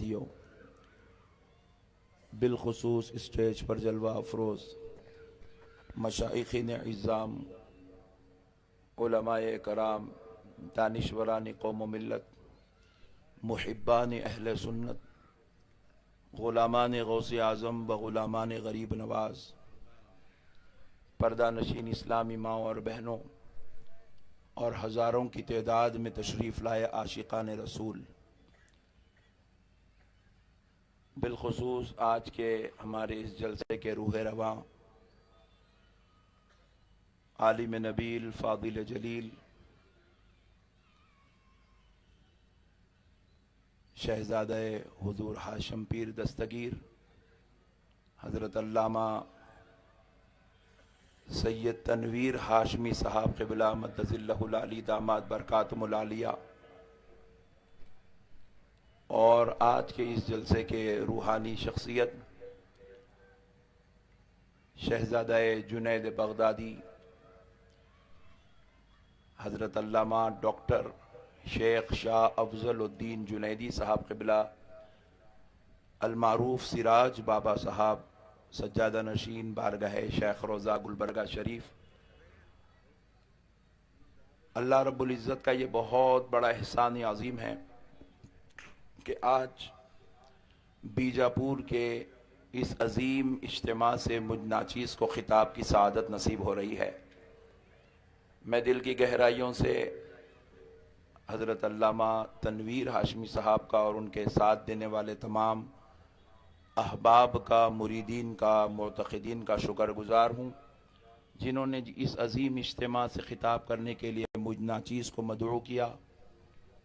ساتھیوں، بالخصوص اسٹیج پر جلوہ افروز مشائخین اعظام، علماء کرام، دانشوران قوم و ملت، محبان اہل سنت، غلامان غوث اعظم و غلامان غریب نواز، پردہ نشین اسلامی ماں اور بہنوں اور ہزاروں کی تعداد میں تشریف لائے عاشقان رسول، بالخصوص آج کے ہمارے اس جلسے کے روح رواں عالم نبیل، فاضل جلیل، شہزادہ حضور ہاشم پیر دستگیر، حضرت علامہ سید تنویر ہاشمی صاحب قبلہ مدظ اللہ العلی داماد برکاتہم العالیہ، اور آج کے اس جلسے کے روحانی شخصیت شہزادہ جنید بغدادی، حضرت علامہ ڈاکٹر شیخ شاہ افضل الدین جنیدی صاحب قبلہ، المعروف سراج بابا صاحب سجادہ نشین بارگاہ شیخ روضہ گلبرگہ شریف۔ اللہ رب العزت کا یہ بہت بڑا احسان عظیم ہے کہ آج بیجاپور کے اس عظیم اجتماع سے مجھ ناچیز کو خطاب کی سعادت نصیب ہو رہی ہے۔ میں دل کی گہرائیوں سے حضرت علامہ تنویر ہاشمی صاحب کا اور ان کے ساتھ دینے والے تمام احباب کا، مریدین کا، معتقدین کا شکر گزار ہوں، جنہوں نے اس عظیم اجتماع سے خطاب کرنے کے لیے مجھ ناچیز کو مدعو کیا،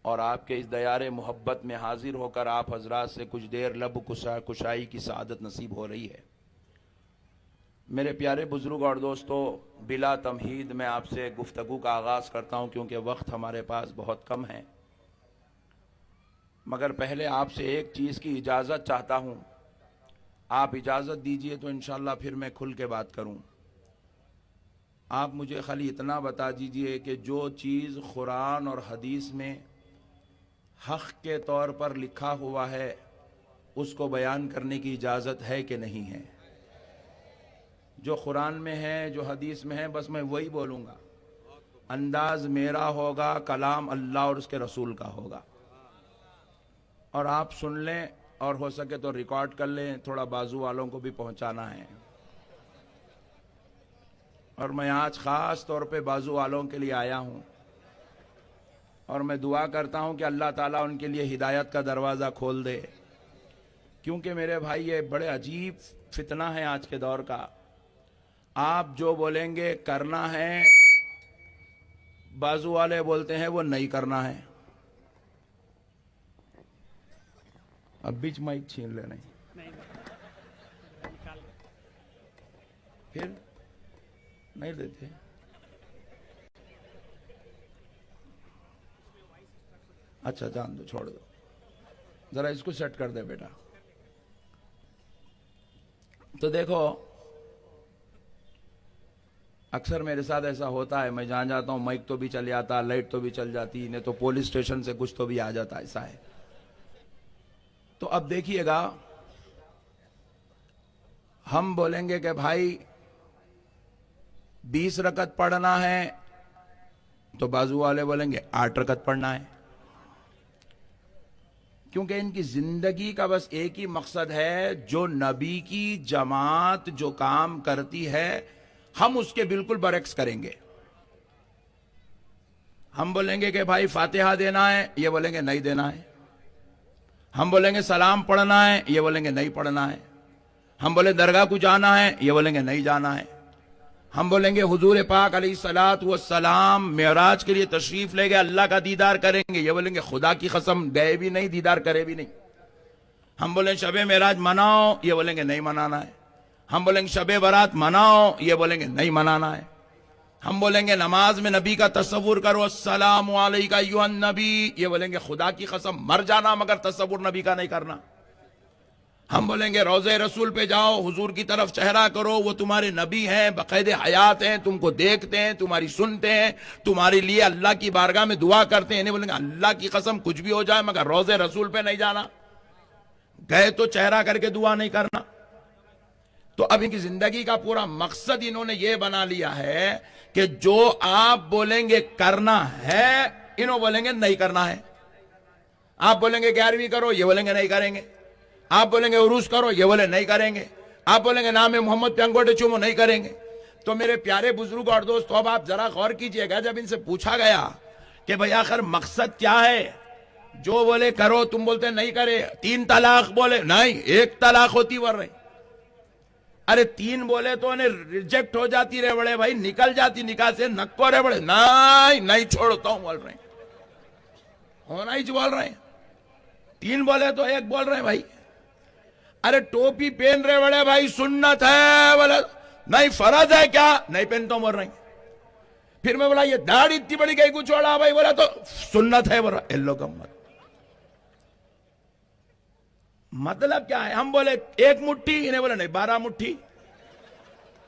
اور آپ کے اس دیار محبت میں حاضر ہو کر آپ حضرات سے کچھ دیر لب کشائی کی سعادت نصیب ہو رہی ہے۔ میرے پیارے بزرگ اور دوستو، بلا تمہید میں آپ سے گفتگو کا آغاز کرتا ہوں کیونکہ وقت ہمارے پاس بہت کم ہے، مگر پہلے آپ سے ایک چیز کی اجازت چاہتا ہوں۔ آپ اجازت دیجئے تو انشاءاللہ پھر میں کھل کے بات کروں۔ آپ مجھے خالی اتنا بتا دیجئے کہ جو چیز قرآن اور حدیث میں حق کے طور پر لکھا ہوا ہے اس کو بیان کرنے کی اجازت ہے کہ نہیں ہے؟ جو قرآن میں ہے، جو حدیث میں ہے، بس میں وہی بولوں گا۔ انداز میرا ہوگا، کلام اللہ اور اس کے رسول کا ہوگا، اور آپ سن لیں اور ہو سکے تو ریکارڈ کر لیں، تھوڑا بازو والوں کو بھی پہنچانا ہے۔ اور میں آج خاص طور پہ بازو والوں کے لیے آیا ہوں، اور میں دعا کرتا ہوں کہ اللہ تعالیٰ ان کے لیے ہدایت کا دروازہ کھول دے، کیونکہ میرے بھائی یہ بڑے عجیب فتنہ ہے آج کے دور کا۔ آپ جو بولیں گے کرنا ہے، بازو والے بولتے ہیں وہ نہیں کرنا ہے۔ اب بیچ مائک چھین لے نہیں، پھر نہیں دیتے۔ اچھا جان دو، چھوڑ دو، ذرا اس کو سیٹ کر دے بیٹا۔ تو دیکھو، اکثر میرے ساتھ ایسا ہوتا ہے، میں جہاں جاتا ہوں مائک تو بھی چل جاتا، لائٹ تو بھی چل جاتی، نہیں تو پولیس اسٹیشن سے کچھ تو بھی آ جاتا، ایسا ہے۔ تو اب دیکھیے گا، ہم بولیں گے کہ بھائی 20 رکعت پڑھنا ہے، تو بازو والے بولیں گے 8 رکعت پڑھنا ہے، کیونکہ ان کی زندگی کا بس ایک ہی مقصد ہے، جو نبی کی جماعت جو کام کرتی ہے ہم اس کے بالکل برعکس کریں گے۔ ہم بولیں گے کہ بھائی فاتحہ دینا ہے، یہ بولیں گے نہیں دینا ہے۔ ہم بولیں گے سلام پڑھنا ہے، یہ بولیں گے نہیں پڑھنا ہے۔ ہم بولیں درگاہ کو جانا ہے، یہ بولیں گے نہیں جانا ہے۔ ہم بولیں گے حضور پاک علیہ الصلوۃ والسلام معراج کے لیے تشریف لے گئے، اللہ کا دیدار کریں گے، یہ بولیں گے خدا کی قسم گئے بھی نہیں، دیدار کرے بھی نہیں۔ ہم بولیں شب معراج مناؤ، یہ بولیں گے نہیں منانا ہے۔ ہم بولیں گے شب برات مناؤ، یہ بولیں گے نہیں منانا ہے۔ ہم بولیں گے نماز میں نبی کا تصور کرو، السلام علیکہ ایھا النبی، یہ بولیں گے خدا کی قسم مر جانا مگر تصور نبی کا نہیں کرنا۔ ہم بولیں گے روضہ رسول پہ جاؤ، حضور کی طرف چہرہ کرو، وہ تمہارے نبی ہیں، بقید حیات ہیں، تم کو دیکھتے ہیں، تمہاری سنتے ہیں، تمہارے لیے اللہ کی بارگاہ میں دعا کرتے ہیں۔ نہیں بولیں گے اللہ کی قسم کچھ بھی ہو جائے مگر روضہ رسول پہ نہیں جانا۔ گئے تو چہرہ کر کے دعا نہیں کرنا. تو اب ان کی زندگی کا پورا مقصد انہوں نے یہ بنا لیا ہے کہ جو آپ بولیں گے کرنا ہے انہوں بولیں گے نہیں کرنا ہے. آپ بولیں گے 11ویں کرو یہ بولیں گے نہیں کریں گے. آپ بولیں گے عروس کرو یہ بولے نہیں کریں گے. آپ بولیں گے نام محمد پہ انگوٹھے چومو نہیں کریں گے. تو میرے پیارے بزرگ اور دوستو اب آپ ذرا غور کیجئے گا جب ان سے پوچھا گیا کہ بھئی آخر مقصد کیا ہے, جو بولے کرو تم بولتے نہیں کرے. 3 طلاق بولے نہیں 1 طلاق ہوتی ور رہے. ارے 3 بولے تو انہیں ریجیکٹ ہو جاتی رہے بڑے بھائی, نکل جاتی نکاح سے, نکو رہے بڑے نہیں چھوڑتا ہوں بول رہے ہیں. ہونا ہی بول رہے ہیں. 3 بولے تو 1 بول رہے ہیں بھائی. ارے ٹوپی پہن رہے بڑے بھائی سنت ہے بولے نہیں فرض ہے کیا, نہیں پہنتا ہوں بول رہے ہیں. پھر میں بولا یہ داڑھی اتنی بڑی گئی کو چھوڑا بھائی, بولا تو سنت ہے بول رہا. ایلو گمت مطلب کیا ہے؟ ہم بولے 1 مٹھی انہیں بولے نہیں 12 مٹھی.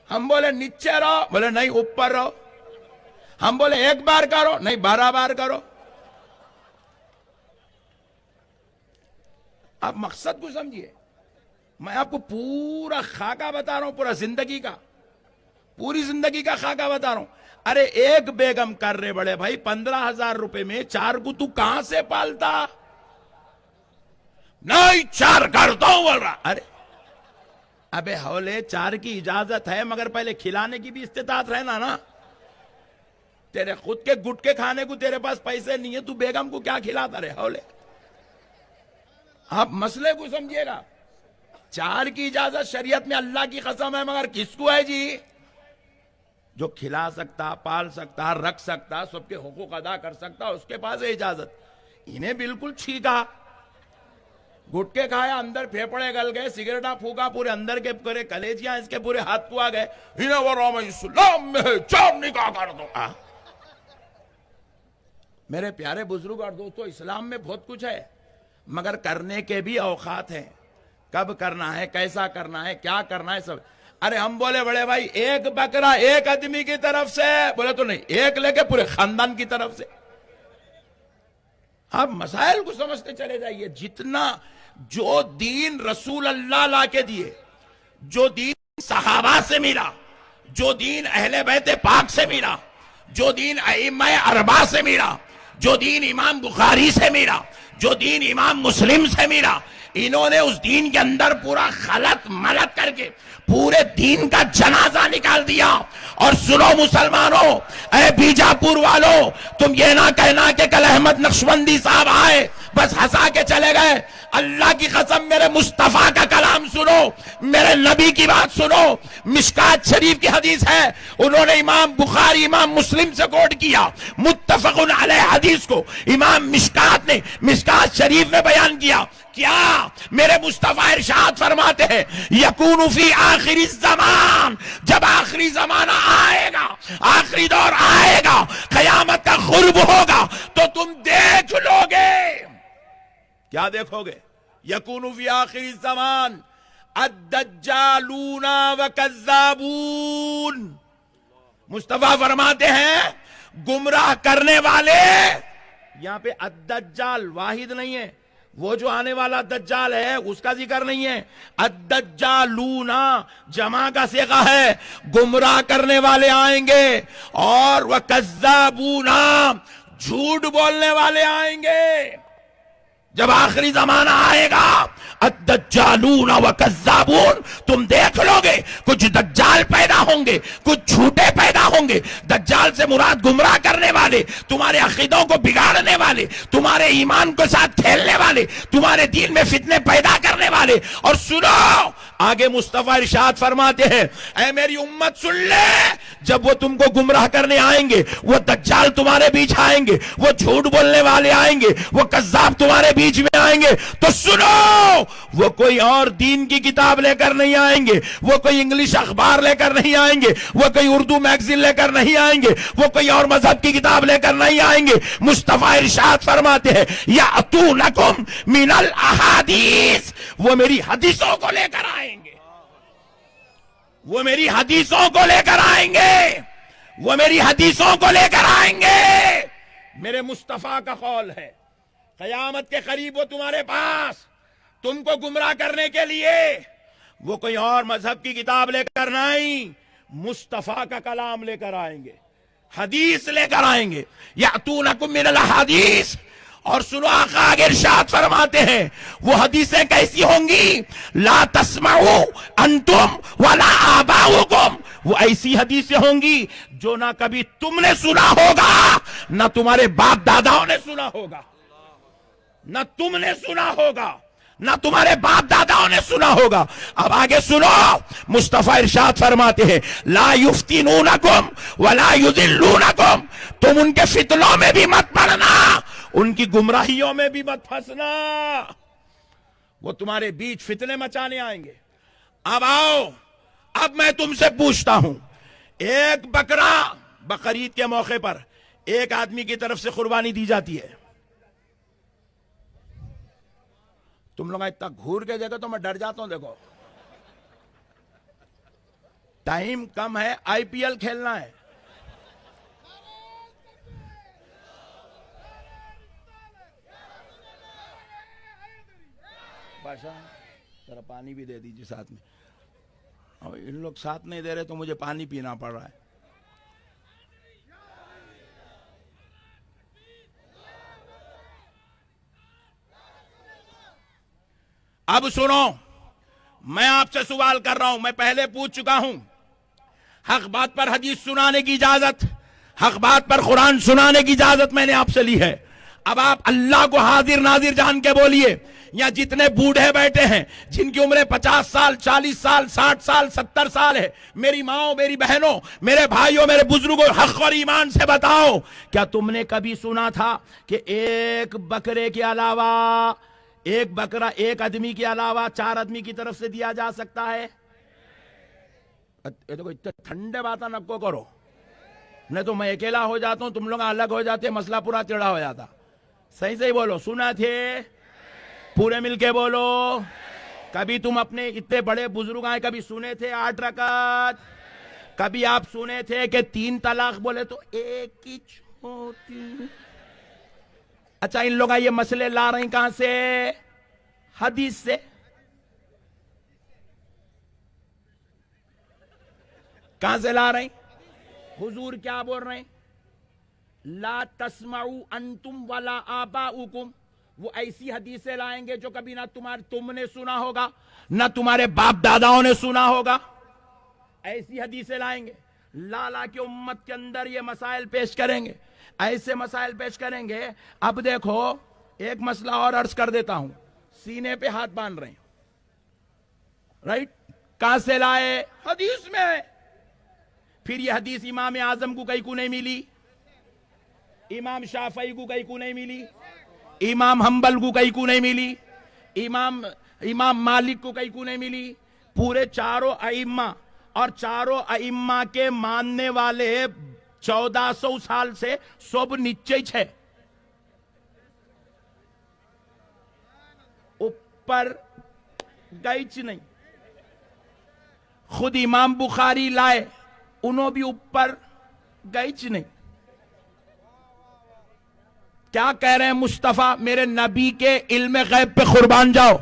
ہم بولے نیچے رہو بولے نہیں اوپر رہو. ہم بولے 1 بار کرو نہیں 12 بار کرو. آپ مقصد کو سمجھیے. میں آپ کو پورا خاکہ بتا رہا ہوں, پورا زندگی کا, پوری زندگی کا خاکہ بتا رہا ہوں. ارے 1 بیگم کر رہے بڑے بھائی 15,000 روپے میں 4 کو تو کہاں سے پالتا؟ نہیں 4 کرتا ہوں بول رہا. ارے ابے حولے 4 کی اجازت ہے مگر پہلے کھلانے کی بھی استطاعت رہنا نا. تیرے خود کے گٹکے کھانے کو تیرے پاس پیسے نہیں ہے, تو بیگم کو کیا کھلاتا رہے حولے. آپ مسئلے کو سمجھیے گا. 4 کی اجازت شریعت میں اللہ کی قسم ہے مگر کس کو ہے جی؟ جو کھلا سکتا, پال سکتا, رکھ سکتا, سب کے حقوق ادا کر سکتا, اس کے پاس ہے اجازت. انہیں بالکل چھینکا, گٹکے کھایا, اندر پھیپڑے گل گئے, سگریٹا پھوکا, پورے اندر کے پورے کلیجیاں اس کے پورے ہاتھ کو آ گئے. انہیں وہ روم اسلام میں 4 نکاح کر دو. میرے پیارے بزرگ اور دوستو اسلام میں بہت کچھ ہے مگر کرنے کے بھی اوقات ہیں. کب کرنا ہے, کیسا کرنا ہے, کیا کرنا ہے سب. ارے ہم بولے بڑے بھائی 1 بکرا 1 آدمی کی طرف سے, بولے تو نہیں 1 لے کے پورے خاندان کی طرف سے. آپ مسائل کو سمجھتے چلے جائیے. جتنا جو دین رسول اللہ لا کے دیے, جو دین صحابہ سے ملا, جو دین اہل بیت پاک سے ملا, جو دین ائمہ 4 سے ملا, جو دین امام بخاری سے ملا, جو دین امام مسلم سے ملا, انہوں نے اس دین کے اندر پورا خلط ملط کر کے پورے دین کا جنازہ نکال دیا. اور سنو مسلمانوں, اے بیجاپور والوں, تم یہ نہ کہنا کہ کل احمد نقشبندی صاحب آئے بس ہنسا کے چلے گئے. اللہ کی قسم میرے مصطفیٰ کا کلام سنو, میرے نبی کی بات سنو. مشکات شریف کی حدیث ہے, انہوں نے امام بخاری امام مسلم سے کوٹ کیا, متفق علیہ حدیث کو امام مشکات نے مشکات شریف میں بیان کیا. کیا میرے مصطفیٰ ارشاد فرماتے ہیں, یکون فی آخر الزمان, جب آخری زمانہ آئے گا, آخری دور آئے گا, قیامت کا قرب ہوگا تو تم دیکھ لو گے. کیا دیکھو گے؟ یکون فی آخر الزمان الدجالون وکذابون. مصطفیٰ فرماتے ہیں گمراہ کرنے والے, یہاں پہ الدجال واحد نہیں ہے, وہ جو آنے والا دجال ہے اس کا ذکر نہیں ہے. الدجالون جمع کا صیغہ ہے, گمراہ کرنے والے آئیں گے, اور وکذابون جھوٹ بولنے والے آئیں گے. جب آخری زمانہ آئے گا الدجالون وکذابون, تم دیکھ لو گے کچھ دجال پیدا ہوں گے, کچھ جھوٹے پیدا ہوں گے. دجال سے مراد گمراہ کرنے والے, تمہارے عقیدوں کو بگاڑنے والے, تمہارے ایمان کے ساتھ کھیلنے والے, تمہارے دین میں فتنے پیدا کرنے والے. اور سنو آگے مصطفیٰ ارشاد فرماتے ہیں, اے میری امت سن لے, جب وہ تم کو گمراہ کرنے آئیں گے, وہ دجال تمہارے بیچ آئیں گے, وہ جھوٹ بولنے والے آئیں گے, وہ کذاب تمہارے بیچ میں آئیں گے, تو سنو وہ کوئی اور دین کی کتاب لے کر نہیں آئیں گے, وہ کوئی انگلش اخبار لے کر نہیں آئیں گے, وہ کوئی اردو میگزین لے کر نہیں آئیں گے, وہ کوئی اور مذہب کی کتاب لے کر نہیں آئیں گے. مصطفیٰ ارشاد فرماتے ہیں یاتونکم من الاحادیث, وہ میری حدیثوں کو لے کر آئیں گے, وہ میری حدیثوں کو لے کر آئیں گے, وہ میری حدیثوں کو لے کر آئیں گے. میرے مصطفیٰ کا قول ہے قیامت کے قریب وہ تمہارے پاس تم کو گمراہ کرنے کے لیے وہ کوئی اور مذہب کی کتاب لے کر نہیں، مصطفیٰ کا کلام لے کر آئیں گے، حدیث لے کر آئیں گے۔ یاتونکم من الحدیث، اور سنو آقا آگے ارشاد فرماتے ہیں وہ حدیثیں کیسی ہوں گی؟ لا تسمعوا انتم ولا آباؤکم، وہ ایسی حدیثیں ہوں گی جو نہ کبھی تم نے سنا ہوگا نہ تمہارے باپ داداؤں نے سنا ہوگا، نہ تم نے سنا ہوگا نہ تمہارے باپ داداؤں نے سنا ہوگا۔ اب آگے سنو، مصطفیٰ ارشاد فرماتے ہیں لا یفتنونکم ولا یضلونکم، تم ان کے فتنوں میں بھی مت پڑنا، ان کی گمراہیوں میں بھی مت پھنسنا، وہ تمہارے بیچ فتنے مچانے آئیں گے۔ اب آؤ، اب میں تم سے پوچھتا ہوں، ایک بکرا بقرعید کے موقع پر ایک آدمی کی طرف سے قربانی دی جاتی ہے، تم لوگ اتنا گھور کے دیکھو تو میں ڈر جاتا ہوں۔ دیکھو ٹائم کم ہے، آئی پی ایل کھیلنا ہے۔ بادشاہ ذرا پانی بھی دے دیجیے ساتھ میں، اور ان لوگ ساتھ نہیں دے رہے تو مجھے پانی پینا پڑ رہا ہے۔ اب سنو، میں آپ سے سوال کر رہا ہوں، میں پہلے پوچھ چکا ہوں، حق بات پر حدیث سنانے کی اجازت، حق بات پر قرآن سنانے کی اجازت میں نے آپ سے لی ہے۔ اب آپ اللہ کو حاضر ناظر جان کے بولیے، یا جتنے بوڑھے بیٹھے ہیں جن کی عمریں 50 سال 40 سال 60 سال 70 سال ہے، میری ماں میری بہنوں میرے بھائیوں میرے بزرگوں، حق اور ایمان سے بتاؤ، کیا تم نے کبھی سنا تھا کہ ایک بکرے کے علاوہ، ایک بکرا ایک آدمی کے علاوہ 4 آدمی کی طرف سے دیا جا سکتا ہے؟ اتنے ٹھنڈے باتیں نکو کرو، نہیں تو میں اکیلا ہو جاتا ہوں، تم لوگ الگ ہو جاتے، مسئلہ پورا ٹیڑھا ہو جاتا۔ صحیح صحیح بولو، سنا تھے؟ پورے مل کے بولو۔ کبھی تم اپنے اتنے بڑے بزرگ آئے کبھی سنے تھے 8 رکعت؟ کبھی آپ سنے تھے کہ 3 طلاق بولے تو ایک ہی چھوٹی؟ اچھا، ان لوگ یہ مسئلے لا رہے ہیں کہاں سے؟ حدیث سے۔ کہاں سے لا رہے ہیں؟ حضور کیا بول رہے ہیں؟ لا تسمعوا انتم ولا آباؤکم، وہ ایسی حدیثیں لائیں گے جو کبھی نہ تم نے سنا ہوگا نہ تمہارے باپ داداؤں نے سنا ہوگا، ایسی حدیثیں لائیں گے، لا کے امت کے اندر یہ مسائل پیش کریں گے، ایسے مسائل پیش کریں گے۔ اب دیکھو ایک مسئلہ اور عرض کر دیتا ہوں، سینے پہ ہاتھ باندھ رہے ہیں، رائٹ؟ کہاں سے لائے؟ حدیث میں ہے۔ پھر یہ حدیث امام اعظم کو کہیں کو نہیں ملی، امام شافعی کو کہیں کو نہیں ملی، امام حنبل کو کہیں کو نہیں ملی، امام مالک کو کہیں کو نہیں ملی، پورے چاروں ائمہ اور چاروں ائمہ کے ماننے والے 1400 سال سے سب نیچے ہے، اوپر گئیچ نہیں۔ خود امام بخاری لائے، انہوں بھی اوپر گئیچ نہیں۔ کیا کہہ رہے ہیں مصطفیٰ؟ میرے نبی کے علم غیب پہ قربان جاؤ،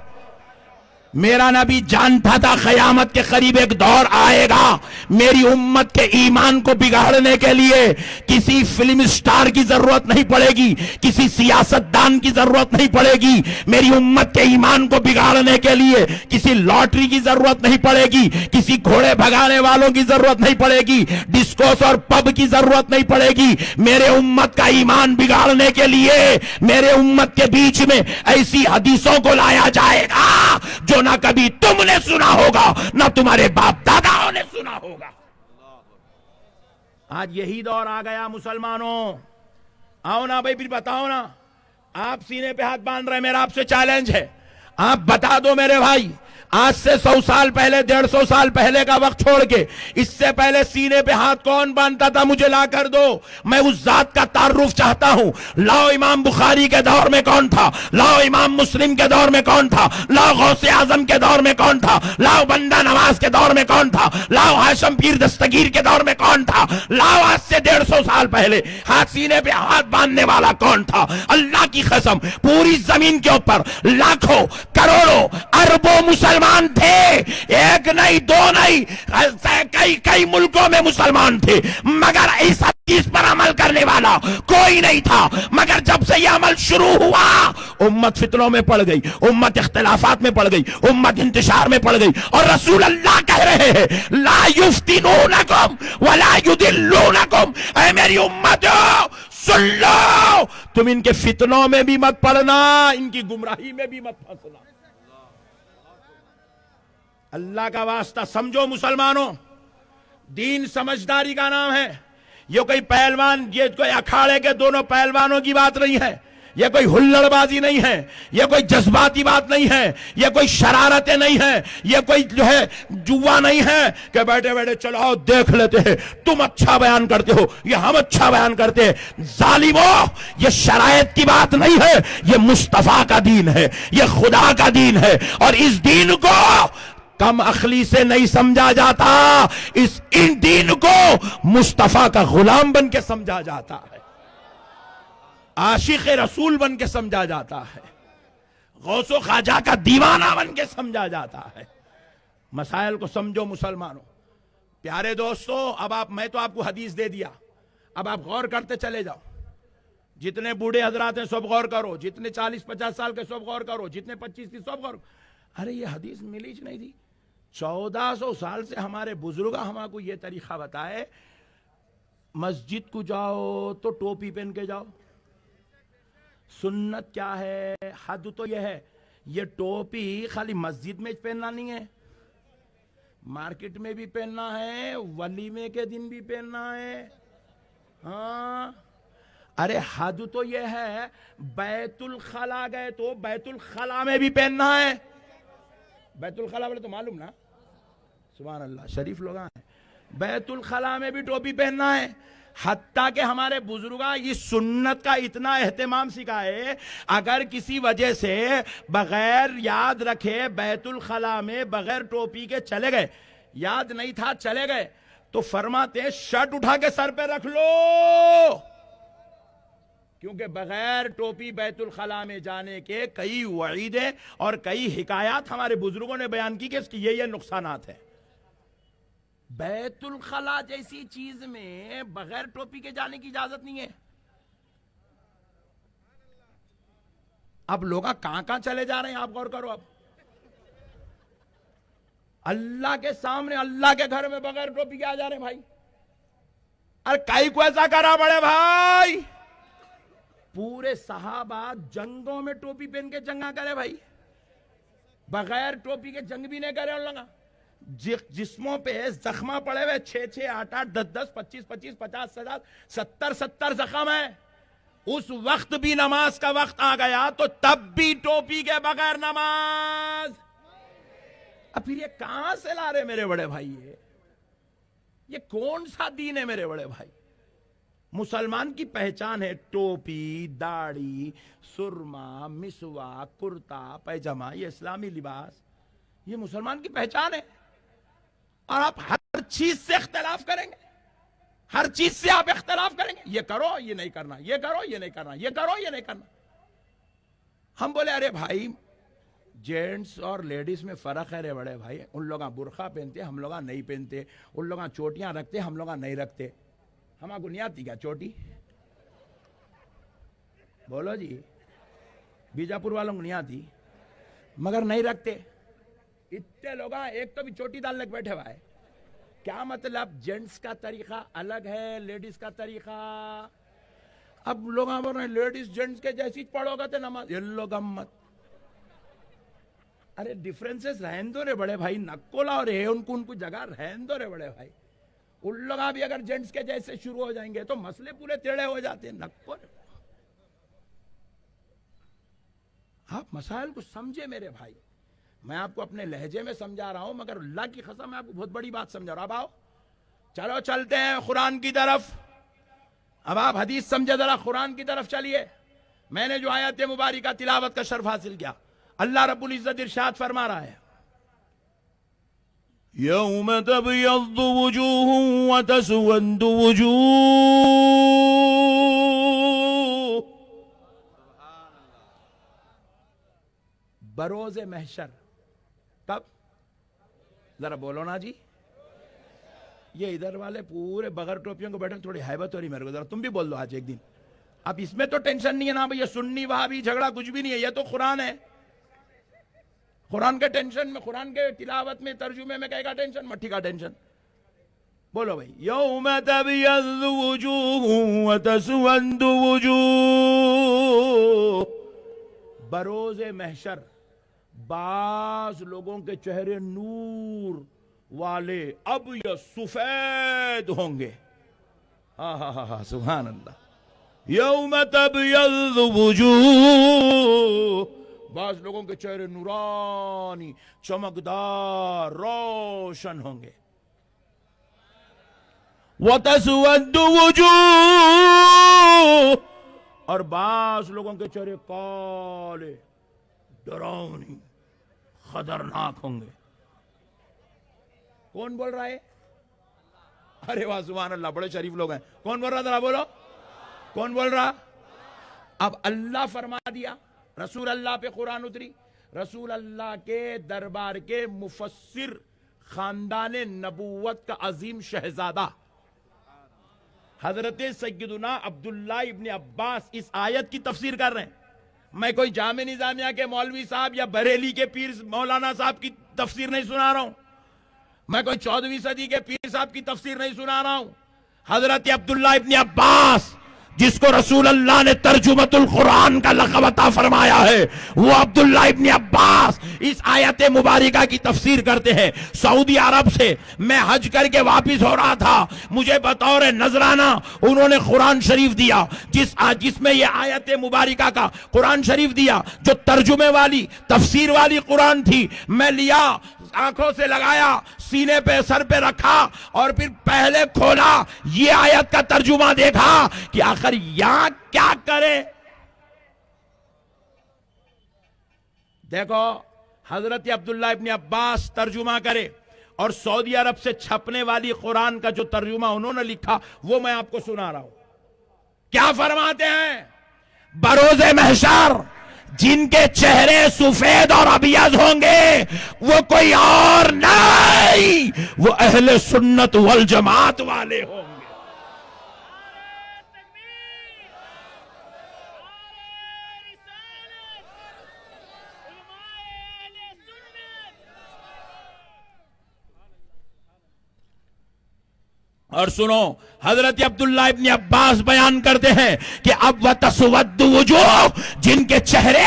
میرا نبی جانتا تھا قیامت کے قریب ایک دور آئے گا، میری امت کے ایمان کو بگاڑنے کے لیے کسی فلم سٹار کی ضرورت نہیں پڑے گی، کسی سیاست دان کی ضرورت نہیں پڑے گی، میری امت کے ایمان کو بگاڑنے کے لیے کسی لاٹری کی ضرورت نہیں پڑے گی، کسی گھوڑے بھگانے والوں کی ضرورت نہیں پڑے گی، ڈسکوس اور پب کی ضرورت نہیں پڑے گی۔ میرے امت کا ایمان بگاڑنے کے لیے میرے امت کے بیچ میں ایسی حدیثوں کو لایا جائے گا جو نہ کبھی تم نے سنا ہوگا نہ تمہارے باپ داداؤں نے سنا ہوگا۔ آج یہی دور آ گیا مسلمانوں، آؤ نا بھائی، پھر بتاؤ نا، آپ سینے پہ ہاتھ باندھ رہے ہیں، میرا آپ سے چیلنج ہے، آپ بتا دو میرے بھائی، آج سے 100 سال پہلے 150 سال پہلے کا وقت چھوڑ کے اس سے پہلے سینے پہ ہاتھ کون باندھتا تھا؟ مجھے لا کر دو، میں اس ذات کا تعارف چاہتا ہوں۔ لاؤ امام بخاری کے دور میں کون تھا، لاؤ امام مسلم کے دور میں کون تھا، لاؤ غوث اعظم کے دور میں کون تھا، لاؤ بندہ نواز کے دور میں کون تھا، لاؤ ہاشم پیر دستگیر کے دور میں کون تھا، لاؤ آج سے 150 سال پہلے ہاتھ سینے پہ ہاتھ باندھنے والا کون تھا۔ اللہ کی قسم پوری زمین کے اوپر لاکھوں کروڑوں اربوں مسلمان تھے، ایک نہیں دو نہیں، کئی ملکوں میں مسلمان تھے، مگر اس حدیث پر عمل کرنے والا کوئی نہیں تھا۔ مگر جب سے یہ عمل شروع ہوا امت فتنوں میں پڑ گئی، امت اختلافات میں پڑ گئی، امت انتشار میں پڑ گئی، اور رسول اللہ کہہ رہے ہیں لا یفتنونکم ولا یدلونکم، اے میری امت سن لو، تم ان کے فتنوں میں بھی مت پڑنا، ان کی گمراہی میں بھی مت پھنسنا۔ اللہ کا واسطہ سمجھو مسلمانوں، دین سمجھداری کا نام ہے۔ یہ کوئی پہلوان، یہ کوئی اکھاڑے کے دونوں پہلوانوں کی بات نہیں ہے، یہ کوئی ہلڑ بازی نہیں ہے، یہ کوئی جذباتی بات نہیں ہے، یہ کوئی شرارتیں نہیں ہیں، یہ کوئی جو ہے جوا نہیں ہے کہ بیٹھے بیٹھے چلاؤ دیکھ لیتے ہیں، تم اچھا بیان کرتے ہو یہ ہم اچھا بیان کرتے ہیں۔ ظالموں، یہ شرائط کی بات نہیں ہے، یہ مصطفیٰ کا دین ہے، یہ خدا کا دین ہے، اور اس دین کو کم عقلی سے نہیں سمجھا جاتا، ان دین کو مصطفیٰ کا غلام بن کے سمجھا جاتا ہے، عاشق رسول بن کے سمجھا جاتا ہے، غوث و خواجہ کا دیوانہ بن کے سمجھا جاتا ہے۔ مسائل کو سمجھو مسلمانوں۔ پیارے دوستو، اب میں تو آپ کو حدیث دے دیا، اب آپ غور کرتے چلے جاؤ۔ جتنے بوڑھے حضرات ہیں سب غور کرو، جتنے 40-50 سال کے سب غور کرو، جتنے 25 کی سب غور کرو۔ ارے یہ حدیث ملی نہیں تھی؟ 1400 سال سے ہمارے بزرگ ہمارے کو یہ طریقہ بتائے، مسجد کو جاؤ تو ٹوپی پہن کے جاؤ۔ سنت کیا ہے؟ حد تو یہ ہے، یہ ٹوپی خالی مسجد میں پہننا نہیں ہے، مارکیٹ میں بھی پہننا ہے، ولیمے کے دن بھی پہننا ہے۔ ہاں، ارے حد تو یہ ہے، بیت الخلا گئے تو بیت الخلا میں بھی پہننا ہے۔ بیت الخلا بولے تو معلوم نا، سبحان اللہ، شریف لوگ ہیں، بیت الخلا میں بھی ٹوپی پہننا ہے۔ حتیٰ کہ ہمارے بزرگاں اس سنت کا اتنا اہتمام سکھائے، اگر کسی وجہ سے بغیر یاد رکھے بیت الخلا میں بغیر ٹوپی کے چلے گئے، یاد نہیں تھا چلے گئے، تو فرماتے ہیں شرٹ اٹھا کے سر پہ رکھ لو، کیونکہ بغیر ٹوپی بیت الخلا میں جانے کے کئی وعیدیں اور کئی حکایات ہمارے بزرگوں نے بیان کی کہ اس کی یہ نقصانات ہیں۔ بیت الخلا جیسی چیز میں بغیر ٹوپی کے جانے کی اجازت نہیں ہے۔ اب لوگ کہاں چلے جا رہے ہیں، آپ غور کرو۔ اب اللہ کے سامنے، اللہ کے گھر میں بغیر ٹوپی کے آ جا رہے ہیں بھائی۔ ارے کئی کو ایسا کرا بڑے بھائی، پورے صحابہ جنگوں میں ٹوپی پہن کے جنگا کرے بھائی، بغیر ٹوپی کے جنگ بھی نہیں کرے ان لوگا۔ جسموں پہ زخمہ پڑے ہوئے 6-6, 8-8, 10-10, 25-25, 50-50, 70-70 زخم ہے۔ اس وقت بھی نماز کا وقت آ گیا تو تب بھی ٹوپی کے بغیر نماز۔ اب پھر یہ کہاں سے لا رہے میرے بڑے بھائی؟ یہ کون سا دین ہے میرے بڑے بھائی؟ مسلمان کی پہچان ہے ٹوپی، داڑھی، سرما، مسواک، کرتا پیجامہ، یہ اسلامی لباس، یہ مسلمان کی پہچان ہے۔ اور آپ ہر چیز سے اختلاف کریں گے، ہر چیز سے آپ اختلاف کریں گے، یہ کرو یہ نہیں کرنا، یہ کرو یہ نہیں کرنا، یہ کرو یہ نہیں کرنا۔ ہم بولے ارے بھائی جینٹس اور لیڈیز میں فرق ہے رے بڑے بھائی، ان لوگاں برقع پہنتے ہم لوگاں نہیں پہنتے، ان لوگاں چوٹیاں رکھتے ہم لوگاں نہیں رکھتے۔ ہمارا کو نہیں آتی کیا چوٹی؟ بولو جی، بیجاپور والوں کو نہیں آتی مگر نہیں رکھتے۔ اتنے لوگ ایک تو بھی چوٹی ڈالنے کے بیٹھے ہوا ہے۔ کیا مطلب؟ جینٹس کا طریقہ الگ ہے، لیڈیز کا طریقہ۔ اب لوگ بول رہے ہیں لیڈیز جینٹس کے جیسی پڑھو گا تو نماز، یہ لوگ مت۔ ارے ڈیفرنسز رہن دو رے بڑے بھائی، نکولا اور ان کو جگہ رہن دو رے بڑے بھائی۔ ان لوگ بھی اگر جینٹس کے جیسے شروع ہو جائیں گے تو مسئلے پورے ٹیڑھے ہو جاتے ہیں۔ نکو، آپ مسائل کو سمجھے میرے بھائی۔ میں آپ کو اپنے لہجے میں سمجھا رہا ہوں، مگر اللہ کی قسم میں آپ کو بہت بڑی بات سمجھا رہا ہوں. اب آؤ چلو چلتے ہیں قرآن کی طرف. اب آپ حدیث سمجھے ذرا، قرآن کی طرف چلیے. میں نے جو آیت مبارکہ تلاوت کا شرف حاصل کیا، اللہ رب العزت ارشاد فرما رہا ہے يوم تبيض وجوه وتسود وجوه بروز محشر. کب؟ ذرا بولو نا جی. یہ ادھر والے پورے بغیر ٹوپیوں کو بیٹھے، تھوڑی حیبت ہو رہی میرے کو، ذرا تم بھی بول دو آج ایک دن. اب اس میں تو ٹینشن نہیں ہے نا بھئی، یہ سنی وہابی جھگڑا کچھ بھی نہیں ہے، یہ تو قرآن ہے. قرآن کے ٹینشن میں، قرآن کے تلاوت میں، ترجمے میں کہے گا ٹینشن، مٹھی کا ٹینشن. بولو بھئی. يوم تبيض وجوه وتسود وجوه بروز محشر بعض لوگوں کے چہرے نور والے اب یہ سفید ہوں گے. ہاں سبحان اللہ. يوم تبيض وجوه بعض لوگوں کے چہرے نورانی، چمکدار، روشن ہوں گے. وتسود وجوه اور بعض لوگوں کے چہرے کالے، ڈراؤنی، خطرناک ہوں گے. کون بول رہا ہے؟ ارے واہ سبحان اللہ، بڑے شریف لوگ ہیں. کون بول رہا؟ ذرا بولو، کون بول رہا؟ اب اللہ فرما دیا، رسول اللہ پہ قرآن اتری. رسول اللہ کے دربار کے مفسر، خاندان نبوت کا عظیم شہزادہ حضرت سیدنا عبداللہ ابن عباس اس آیت کی تفسیر کر رہے ہیں. میں کوئی جامع نظامیہ کے مولوی صاحب یا بریلی کے پیر مولانا صاحب کی تفسیر نہیں سنا رہا ہوں. میں کوئی 14ویں صدی کے پیر صاحب کی تفسیر نہیں سنا رہا ہوں. حضرت عبداللہ ابن عباس، جس کو رسول اللہ نے ترجمۃ القرآن کا لقب عطا فرمایا ہے، وہ عبداللہ ابن عباس اس آیت مبارکہ کی تفسیر کرتے ہیں. سعودی عرب سے میں حج کر کے واپس ہو رہا تھا، مجھے بطور نذرانہ انہوں نے قرآن شریف دیا، جس میں یہ آیت مبارکہ کا قرآن شریف دیا، جو ترجمے والی، تفسیر والی قرآن تھی. میں لیا، آنکھوں سے لگایا، سینے پہ، سر پہ رکھا، اور پھر پہلے کھولا، یہ آیت کا ترجمہ دیکھا کہ آخر یہاں کیا کرے. دیکھو حضرت عبداللہ ابن عباس ترجمہ کرے، اور سعودی عرب سے چھپنے والی قرآن کا جو ترجمہ انہوں نے لکھا وہ میں آپ کو سنا رہا ہوں. کیا فرماتے ہیں؟ بروز محشر جن کے چہرے سفید اور ابیض ہوں گے وہ کوئی اور نہیں، وہ اہل سنت والجماعت والے ہوں گے. اور سنو، حضرت عبداللہ ابن عباس بیان کرتے ہیں کہ اب وَتَسْوَدُّ وُجُوهُ، جن کے چہرے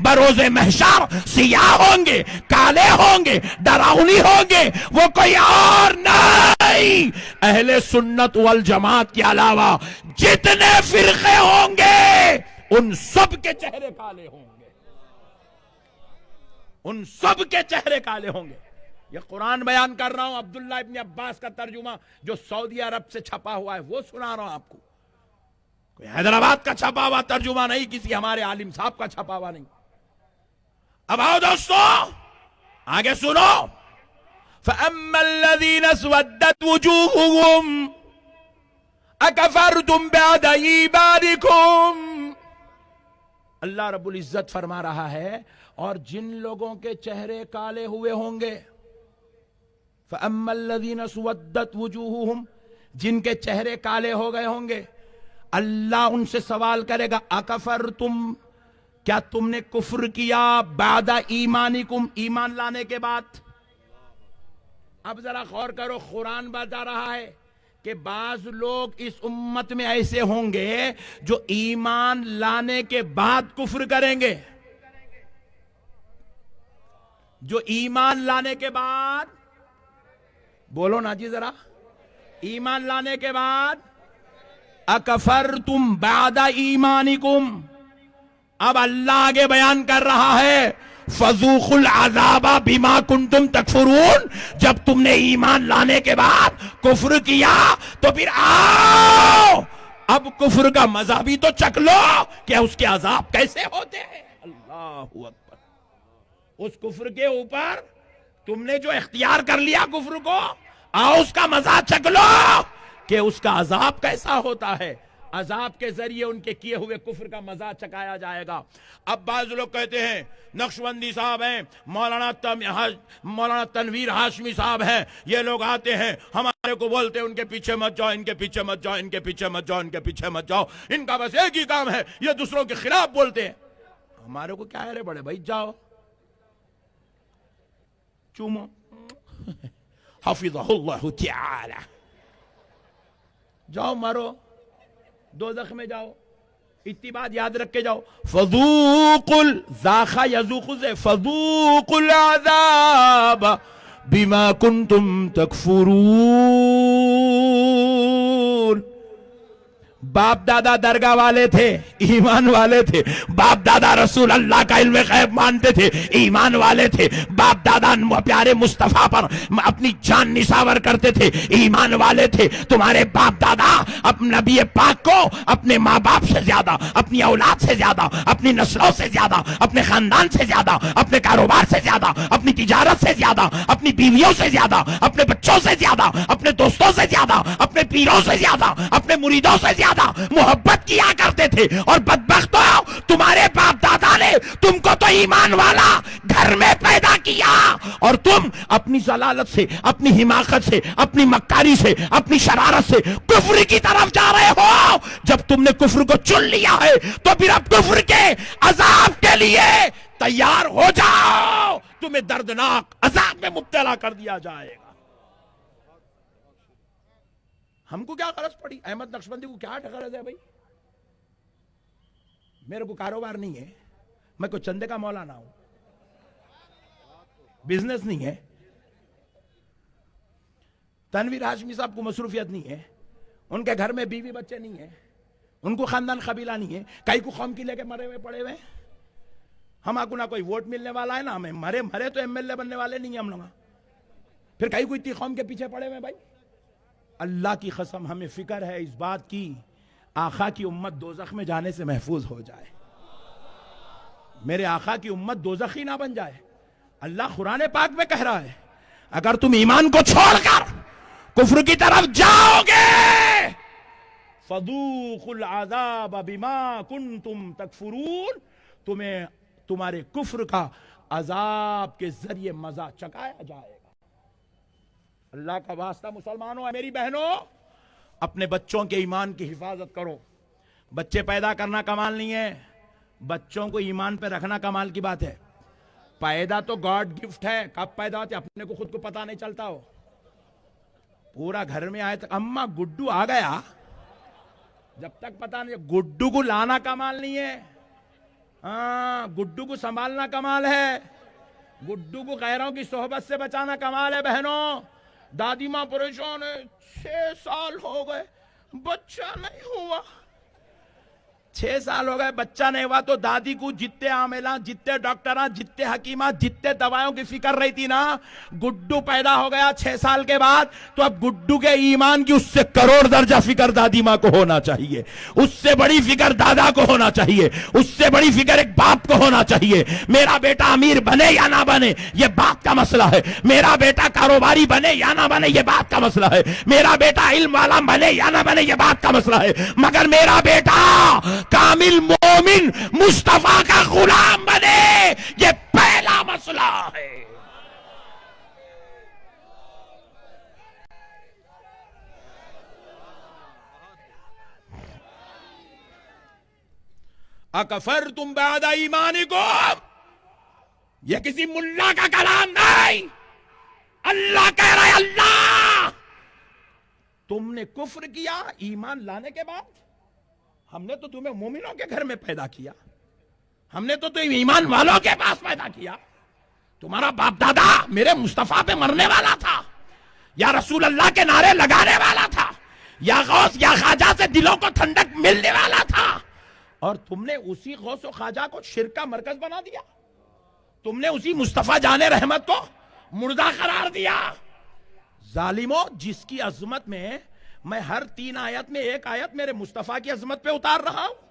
بروز محشر سیاہ ہوں گے، کالے ہوں گے، ڈراؤنی ہوں گے، وہ کوئی اور نہیں، اہل سنت والجماعت کے علاوہ جتنے فرقے ہوں گے ان سب کے چہرے کالے ہوں گے، ان سب کے چہرے کالے ہوں گے. یہ قرآن بیان کر رہا ہوں، عبداللہ ابن عباس کا ترجمہ جو سعودی عرب سے چھپا ہوا ہے وہ سنا رہا ہوں آپ کو. کوئی حیدرآباد کا چھپا ہوا ترجمہ نہیں، کسی ہمارے عالم صاحب کا چھپا ہوا نہیں. اب آؤ دوستو آگے سنو. فَأَمَّا الَّذِينَ اسْوَدَّتْ وُجُوهُهُمْ أَكَفَرْتُمْ بَعْدَ إِيمَانِكُمْ. اللہ رب العزت فرما رہا ہے، اور جن لوگوں کے چہرے کالے ہوئے ہوں گے، فَأَمَّا الَّذِينَ اسْوَدَّتْ وُجُوهُهُمْ، جن کے چہرے کالے ہو گئے ہوں گے، اللہ ان سے سوال کرے گا اکفرتم، کیا تم نے کفر کیا بعد ایمانکم، ایمان لانے کے بعد. اب ذرا غور کرو، قرآن بتا رہا ہے کہ بعض لوگ اس امت میں ایسے ہوں گے جو ایمان لانے کے بعد کفر کریں گے، جو ایمان لانے کے بعد، بولو نا جی ذرا، ایمان لانے کے بعد اکفرتم بعد ایمانکم. اب اللہ آگے بیان کر رہا ہے فذوقوا العذاب بما کنتم تکفرون، جب تم نے ایمان لانے کے بعد کفر کیا تو پھر آؤ اب کفر کا مزہ بھی تو چکھ لو کہ اس کے عذاب کیسے ہوتے ہیں۔ اللہ اکبر، اس کفر کے اوپر تم نے جو اختیار کر لیا کفر کو، آؤ اس کا مزہ چکھ لو کہ اس کا عذاب کیسا ہوتا ہے۔ عذاب کے ذریعے ان کے کیے ہوئے کفر کا مزہ چکھایا جائے گا۔ اب بعض لوگ کہتے ہیں نقشبندی صاحب ہیں، مولانا تنویر ہاشمی صاحب ہیں، یہ لوگ آتے ہیں ہمارے کو بولتے ہیں ان کے پیچھے مت جاؤ، ان کے پیچھے مت جاؤ، ان کے پیچھے مت جاؤ، ان کے پیچھے مت جاؤ، ان کا بس ایک ہی کام ہے، یہ دوسروں کے خلاف بولتے ہیں۔ ہمارے کو کیا ہے رے بڑے بھائی، جاؤ چومو حفظہ اللہ تعالی، جاؤ مرو دوزخ میں جاؤ، اتنی بات یاد رکھ کے جاؤ۔ فذوقوا ذاق یذوق سے فذوقوا العذاب بما کنتم تکفرون۔ باپ دادا درگاہ والے تھے، ایمان والے تھے، باپ دادا رسول اللہ کا علم غیب مانتے تھے، ایمان والے تھے، باپ دادا پیارے مصطفیٰ پر اپنی جان نثار کرتے تھے، ایمان والے تھے۔ تمہارے باپ دادا اپنے نبی پاک کو اپنے ماں باپ سے زیادہ، اپنی اولاد سے زیادہ، اپنی نسلوں سے زیادہ، اپنے خاندان سے زیادہ، اپنے کاروبار سے زیادہ، اپنی تجارت سے زیادہ، اپنی بیویوں سے زیادہ، اپنے بچوں سے زیادہ، اپنے دوستوں سے زیادہ، اپنے پیروں سے زیادہ، اپنے مریدوں سے زیادہ محبت کیا کرتے تھے۔ اور بدبختو، تمہارے باپ دادا نے تم کو تو ایمان والا گھر میں پیدا کیا اور تم اپنی ضلالت سے، اپنی حماقت سے، اپنی مکاری سے، اپنی شرارت سے کفر کی طرف جا رہے ہو۔ جب تم نے کفر کو چن لیا ہے تو پھر اب کفر کے عذاب کے لیے تیار ہو جاؤ، تمہیں دردناک عذاب میں مبتلا کر دیا جائے گا۔ ہم کو کیا غرض پڑی، احمد نقشبندی کو کیا غرض ہے بھائی؟ میرے کو کاروبار نہیں ہے، میں کوئی چندے کا مولا نہ ہوں، بزنس نہیں ہے، تنویر ہاشمی صاحب کو مصروفیت نہیں ہے، ان کے گھر میں بیوی بچے نہیں ہیں، ان کو خاندان قبیلہ نہیں ہے، کئی کو قوم کی لے کے مرے ہوئے پڑے ہوئے۔ ہم کو نہ کوئی ووٹ ملنے والا ہے، نہ ہمیں مرے تو ایم ایل اے بننے والے نہیں ہیں ہم لوگ، پھر کئی کو اتنی قوم کے پیچھے پڑے ہوئے۔ بھائی اللہ کی قسم ہمیں فکر ہے اس بات کی آقا کی امت دوزخ میں جانے سے محفوظ ہو جائے، میرے آقا کی امت دوزخی نہ بن جائے۔ اللہ قرآن پاک میں کہہ رہا ہے اگر تم ایمان کو چھوڑ کر کفر کی طرف جاؤ گے فذوقوا العذاب بما کنتم تکفرون، تمہیں تمہارے کفر کا عذاب کے ذریعے مزہ چکھایا جائے گا۔ اللہ کا واسطہ مسلمانوں، میری بہنوں، اپنے بچوں کے ایمان کی حفاظت کرو۔ بچے پیدا کرنا کمال نہیں ہے، بچوں کو ایمان پہ رکھنا کمال کی بات ہے۔ پیدا تو گاڈ گفٹ ہے، کب پیدا ہوتے اپنے کو خود کو پتا نہیں چلتا ہو، پورا گھر میں آئے تک اماں گڈو آ گیا، جب تک پتا نہیں۔ گڈو کو لانا کمال نہیں ہے، ہاں گڈو کو سنبھالنا کمال ہے، گڈو کو غیروں کی صحبت سے بچانا کمال ہے۔ بہنوں، دادی ماں پریشان ہے، 6 سال ہو گئے بچہ نہیں ہوا، 6 سال ہو گئے بچہ نہیں ہوا، تو دادی کو جتنے عاملہ، جتنے ڈاکٹراں، جتنے حکیمات، جتنے دوائیوں کی فکر رہی تھی نا، گڈو پیدا ہو گیا 6 سال کے بعد، تو اب گڈو کے ایمان کی اس سے کروڑ درجہ فکر دادی ماں کو ہونا چاہیے، اس سے بڑی فکر دادا کو ہونا چاہیے، اس سے بڑی فکر ایک باپ کو ہونا چاہیے۔ میرا بیٹا امیر بنے یا نہ بنے یہ باپ کا مسئلہ ہے، میرا بیٹا کاروباری بنے یا نہ بنے یہ باپ کا مسئلہ ہے، میرا بیٹا علم والا بنے یا نہ بنے یہ باپ کا مسئلہ ہے، مگر میرا بیٹا کامل مومن مصطفیٰ کا غلام بنے یہ پہلا مسئلہ ہے۔ اکفرتم بعد ایمانکم، یہ کسی ملا کا کلام نہیں، اللہ کہہ رہا ہے، اللہ تم نے کفر کیا ایمان لانے کے بعد، ہم نے تو تمہیں مومنوں کے گھر میں پیدا کیا، ہم نے تو تمہیں ایمان والوں کے پاس پیدا کیا، تمہارا باپ دادا میرے مصطفیٰ پہ مرنے والا تھا، یا رسول اللہ کے نعرے لگانے والا تھا، یا غوث یا خواجہ سے دلوں کو ٹھنڈک ملنے والا تھا، اور تم نے اسی غوث و خواجہ کو شرک کا مرکز بنا دیا، تم نے اسی مصطفیٰ جان رحمت کو مردہ قرار دیا. ظالموں، جس کی عظمت میں ہر 3 آیت میں ایک آیت میرے مصطفیٰ کی عظمت پہ اتار رہا ہوں.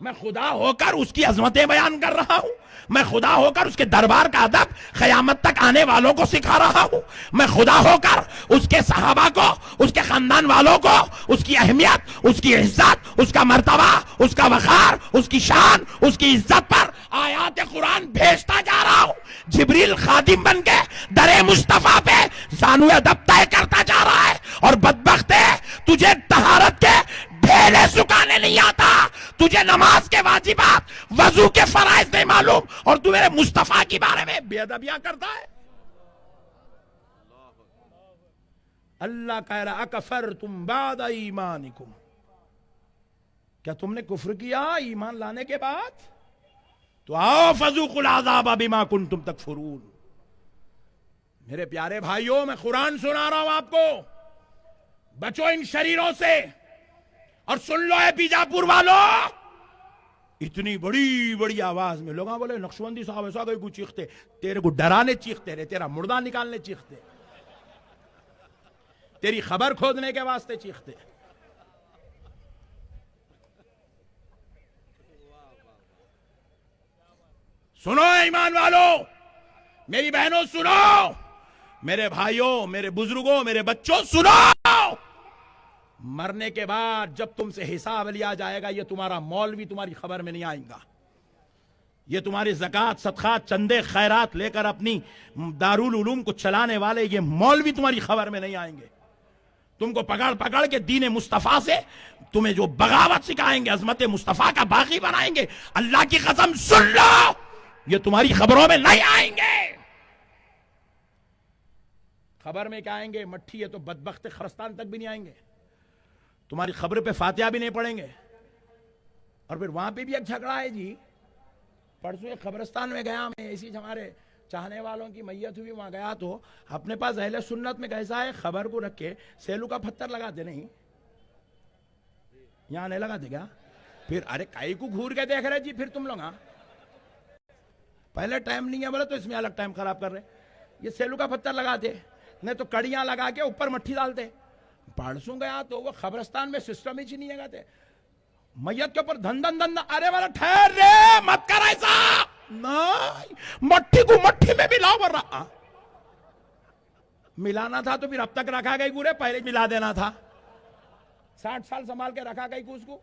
میں خدا ہو کر اس کی عظمتیں بیان کر رہا ہوں. میں خدا ہو کر اس کے دربار کا ادب قیامت تک آنے والوں کو سکھا رہا ہوں. میں خدا ہو کر اس کے صحابہ کو، اس کے خاندان والوں کو اس کی اہمیت، اس کی عزت، اس کا مرتبہ، اس کا وقار، اس کی شان، اس کی عزت پر آیات قرآن بھیجتا جا رہا ہوں. جبریل خادم بن کے در مصطفیٰ پہ زانو ادب طے کرتا جا رہا ہے. اور بدبخت ہے، تجھے طہارت کے ڈھیلے سکانے نہیں آتا، تجھے نماز کے واجبات، وضو کے فرائض نہیں معلوم، اور تو میرے مصطفیٰ کے بارے میں بے ادبیاں کرتا ہے. اللہ کہہ رہا اکفرتم بعد ایمانکم، کیا تم نے کفر کیا ایمان لانے کے بعد؟ تو آؤ فذوقوا العذاب بما کنتم تکفرون. میرے پیارے بھائیوں، میں قرآن سنا رہا ہوں آپ کو، بچو ان شریروں سے. اور سن لو اے بیجاپور والوں، اتنی بڑی بڑی آواز میں لوگاں بولے نقشبندی صاحب ایسا کوئی کچھ چیختے، تیرے کو ڈرانے چیختے رہے، تیرا مردہ نکالنے چیختے، تیری خبر کھودنے کے واسطے چیختے. سنو ایمان والوں، میری بہنوں سنو، میرے بھائیوں، میرے بزرگوں، میرے بچوں سنو. مرنے کے بعد جب تم سے حساب لیا جائے گا، یہ تمہارا مولوی تمہاری خبر میں نہیں آئے گا. یہ تمہاری زکوٰۃ، صدقات، چندے، خیرات لے کر اپنی دارالعلوم کو چلانے والے یہ مولوی تمہاری خبر میں نہیں آئیں گے. تم کو پکڑ پکڑ کے دین مصطفیٰ سے تمہیں جو بغاوت سکھائیں گے، عظمت مصطفیٰ کا باقی بنائیں گے، اللہ کی قسم سن لو، یہ تمہاری خبروں میں نہیں آئیں گے. خبر میں کیا آئیں گے؟ مٹھی ہے تو بدبخت خرستان تک بھی نہیں آئیں گے. تمہاری خبر پہ فاتحہ بھی نہیں پڑھیں گے. اور پھر وہاں پہ بھی ایک جھگڑا ہے جی. پرسوں ایک قبرستان میں گیا میں، ایسی ہمارے چاہنے والوں کی میت ہوئی، وہاں گیا تو اپنے پاس اہل سنت میں کیسا ہے، خبر کو رکھ کے سیلو کا پتھر لگاتے نہیں، یہاں نہیں لگاتے کیا؟ پھر ارے کائی کو گھور کے دیکھ رہے جی پھر تم لوگ. ہاں پہلے ٹائم نہیں ہے بولے تو اس میں الگ ٹائم خراب کر رہے. یہ سیلو کا پتھر لگاتے، نہیں تو کڑیاں لگا کے اوپر مٹھی ڈالتے. پرسوں گیا تو وہ قبرستان میں سسٹم ہی نہیں ہے، گاتے میت کے اوپر دھن دھن دھن. ارے والا ٹھہر رے، مت کر ایسا، نہیں مٹھی کو مٹھی میں ملاؤ. ور رہا ملانا تھا تو پھر اب تک رکھا گئی گورے، پہلے ملا دینا تھا. 60 سال سنبھال کے رکھا گئی کو اس کو.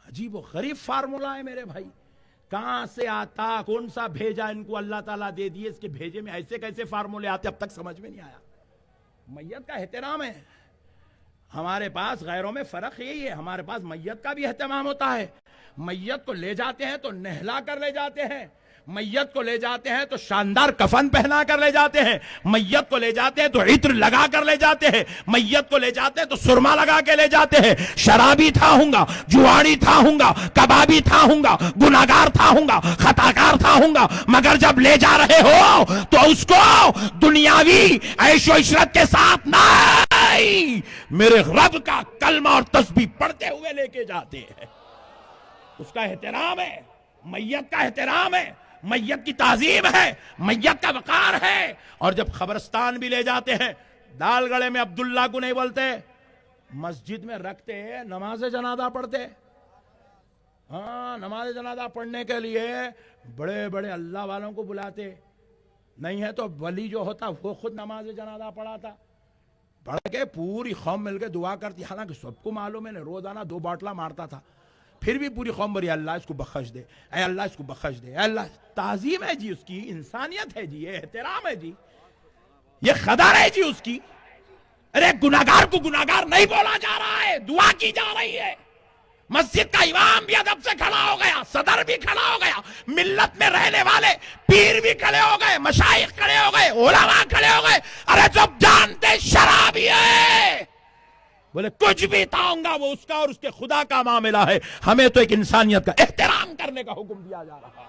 عجیب و غریب فارمولا ہے میرے بھائی. کہاں سے آتا، کون سا بھیجا ان کو اللہ تعالیٰ دے دیے، اس کے بھیجے میں ایسے کیسے فارمولے آتے، اب تک سمجھ میں نہیں آیا. میت کا احترام ہے. ہمارے پاس غیروں میں فرق یہی ہے، ہمارے پاس میت کا بھی اہتمام ہوتا ہے. میت کو لے جاتے ہیں تو نہلا کر لے جاتے ہیں، میت کو لے جاتے ہیں تو شاندار کفن پہنا کر لے جاتے ہیں، میت کو لے جاتے ہیں تو عطر لگا کر لے جاتے ہیں، میت کو لے جاتے ہیں تو سرما لگا کے لے جاتے ہیں. شرابی تھا ہوں گا، جواری تھا ہوں گا، کبابی تھا ہوں گا، گناہگار تھا ہوں گا، خطاکار تھا ہوں گا، مگر جب لے جا رہے ہو تو اس کو دنیاوی عیش و عشرت کے ساتھ نہیں، میرے رب کا کلمہ اور تسبیح پڑھتے ہوئے لے کے جاتے ہیں. اس کا احترام ہے، میت کا احترام ہے، میت کی تعظیم ہے، میت کا وقار ہے. اور جب قبرستان بھی لے جاتے ہیں، دال گڑے میں عبداللہ کو نہیں بولتے، مسجد میں رکھتے، نماز جنازہ پڑھتے. ہاں نماز جنازہ پڑھنے کے لیے بڑے بڑے اللہ والوں کو بلاتے. نہیں ہے تو ولی جو ہوتا وہ خود نماز جنازہ پڑھاتا، پڑھ کے پوری قوم مل کے دعا کرتی. حالانکہ سب کو معلوم ہے روزانہ 2 باٹلا مارتا تھا، پھر بھی پوری قوم بری اللہ اس کو بخش دے، اے اللہ اس کو بخش دے، اے اللہ. تعظیم ہے جی، اس کی انسانیت ہے جی، یہ احترام ہے جی، یہ قدر ہے جی اس کی. ارے گناہگار کو گناہگار نہیں بولا جا رہا ہے، دعا کی جا رہی ہے. مسجد کا امام بھی ادب سے کھڑا ہو گیا، صدر بھی کھڑا ہو گیا، ملت میں رہنے والے پیر بھی کھڑے ہو گئے، مشائخ کھڑے ہو گئے، علماء کھڑے ہو گئے. ارے جب جانتے شرابی ہے، بولے کچھ بھی تھا گا وہ اس کا اور اس کے خدا کا معاملہ ہے. ہمیں تو ایک انسانیت کا احترام کرنے کا حکم دیا جا رہا ہے.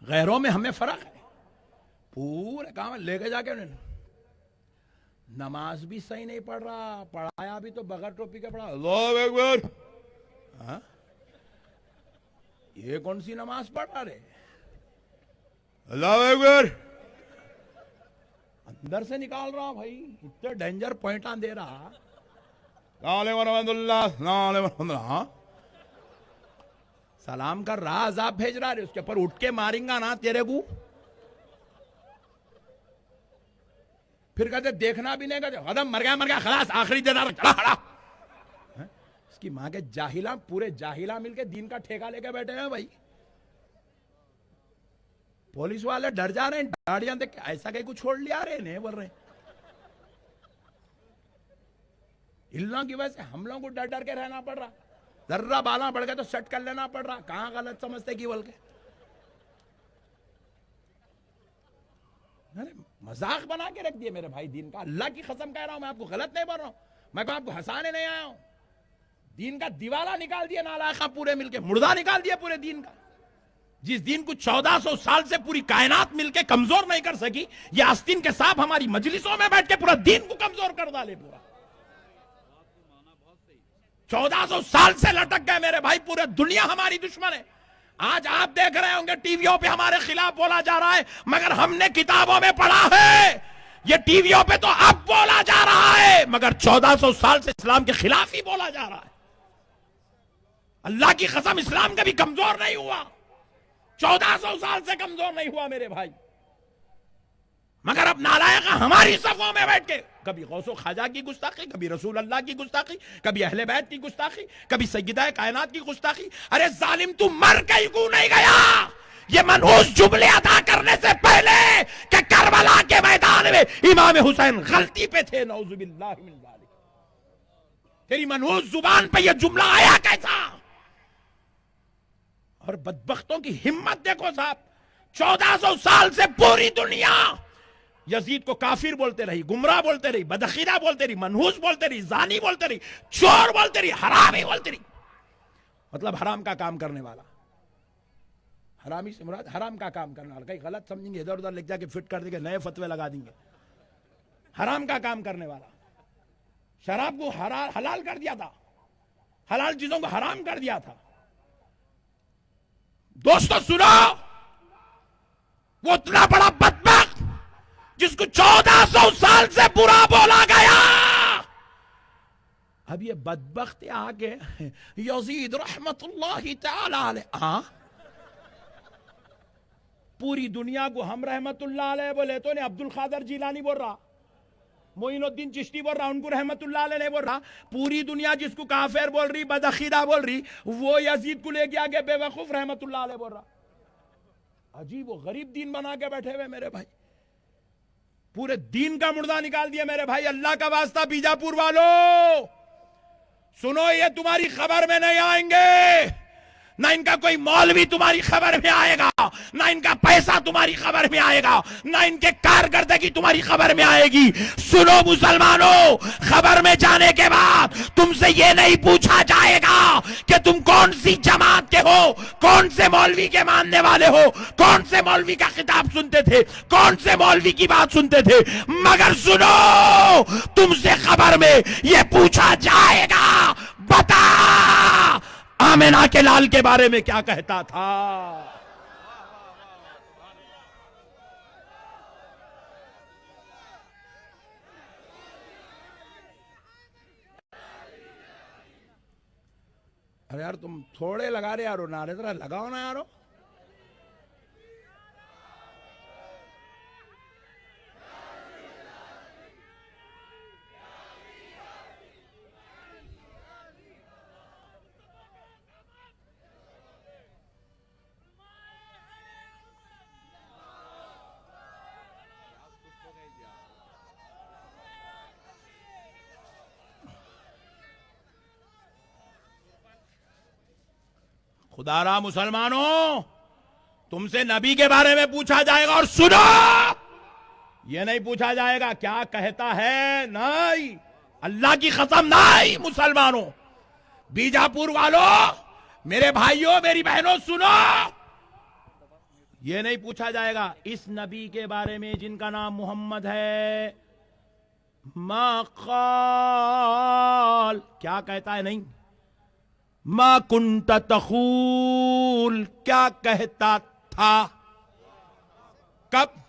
غیروں میں ہمیں فرق ہے. پورے کام لے کے جا کے انہیں نماز بھی صحیح نہیں پڑھ رہا, پڑھایا بھی تو بغیر ٹوپی کے پڑھا. اللہ اکبر, ہاں یہ کون سی نماز پڑھا رہے؟ اللہ اکبر, اندر سے نکال رہا بھائی, اتنے ڈینجر پوائنٹاں دے رہا. سلام کر رہا, عذاب بھیج رہا ہے, اس کے پر اٹھ کے ماریں گا نا تیرے کو. پھر کہتے دیکھنا بھی نہیں, کہتے قدم مر گیا خلاص, آخری دیدار چلا کھڑا. اس کی ماں کے جاہلاں, پورے جاہلاں مل کے دین کا ٹھیکہ لے کے بیٹھے ہیں بھائی. پولیس والے ڈر جا رہے ہیں, گاڑیاں دیکھ ایسا کہیں کو چھوڑ لیا رہے نہیں بول رہے. ان لوگوں کی وجہ سے ہم لوگوں کو ڈر ڈر کے رہنا پڑ رہا. ذرہ بالا بڑھ گئے تو سیٹ کر لینا پڑ رہا. کہاں غلط سمجھتے کی بول کے مذاق بنا کے رکھ دیے میرے بھائی دین کا. اللہ کی قسم کہہ رہا ہوں, میں آپ کو غلط نہیں بول رہا ہوں, میں آپ کو ہنسانے نہیں آیا ہوں. دین کا دیوالا نکال دیا نالائقہ پورے مل کے, مردہ نکال دیا پورے دین کا. جس دین کو 1400 سال سے پوری کائنات مل کے کمزور نہیں کر سکی, یہ آستین کے ساتھ ہماری مجلسوں میں بیٹھ کے پورا دین کو کمزور کر ڈالے. پورا 1400 سال سے لٹک گئے میرے بھائی, پورے دنیا ہماری دشمن ہے. آج آپ دیکھ رہے ہوں گے ٹی ویوں پہ ہمارے خلاف بولا جا رہا ہے, مگر ہم نے کتابوں میں پڑھا ہے. یہ ٹی ویوں پہ تو اب بولا جا رہا ہے, مگر 1400 سال سے اسلام کے خلاف ہی بولا جا رہا ہے. اللہ کی قسم اسلام کبھی کمزور نہیں ہوا, 1400 سال سے کمزور نہیں ہوا میرے بھائی. مگر اب نالائقہ ہماری صفوں میں بیٹھ کے کبھی غوث و خواجہ کی گستاخی, کبھی رسول اللہ کی گستاخی, کبھی اہل بیت کی گستاخی, کبھی سیدہ کائنات کی گستاخی. ارے ظالم تو مر کہیں کو نہیں گیا. یہ منحوس جملے ادا کرنے سے پہلے کہ کربلا کے میدان میں امام حسین غلطی پہ تھے, نعوذ باللہ من ذالک, تیری منحوس زبان پہ یہ جملہ آیا کیسا؟ اور بدبختوں کی ہمت دیکھو صاحب, 1400 سال سے پوری دنیا یزید کو کافر بولتے رہی, گمراہ بولتے رہی, بدعقیدہ بولتے رہی, منحوس بولتے رہی, زانی بولتے رہی, چور بولتے رہی, حرامی بولتے رہی. مطلب حرام کا کام کرنے والا. حرامی سے مراد حرام کا کام کرنے والا. کہیں غلط سمجھیں گے ادھر ادھر لکھ جا کے فٹ کر دیں گے, نئے فتوے لگا دیں گے. حرام کا کام کرنے والا. شراب کو حلال کر دیا تھا, حلال چیزوں کو حرام کر دیا تھا. دوستو سنو, وہ اتنا بڑا بدبخت جس کو 1400 سال سے برا بولا گیا, اب یہ بدبخت آگے یزید رحمت اللہ تعالی علیہ پوری دنیا کو ہم رحمت اللہ علیہ بولے تو نہیں, عبد القادر جیلانی بول رہا, معین الدین چشتی بول رہا, ان کو رحمت اللہ علیہ نہیں بول رہا. پوری دنیا جس کو کافر بول رہی, بدعقیدہ بول رہی, وہ یزید کو لے کے آگے بے وقوف رحمت اللہ علیہ بول رہا. عجیب و غریب دین بنا کے بیٹھے ہوئے میرے بھائی, پورے دین کا مردہ نکال دیا میرے بھائی. اللہ کا واسطہ بیجاپور والو سنو, یہ تمہاری خبر میں نہیں آئیں گے, نہ ان کا کوئی مولوی تمہاری خبر میں آئے گا, نہ ان کا پیسہ تمہاری خبر میں آئے گا, نہ ان کے کارکردگی تمہاری خبر میں آئے گی. سنو مسلمانوں, خبر میں جانے کے بعد تم سے یہ نہیں پوچھا جائے گا کہ تم کون سی جماعت کے ہو, کون سے مولوی کے ماننے والے ہو, کون سے مولوی کا خطاب سنتے تھے, کون سے مولوی کی بات سنتے تھے, مگر سنو تم سے خبر میں یہ پوچھا جائے گا, بتا آمنہ کے لال کے بارے میں کیا کہتا تھا. ارے یار تم تھوڑے لگا رہے یارو, نعرے ذرا لگاؤ نا یارو. خدا را مسلمانوں, تم سے نبی کے بارے میں پوچھا جائے گا, اور سنو یہ نہیں پوچھا جائے گا کیا کہتا ہے, نہیں, اللہ کی قسم نہیں. مسلمانوں, بیجاپور والوں, میرے بھائیوں, میری بہنوں, سنو, یہ نہیں پوچھا جائے گا اس نبی کے بارے میں جن کا نام محمد ہے ما قال کیا کہتا ہے، نہیں ما کنت تقول کیا کہتا تھا، کب؟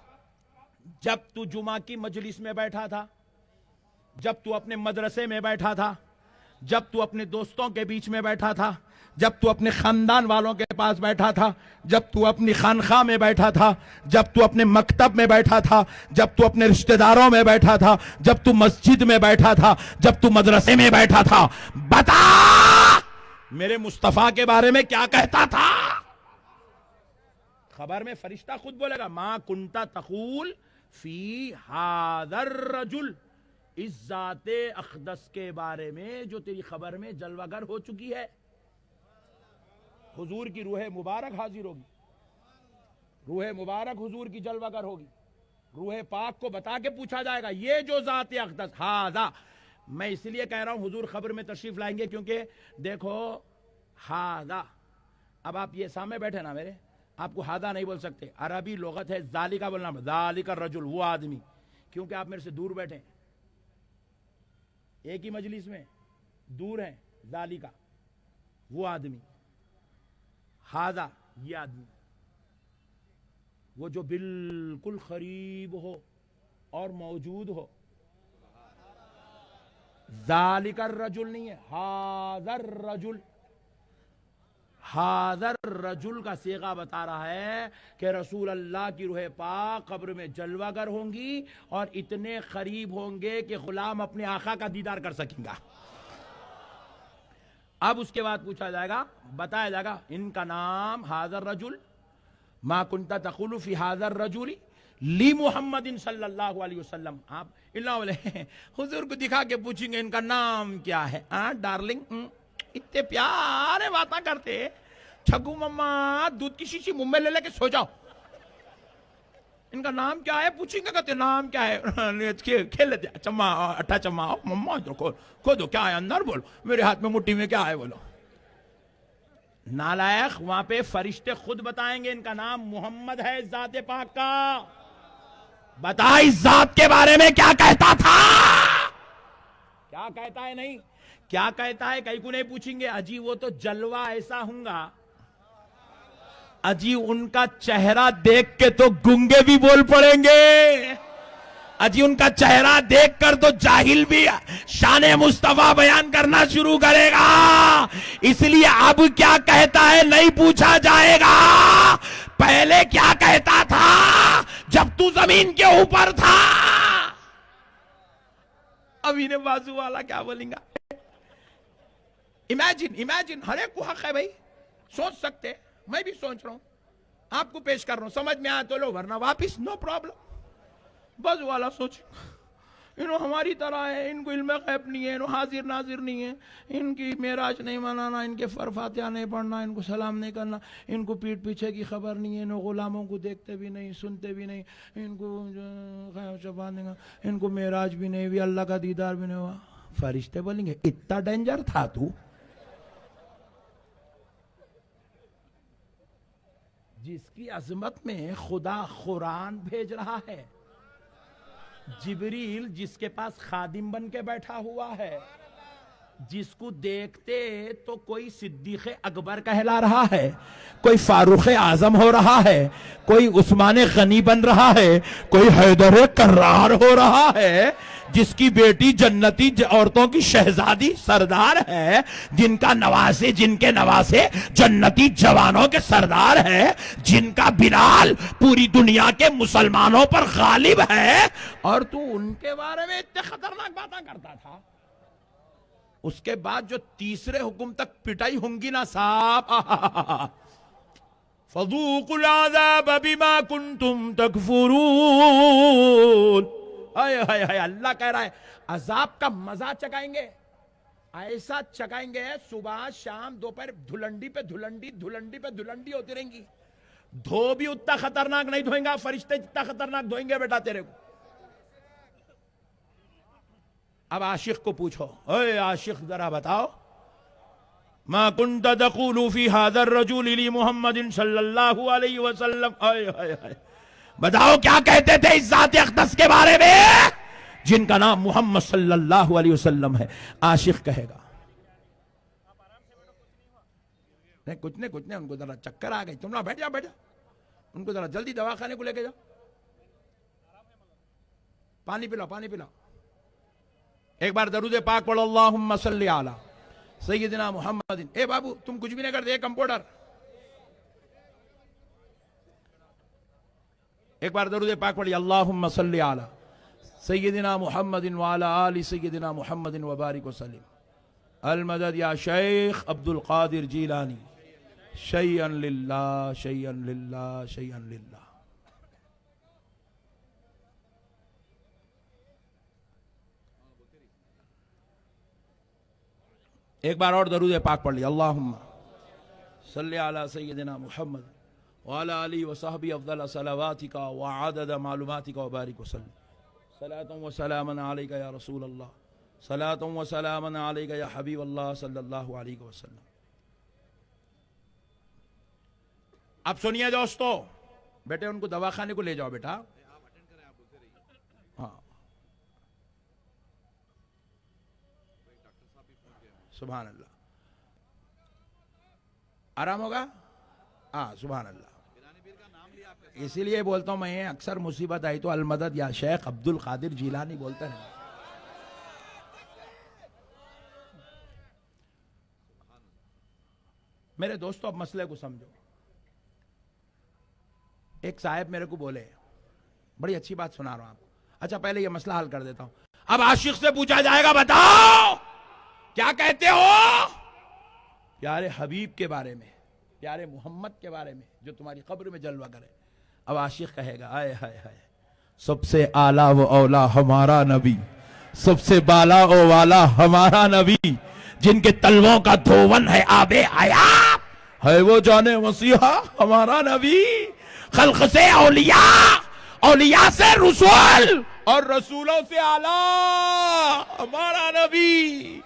جب تو جمعہ کی مجلس میں بیٹھا تھا، جب تو اپنے مدرسے میں بیٹھا تھا، جب تو اپنے دوستوں کے بیچ میں بیٹھا تھا، جب تو اپنے خاندان والوں کے پاس بیٹھا تھا، جب تو اپنی خانقاہ میں بیٹھا تھا، جب تو اپنے مکتب میں بیٹھا تھا، جب تو اپنے رشتہ داروں میں بیٹھا تھا، جب تو مسجد میں بیٹھا تھا، جب تو مدرسے میں بیٹھا تھا، بتا میرے مصطفیٰ کے بارے میں کیا کہتا تھا؟ خبر میں فرشتہ خود بولے گا ما کنت تقول فی ھذا الرجل، اس ذات اقدس کے بارے میں جو تیری خبر میں جلوہ گر ہو چکی ہے۔ حضور کی روح مبارک حاضر ہوگی، روح مبارک حضور کی جلوہ گر ہوگی، روح پاک کو بتا کے پوچھا جائے گا یہ جو ذات اقدس ھذا، میں اس لیے کہہ رہا ہوں حضور خبر میں تشریف لائیں گے کیونکہ دیکھو ھذا، اب آپ یہ سامنے بیٹھے نا میرے، آپ کو ھذا نہیں بول سکتے، عربی لغت ہے ذالک بولنا، ذالک الرجل وہ آدمی، کیونکہ آپ میرے سے دور بیٹھے ہیں، ایک ہی مجلس میں دور ہیں، ذالک وہ آدمی، ھذا یہ آدمی، وہ جو بالکل قریب ہو اور موجود ہو، ذالک الرجل نہیں ہے، ھذا الرجل، ھذا الرجل کا صیغہ بتا رہا ہے کہ رسول اللہ کی روح پاک قبر میں جلوہ گر ہوں گی اور اتنے قریب ہوں گے کہ غلام اپنے آقا کا دیدار کر سکیں گا۔ اب اس کے بعد پوچھا جائے گا، بتایا جائے گا ان کا نام ھذا الرجل ما کنت تقول فی ھذا الرجل لی محمد صلی اللہ علیہ وسلم، آپ اللہ علیہ حضور کو دکھا کے پوچھیں گے ان کا نام کیا ہے، ڈارلنگ اتنے پیارے باتاں کرتے، چھگو مما دودھ کی شیشی منہ میں لے لے کے سو جاؤ، ان کا نام کیا ہے پوچھیں گے، کہتے نام کیا ہے، کھیل لیتے چما اٹھا چما مما کھودو کیا ہے اندر، بولو میرے ہاتھ میں مٹھی میں کیا ہے، بولو نالائق، وہاں پہ فرشتے خود بتائیں گے ان کا نام محمد ہے، ذات پاک کا، بتا اس ذات کے بارے میں کیا کہتا تھا، کیا کہتا ہے، نہیں کیا کہتا ہے، کہیں کو نہیں پوچھیں گے، اجی وہ تو جلوہ ایسا ہوں گا، اجی ان کا چہرہ دیکھ کے تو گنگے بھی بول پڑیں گے، اجی ان کا چہرہ دیکھ کر تو جاہل بھی شان مصطفیٰ بیان کرنا شروع کرے گا، اس لیے اب کیا کہتا ہے نہیں پوچھا جائے گا، پہلے کیا کہتا تھا جب تو زمین کے اوپر تھا، اب انہیں بازو والا کیا بولیں گا، امیجن ہر ایک کو حق ہے بھائی، سوچ سکتے، میں بھی سوچ رہا ہوں، آپ کو پیش کر رہا ہوں، سمجھ میں آیا تو لو ورنہ واپس، نو پرابلم، بازو والا سوچ، انہوں ہماری طرح ہے، ان کو علم غیب نہیں ہے، انہوں حاضر ناظر نہیں ہے، ان کی معراج نہیں منانا، ان کے فاتحہ نہیں پڑھنا، ان کو سلام نہیں کرنا، ان کو پیٹ پیچھے کی خبر نہیں ہے، انہوں غلاموں کو دیکھتے بھی نہیں، سنتے بھی نہیں، ان کو غیب چبانے گا، ان کو معراج بھی نہیں ہوئی، اللہ کا دیدار بھی نہیں ہوا، فرشتے بولیں گے اتنا ڈینجر تھا تو، جس کی عظمت میں خدا قرآن بھیج رہا ہے، جبریل جس کے پاس خادم بن کے بیٹھا ہوا ہے، جس کو دیکھتے تو کوئی صدیق اکبر کہلا رہا ہے، کوئی فاروق اعظم ہو رہا ہے، کوئی عثمان غنی بن رہا ہے، کوئی حیدر کرار ہو رہا ہے، جس کی بیٹی جنتی عورتوں کی شہزادی سردار ہے، جن کے نواسے جنتی جوانوں کے سردار ہے، جن کا بلال پوری دنیا کے مسلمانوں پر غالب ہے، اور تو ان کے بارے میں اتنے خطرناک باتیں کرتا تھا، اس کے بعد جو تیسرے حکم تک پٹائی ہوں گی نا صاحب، فَذُوقُوا الْعَذَابَ بِمَا كُنْتُمْ تَكْفُرُونَ، اللہ کہہ رہا ہے عذاب کا مزہ چکائیں گے، ایسا چکائیں گے، صبح شام دوپہر دھلنڈی پہ دھلنڈی دھلنڈی پہ دھلنڈی ہوتی رہیں گی، دھو بھی اتنا خطرناک نہیں دھوئیں گا، فرشتے اتنا خطرناک دھوئیں گے بیٹا تیرے کو۔ اب عاشق کو پوچھو، اے عاشق ذرا بتاؤ ما كنت تقول في هذا الرجل لمحمد صلی اللہ علیہ وسلم. بتاؤ کیا کہتے تھے اس ذات اقدس کے بارے میں جن کا نام محمد صلی اللہ علیہ وسلم ہے. عاشق کہے گا نہیں کچھ نہیں ان کو ذرا چکر آ گئی. تم نہ بیٹھ جاؤ ان کو ذرا جلدی دواخانے کو لے کے جاؤ. پانی پلاؤ ایک بار درود پاک پڑھو. اللہم صلی علی سیدنا محمد. اے بابو تم کچھ بھی نہیں کرتے. کمپیوٹر ایک بار درود پاک پڑھی. اللہم صلی علی سیدنا محمد وعلی آل سیدنا محمد وبارک وسلم. المدد یا شیخ عبد القادر جیلانی. شیئا للہ شیئا للہ شیئا للہ. ایک بار اور درود پاک پڑھ لیا. اللہم صلی علی سیدنا محمد وعلی آلہ وصحبہ افضل صلواتک وعدد معلوماتک وبارک وسلم. صلاة و سلاما علیک یا رسول اللہ. صلاة و سلاما علیک یا حبیب اللہ صلی اللہ علیہ وسلم. اب سنیے دوستو بیٹے ان کو دواخانے کو لے جاؤ بیٹا. ہاں سبحان اللہ. آرام ہوگا. ہاں سبحان اللہ. اسی لیے بولتا ہوں میں اکثر مصیبت آئی تو المدد یا شیخ عبد القادر جیلانی بولتے ہیں. میرے دوستو اب مسئلے کو سمجھو. ایک صاحب میرے کو بولے بڑی اچھی بات سنا رہا ہوں آپ کو. اچھا پہلے یہ مسئلہ حل کر دیتا ہوں. اب عاشق سے پوچھا جائے گا بتاؤ کیا کہتے ہو پیارے حبیب کے بارے میں, پیارے محمد کے بارے میں جو تمہاری قبر میں جلوہ کرے. اب عاشق کہے گا آئے ہائے ہائے سب سے اعلیٰ و اولا ہمارا نبی, سب سے بالا و والا ہمارا نبی, جن کے تلووں کا دھون ہے آب حیات ہے وہ جانے مسیحا ہمارا نبی. خلق سے اولیاء, اولیاء سے رسول اور رسولوں سے اعلیٰ ہمارا نبی.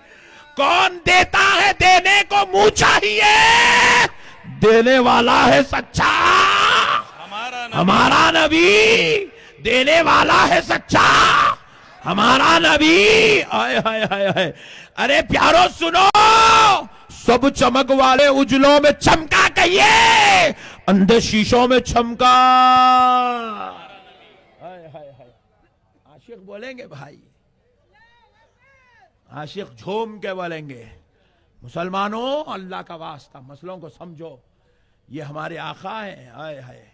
کون دیتا ہے دینے کو منہ چاہیے, دینے والا ہے سچا ہمارا نبی, دینے والا ہے سچا ہمارا نبی. آئے ہائے ہائے ہائے. ارے پیارو سنو, سب چمک والے اجلوں میں چمکا کہیے, اندھے شیشوں میں چمکا. ہائے ہائے ہائے. عاشق بولیں گے بھائی, عاشق جھوم کے بولیں گے. مسلمانوں اللہ کا واسطہ مسئلوں کو سمجھو. یہ ہمارے آقا ہیں. آئے ہائے.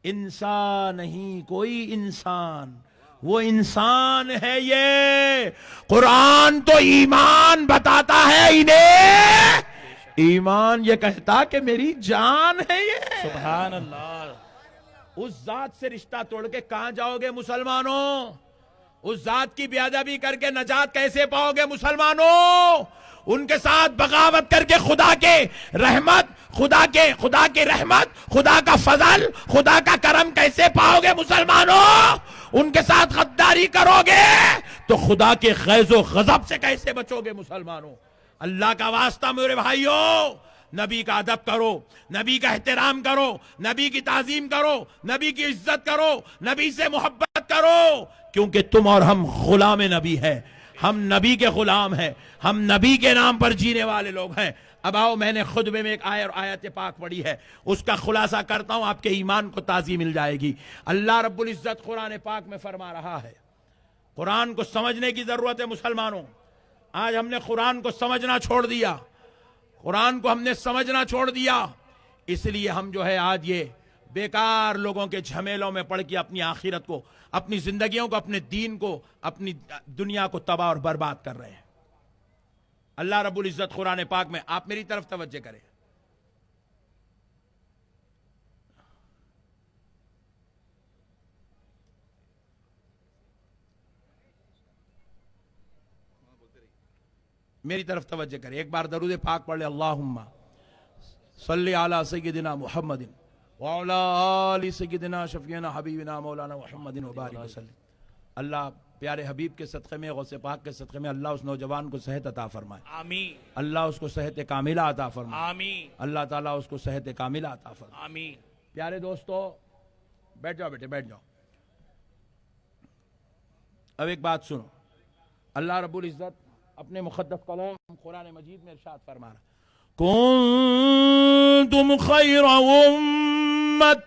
انسان نہیں کوئی انسان, وہ انسان ہے یہ. قرآن تو ایمان بتاتا ہے انہیں, ایمان یہ کہتا کہ میری جان ہے یہ. سبحان اللہ. اس ذات سے رشتہ توڑ کے کہاں جاؤ گے مسلمانوں؟ اس ذات کی بے ادبی کر کے نجات کیسے پاؤ گے مسلمانوں؟ ان کے ساتھ بغاوت کر کے خدا کے رحمت, خدا کے رحمت, خدا کا فضل, خدا کا کرم کیسے پاؤ گے مسلمانوں؟ ان کے ساتھ غداری کرو گے تو خدا کے غیظ و غضب سے کیسے بچو گے مسلمانوں؟ اللہ کا واسطہ میرے بھائیوں, نبی کا ادب کرو, نبی کا احترام کرو, نبی کی تعظیم کرو, نبی کی عزت کرو, نبی سے محبت کرو, کیونکہ تم اور ہم غلام نبی ہیں. ہم نبی کے غلام ہیں, ہم نبی کے نام پر جینے والے لوگ ہیں. اب آؤ, میں نے خطبے میں ایک آیت پاک پڑھی ہے, اس کا خلاصہ کرتا ہوں, آپ کے ایمان کو تازی مل جائے گی. اللہ رب العزت قرآن پاک میں فرما رہا ہے, قرآن کو سمجھنے کی ضرورت ہے مسلمانوں. آج ہم نے قرآن کو سمجھنا چھوڑ دیا, قرآن کو ہم نے سمجھنا چھوڑ دیا. اس لیے ہم جو ہے آج یہ بیکار لوگوں کے جھمیلوں میں پڑھ کے اپنی آخرت کو, اپنی زندگیوں کو, اپنے دین کو, اپنی دنیا کو تباہ اور برباد کر رہے ہیں. اللہ رب العزت قرآن پاک میں, آپ میری طرف توجہ کریں, میری طرف توجہ کریں, ایک بار درود پاک پڑھ لے. اللہم صلی علی سیدنا محمد وعلی آل سیدنا شفیعنا حبیبنا مولانا محمد وبارک وسلم. اللہ پیارے حبیب کے صدقے میں، غوث پاک کے صدقے میں اللہ اس نوجوان کو صحت عطا فرمائے، آمین اللہ اس کو صحت کاملہ عطا فرمائے، آمین اللہ تعالیٰ اس کو صحت کاملہ عطا فرمائے۔ آمین۔ پیارے دوستو، بیٹھ جاؤ بیٹے، بیٹھ جاؤ۔ اب ایک بات سنو، اللہ رب العزت اپنے مقدس کلام قرآن مجید میں ارشاد فرما رہا ہے، کنتم خیر امت،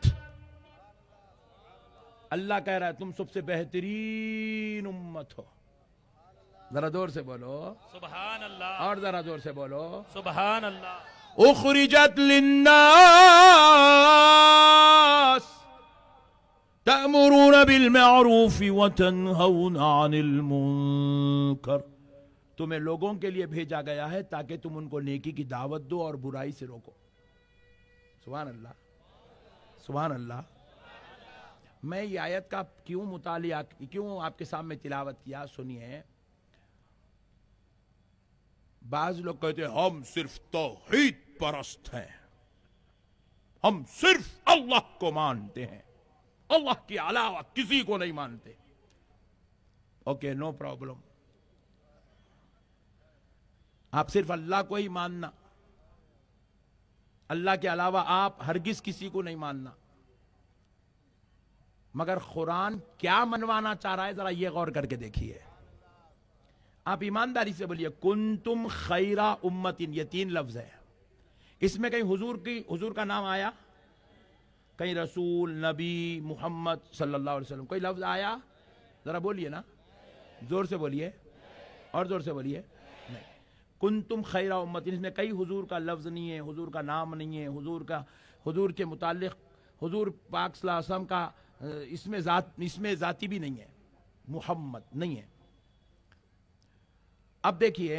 اللہ کہہ رہا ہے تم سب سے بہترین امت ہو۔ ذرا دور سے بولو، سبحان اللہ، اور ذرا دور سے بولو، سبحان اللہ۔ اخرجت للناس تأمرون بالمعروف وتنہون عن المنکر، تمہیں لوگوں کے لیے بھیجا گیا ہے تاکہ تم ان کو نیکی کی دعوت دو اور برائی سے روکو۔ سبحان اللہ، سبحان اللہ۔ میں یہ آیت کا کیوں مطالعہ، کیوں آپ کے سامنے تلاوت کیا، سنیے۔ بعض لوگ کہتے ہیں ہم صرف توحید پرست ہیں، ہم صرف اللہ کو مانتے ہیں، اللہ کے علاوہ کسی کو نہیں مانتے۔ اوکے، نو پرابلم، آپ صرف اللہ کو ہی ماننا، اللہ کے علاوہ آپ ہرگز کسی کو نہیں ماننا۔ مگر قرآن کیا منوانا چاہ رہا ہے ذرا یہ غور کر کے دیکھیے۔ آپ ایمانداری سے بولیے، کنتم خیر امت، یہ 3 لفظ ہے، اس میں کہیں حضور کا نام آیا؟ کہیں رسول، نبی، محمد صلی اللہ علیہ وسلم کوئی لفظ آیا؟ ذرا بولیے نا، زور سے بولیے، اور زور سے بولیے۔ نہیں، کنتم خیر امت، اس میں کئی حضور کا لفظ نہیں ہے، حضور کا نام نہیں ہے، حضور کے متعلق حضور پاک صلی اللہ علیہ وسلم کا اس میں ذاتی بھی نہیں ہے، محمد نہیں ہے۔ اب دیکھیے،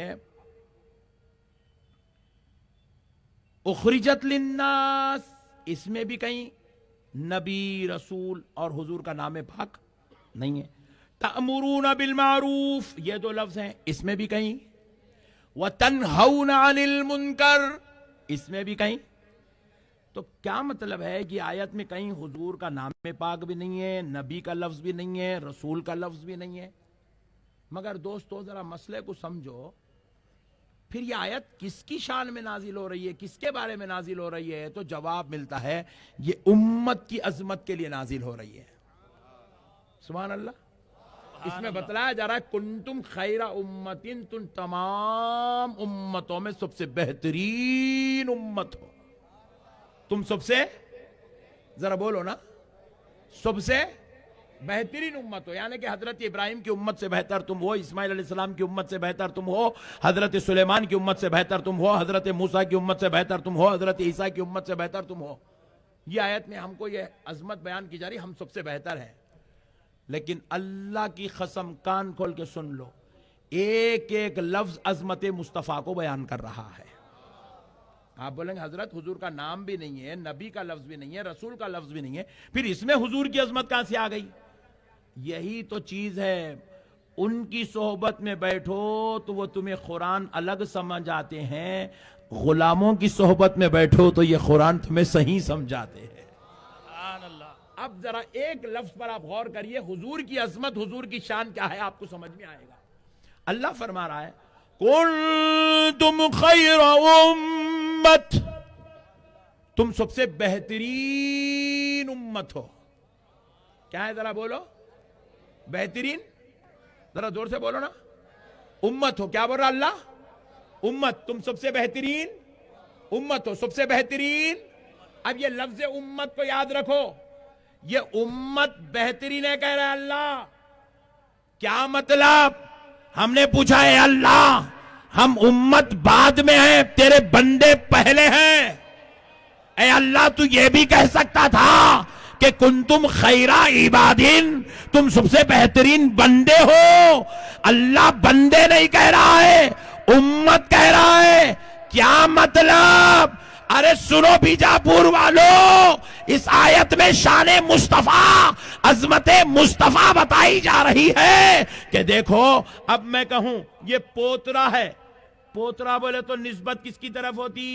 اخرجت للناس، اس میں بھی کہیں نبی، رسول اور حضور کا نام پاک نہیں ہے۔ تأمرون بالمعروف، یہ 2 لفظ ہیں، اس میں بھی کہیں۔ وتنہون عن المنکر، اس میں بھی کہیں۔ تو کیا مطلب ہے کہ آیت میں کہیں حضور کا نام پاک بھی نہیں ہے، نبی کا لفظ بھی نہیں ہے، رسول کا لفظ بھی نہیں ہے؟ مگر دوستو ذرا مسئلے کو سمجھو، پھر یہ آیت کس کی شان میں نازل ہو رہی ہے، کس کے بارے میں نازل ہو رہی ہے؟ تو جواب ملتا ہے یہ امت کی عظمت کے لیے نازل ہو رہی ہے۔ سبحان اللہ۔ اس میں بتلایا جا رہا ہے کنتم خیر امتن، تم تمام امتوں میں سب سے بہترین امت ہو۔ تم سب سے، ذرا بولو نا، سب سے بہترین امت ہو، یعنی کہ حضرت ابراہیم کی امت سے بہتر تم ہو، اسماعیل علیہ السلام کی امت سے بہتر تم ہو، حضرت سلیمان کی امت سے بہتر تم ہو، حضرت موسیٰ کی امت سے بہتر تم ہو، حضرت عیسیٰ کی امت سے بہتر تم ہو۔ یہ آیت میں ہم کو یہ عظمت بیان کی جا رہی، ہم سب سے بہتر ہیں۔ لیکن اللہ کی قسم، کان کھول کے سن لو، ایک ایک لفظ عظمت مصطفیٰ کو بیان کر رہا ہے۔ آپ بولیں گے حضرت حضور کا نام بھی نہیں ہے، نبی کا لفظ بھی نہیں ہے، رسول کا لفظ بھی نہیں ہے، پھر اس میں حضور کی عظمت کہاں سے آ گئی؟ یہی تو چیز ہے، ان کی صحبت میں بیٹھو تو وہ تمہیں قرآن الگ سمجھ آتے ہیں، غلاموں کی صحبت میں بیٹھو تو یہ قرآن تمہیں صحیح سمجھاتے ہیں۔ سبحان اللہ۔ اب ذرا ایک لفظ پر آپ غور کریے، حضور کی عظمت، حضور کی شان کیا ہے، آپ کو سمجھ میں آئے گا۔ اللہ فرما رہا ہے کنتم خیر امت، تم سب سے بہترین امت ہو۔ کیا ہے ذرا بولو؟ بہترین، ذرا زور سے بولو نا، امت ہو۔ کیا بول رہا اللہ؟ امت، تم سب سے بہترین امت ہو، سب سے بہترین۔ اب یہ لفظ امت کو یاد رکھو، یہ امت بہترین ہے کہہ رہا ہے اللہ۔ کیا مطلب؟ ہم نے پوچھا ہے اللہ، ہم امت بعد میں ہیں، تیرے بندے پہلے ہیں۔ اے اللہ تو یہ بھی کہہ سکتا تھا کہ کنتم خیر عبادین، تم سب سے بہترین بندے ہو۔ اللہ بندے نہیں کہہ رہا ہے، امت کہہ رہا ہے۔ کیا مطلب؟ ارے سنو بیجاپور والو، اس آیت میں شان مصطفیٰ، عظمت مصطفیٰ بتائی جا رہی ہے کہ دیکھو، اب میں کہوں یہ پوترا ہے، پوترا بولے تو نسبت کس کی طرف ہوتی؟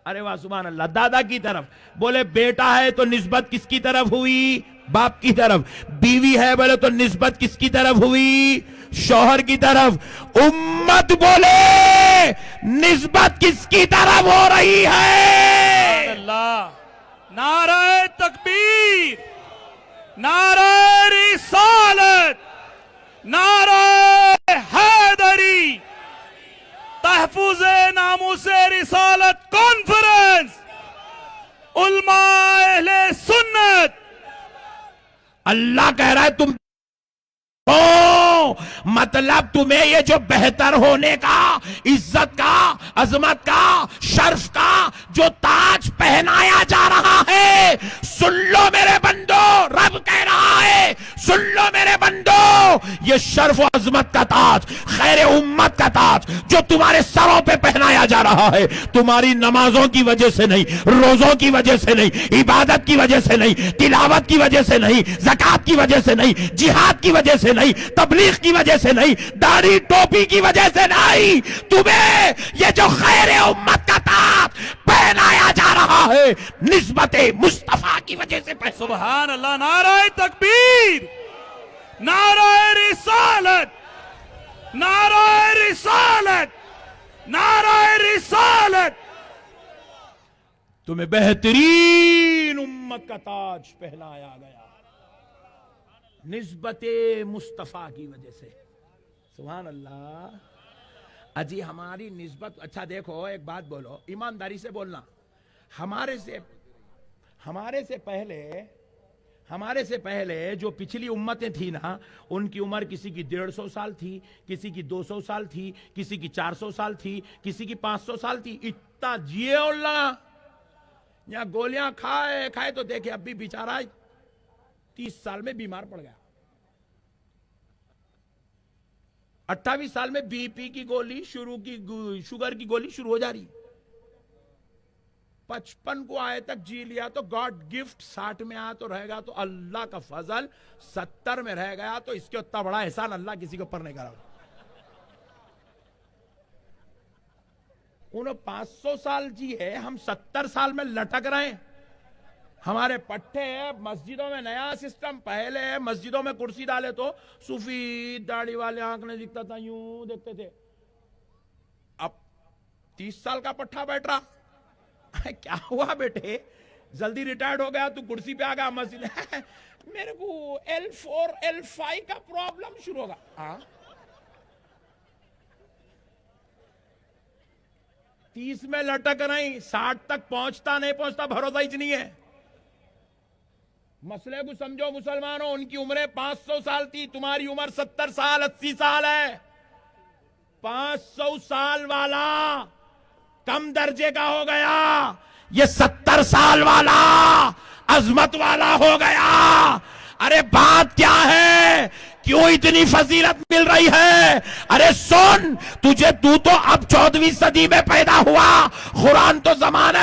ارے واہ سبحان اللہ، دادا کی طرف۔ بولے بیٹا ہے تو نسبت کس کی طرف ہوئی؟ باپ کی طرف. بیوی ہے بولے تو نسبت کس کی طرف ہوئی؟ شوہر کی طرف. امت بولے نسبت کس کی طرف ہو رہی ہے؟ اللہ. نعرہ تکبیر، نعرہ رسالت، نعرہ حیدری، تحفظ ناموس رسالت کانفرنس، علماء اہل سنت. اللہ کہہ رہا ہے تم مطلب تمہیں یہ جو بہتر ہونے کا، عزت کا، عظمت کا، شرف کا جو تاج پہنایا جا رہا ہے، سن لو میرے بندو، رب کہہ رہا ہے سن لو میرے بندو، یہ شرف و عظمت کا تاج، خیر امت کا تاج جو تمہارے سروں پہ پہنایا جا رہا ہے، تمہاری نمازوں کی وجہ سے نہیں، روزوں کی وجہ سے نہیں، عبادت کی وجہ سے نہیں، تلاوت کی وجہ سے نہیں، زکوٰۃ کی وجہ سے نہیں، جہاد کی وجہ سے نہیں، تبلیغ کی وجہ سے نہیں، داڑھی ٹوپی کی وجہ سے نہیں، تمہیں یہ جو خیر امت کا تاج پہنایا جا رہا ہے نسبت مصطفیٰ کی وجہ سے پہنایا. سبحان اللہ. نعرہ تکبیر، نعرہ رسالت، نعرہ رسالت، نعرہ رسالت. تمہیں بہترین امت کا تاج پہنایا گیا نسبت مصطفیٰ کی وجہ سے. سبحان اللہ. اجی ہماری نسبت، اچھا دیکھو ایک بات بولو، ایمانداری سے بولنا. ہمارے سے پہلے جو پچھلی امتیں تھی نا، ان کی عمر کسی کی 150 سال تھی، کسی کی 200 سال تھی، کسی کی 400 سال تھی، کسی کی 500 سال تھی. اتنا جیے اللہ، یہاں گولیاں کھائے تو دیکھے اب بھی بیچارہ 30 سال میں بیمار پڑ گیا. 28 سال میں بی پی کی گولی شوگر کی گولی شروع ہو جا رہی. 55 کو آئے تک جی لیا تو گاڈ گفٹ. 60 میں آیا تو رہ گا تو اللہ کا فضل. 70 میں رہ گیا تو اس کے اتنا بڑا احسان اللہ کسی کے اوپر نہیں کرا. انہوں 500 سال جی ہے، ہم 70 سال میں لٹک رہے ہیں. ہمارے پٹھے مسجدوں میں نیا سسٹم. پہلے مسجدوں میں کرسی ڈالے تو سفید داڑھی والے آنکھ نہیں دکھتا تھا، یوں دیکھتے تھے. اب 30 سال کا پٹھا بیٹھ رہا. کیا ہوا بیٹے، جلدی ریٹائرڈ ہو گیا تو کرسی پہ آ گیا مسجد. میرے کو L4 L5 کا پرابلم شروع ہوگا. 30 میں لٹک رہی، 60 تک پہنچتا بھروسہ ہی نہیں ہے. مسئلے کو سمجھو مسلمانوں. ان کی عمریں 500 سال تھی، تمہاری عمر 70 سال 80 سال ہے. 500 سال والا کم درجے کا ہو گیا، یہ 70 سال والا عظمت والا ہو گیا. ارے بات کیا ہے؟ کیوں اتنی فضیلت مل رہی ہے؟ ارے سن، تو تو اب 14ویں صدی میں پیدا ہوا. قرآن تو زمانہ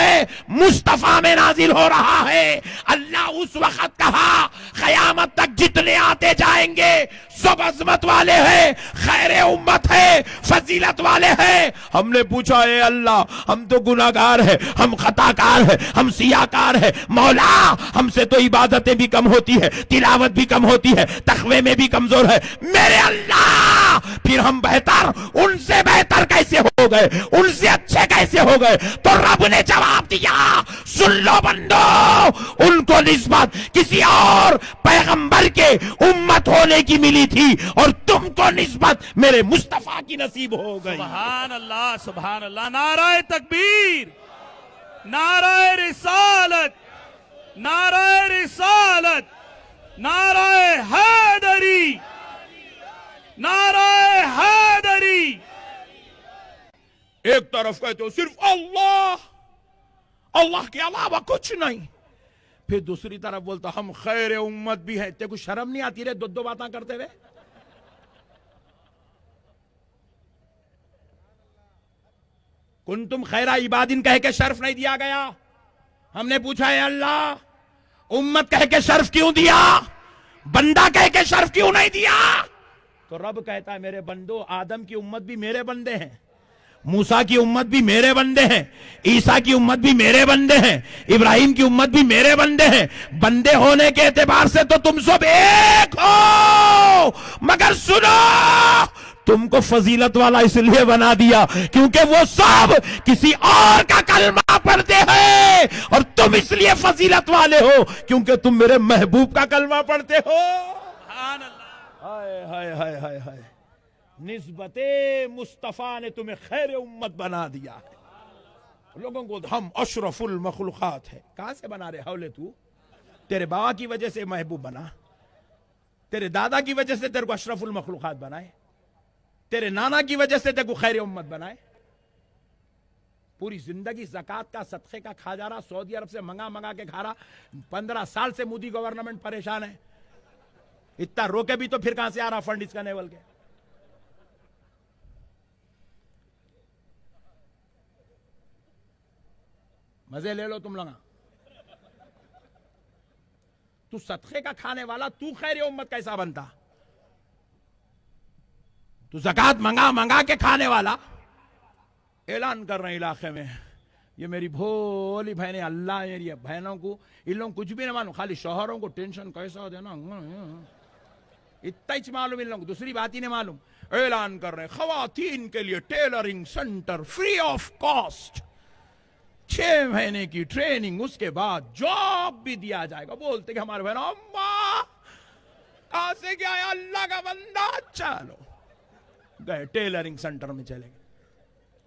مصطفیٰ میں نازل ہو رہا ہے. اللہ اس وقت کہا قیامت تک جتنے آتے جائیں گے سب عظمت والے ہیں، خیر امت ہے، فضیلت والے ہیں. ہم نے پوچھا اے اللہ، ہم تو گناہگار ہیں، ہم خطا کار ہیں، ہم سیاکار ہیں. مولا ہم سے تو عبادتیں بھی کم ہوتی ہے، تلاوت بھی کم ہوتی ہے، تقوی میں بھی کمزور ہے. میرے اللہ پھر ہم بہتر، ان سے بہتر کیسے ہو گئے، ان سے اچھے کیسے ہو گئے؟ تو رب نے جواب دیا، سن لو بندو، ان کو نسبت کسی اور پیغمبر کے امت ہونے کی ملی تھی اور تم کو نسبت میرے مصطفیٰ کی نصیب ہو گئی. سبحان اللہ، سبحان اللہ. نعرہ تکبیر، نعرہ رسالت، نعرہ رسالت، نعرہ حیدری، نعرہ حیدری. ایک طرف کہتے ہو صرف اللہ، اللہ کے علاوہ کچھ نہیں، پھر دوسری طرف بولتا ہم خیر امت بھی ہیں. تے کو شرم نہیں آتی رہے دو باتاں کرتے ہوئے؟ کنتم خیر عبادن کہہ کے شرف نہیں دیا گیا. ہم نے پوچھا ہے اللہ امت کہہ کے شرف کیوں دیا، بندہ کہہ کے شرف کیوں نہیں دیا؟ تو رب کہتا ہے میرے بندو، آدم کی امت بھی میرے بندے ہیں، موسیٰ کی امت بھی میرے بندے ہیں, عیسیٰ کی امت بھی میرے بندے ہیں, ابراہیم کی امت بھی میرے بندے ہیں. بندے ہونے کے اعتبار سے تو تم سب ایک ہو, مگر سنو, تم کو فضیلت والا اس لیے بنا دیا کیونکہ وہ سب کسی اور کا کلمہ پڑھتے ہیں, اور تم اس لیے فضیلت والے ہو کیونکہ تم میرے محبوب کا کلمہ پڑھتے ہو. سبحان اللہ. ہائے ہائے ہائے ہائے ہائے, نسبت مصطفیٰ نے تمہیں خیر امت بنا دیا ہے. لوگوں کو ہم اشرف المخلوقات ہے, کہاں سے بنا رہے حولے؟ تو تیرے بابا کی وجہ سے محبوب بنا, تیرے دادا کی وجہ سے تیرے کو اشرف المخلوقات بنائے, تیرے نانا کی وجہ سے تیرے کو خیر امت بنائے. پوری زندگی زکوٰۃ کا صدقے کا کھا جا رہا, سعودی عرب سے منگا کے کھا رہا, 15 سال سے مودی گورنمنٹ پریشان ہے, اتنا روکے بھی تو پھر کہاں سے آ رہا فنڈ اس کا نیول کے. مزے لے لو تم لوگ. تو صدقے کا کھانے والا, تو خیر امت کیسا بنتا؟ تو زکوٰۃ منگا کے کھانے والا. اعلان کر رہے ہیں علاقے میں, یہ میری بھولی بہنیں, اللہ میری بہنوں کو, ان لوگوں کچھ بھی نہ معلوم, خالی شوہروں کو ٹینشن کیسا دینا, اتنا ہی معلوم ان لوگوں کو, دوسری بات ہی نہیں معلوم. اعلان کر رہے ہیں خواتین کے لیے tailoring centre free of cost, 6 مہینے کی ٹریننگ, اس کے بعد جاب بھی دیا جائے گا. بولتے کہ ہمارے بہن اماں کہاں سے کیا ہے, اللہ کا بندہ, چلو گئے ٹیلرنگ سینٹر میں چلے گئے.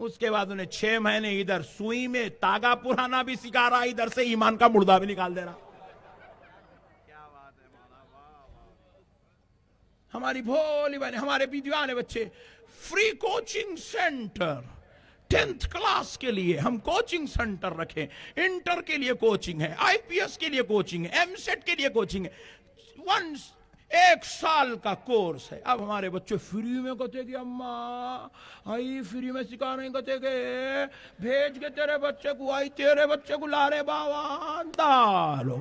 اس کے بعد انہیں 6 مہینے ادھر سوئی میں تاگا پرانا بھی سکھا رہا, ادھر سے ایمان کا مردہ بھی نکال دے رہا. ہماری بھولی بہن, ہمارے بھی دیوانے بچے, free coaching centre 10th class کے لیے ہم کوچنگ سینٹر رکھیں, انٹر کے لیے کوچنگ ہے, آئی پی ایس کے لیے کوچنگ ہے, ایم سیٹ کے لیے کوچنگ ہے, 1 سال کا کورس ہے. اب ہمارے بچے فری میں کہتے کہ اماں آئی فری میں سکھا رہے ہیں, کہتے کہ بھیج کے تیرے بچے کو, آئی تیرے بچے کو لا رہے بابا ڈالو.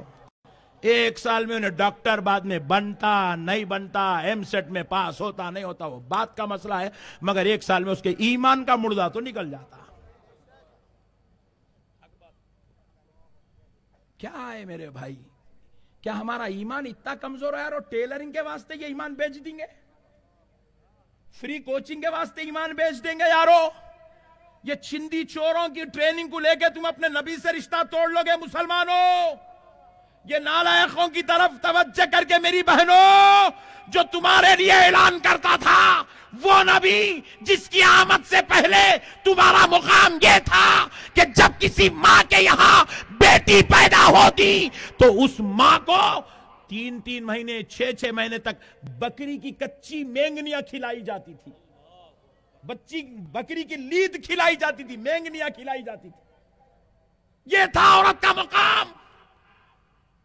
1 سال میں انہیں ڈاکٹر بعد میں بنتا نہیں بنتا, ایم سیٹ میں پاس ہوتا نہیں ہوتا, وہ بات کا مسئلہ ہے, مگر 1 سال میں اس کے ایمان کا مردہ تو نکل جاتا. کیا ہے میرے بھائی, کیا ہمارا ایمان اتنا کمزور ہے یار؟ اور ٹیلرنگ کے واسطے یہ ایمان بیچ دیں گے, فری کوچنگ کے واسطے ایمان بیچ دیں گے یارو. یہ چھندی چوروں کی ٹریننگ کو لے کے تم اپنے نبی سے رشتہ توڑ لو گے مسلمانوں. یہ نالائقوں کی طرف توجہ کر کے میری بہنوں, جو تمہارے لیے اعلان کرتا تھا وہ نبی جس کی آمد سے پہلے تمہارا مقام یہ تھا کہ جب کسی ماں کے یہاں بیٹی پیدا ہوتی تو اس ماں کو 3 مہینے 6 مہینے تک بکری کی کچی مینگنیاں کھلائی جاتی تھی, بکری کی لید کھلائی جاتی تھی, مینگنیاں کھلائی جاتی تھی. یہ تھا عورت کا مقام.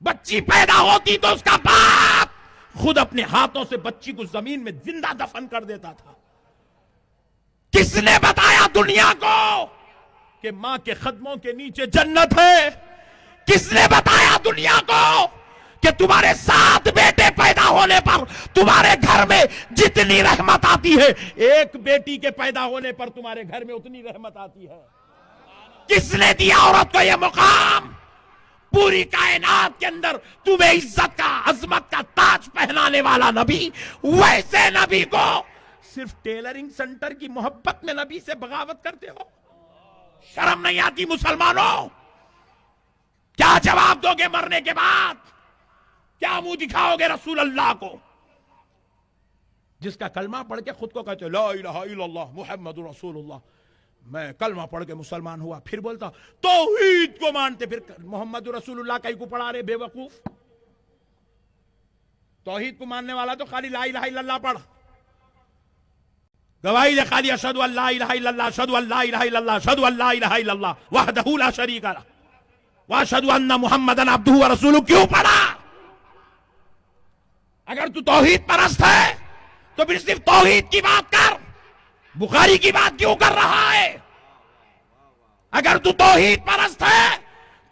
بچی پیدا ہوتی تو اس کا باپ خود اپنے ہاتھوں سے بچی کو زمین میں زندہ دفن کر دیتا تھا. کس نے بتایا دنیا کو کہ ماں کے قدموں کے نیچے جنت ہے؟ کس نے بتایا دنیا کو کہ تمہارے 7 بیٹے پیدا ہونے پر تمہارے گھر میں جتنی رحمت آتی ہے, 1 بیٹی کے پیدا ہونے پر تمہارے گھر میں اتنی رحمت آتی ہے؟ کس نے دیا عورت کو یہ مقام؟ پوری کائنات کے اندر تمہیں عزت کا, عظمت کا تاج پہنانے والا نبی, ویسے نبی کو صرف ٹیلرنگ سینٹر کی محبت میں نبی سے بغاوت کرتے ہو. شرم نہیں آتی مسلمانوں؟ کیا جواب دو گے مرنے کے بعد؟ کیا منہ دکھاؤ گے رسول اللہ کو جس کا کلمہ پڑھ کے خود کو کہتے لا الہ الا اللہ محمد رسول اللہ, میں کلمہ پڑھ کے مسلمان ہوا, پھر بولتا توحید کو مانتے, پھر محمد رسول اللہ کہیں کو پڑھا رہے بے وقوف. توحید کو ماننے والا تو خالی لا الہ الا اللہ پڑھ, گواہی دے خالی اشہد ان لا الہ الا اللہ, اشہد ان لا الہ الا اللہ, اشہد ان لا الہ الا اللہ وحدہ لا شریک لہ واشہد ان محمدًا عبدہ ورسولہ. کیوں پڑھا؟ اگر تو توحید پرست ہے تو پھر صرف توحید کی بات کر, بخاری کی بات کیوں کر رہا ہے؟ اگر تو توحید پرست ہے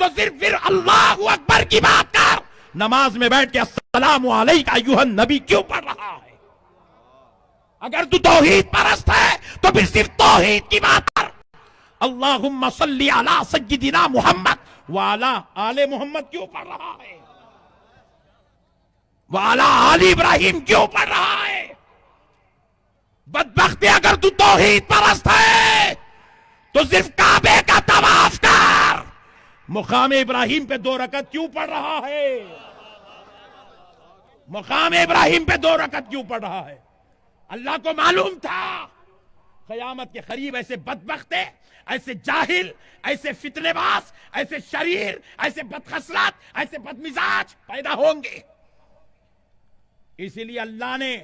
تو صرف پھر اللہ اکبر کی بات کر, نماز میں بیٹھ کے السلام علیکہ ایھا النبی کیوں پڑھ رہا ہے؟ اگر تو توحید پرست ہے تو پھر صرف توحید کی بات کر, اللہم صلی علی سیدنا محمد وعلی آل محمد کیوں پڑھ رہا ہے؟ وعلی آل ابراہیم کیوں پڑھ رہا ہے؟ بدبختی، اگر تو توحید پرست ہے تو صرف کعبے کا طواف کر. مقام ابراہیم پہ 2 رکعت کیوں پڑھ رہا ہے؟ مقام ابراہیم پہ 2 رکعت کیوں پڑھ رہا ہے؟ اللہ کو معلوم تھا قیامت کے قریب ایسے بدبخت، ایسے جاہل، ایسے فتنے باز، ایسے شریر، ایسے بدخصلت، ایسے بدمزاج پیدا ہوں گے. اسی لیے اللہ نے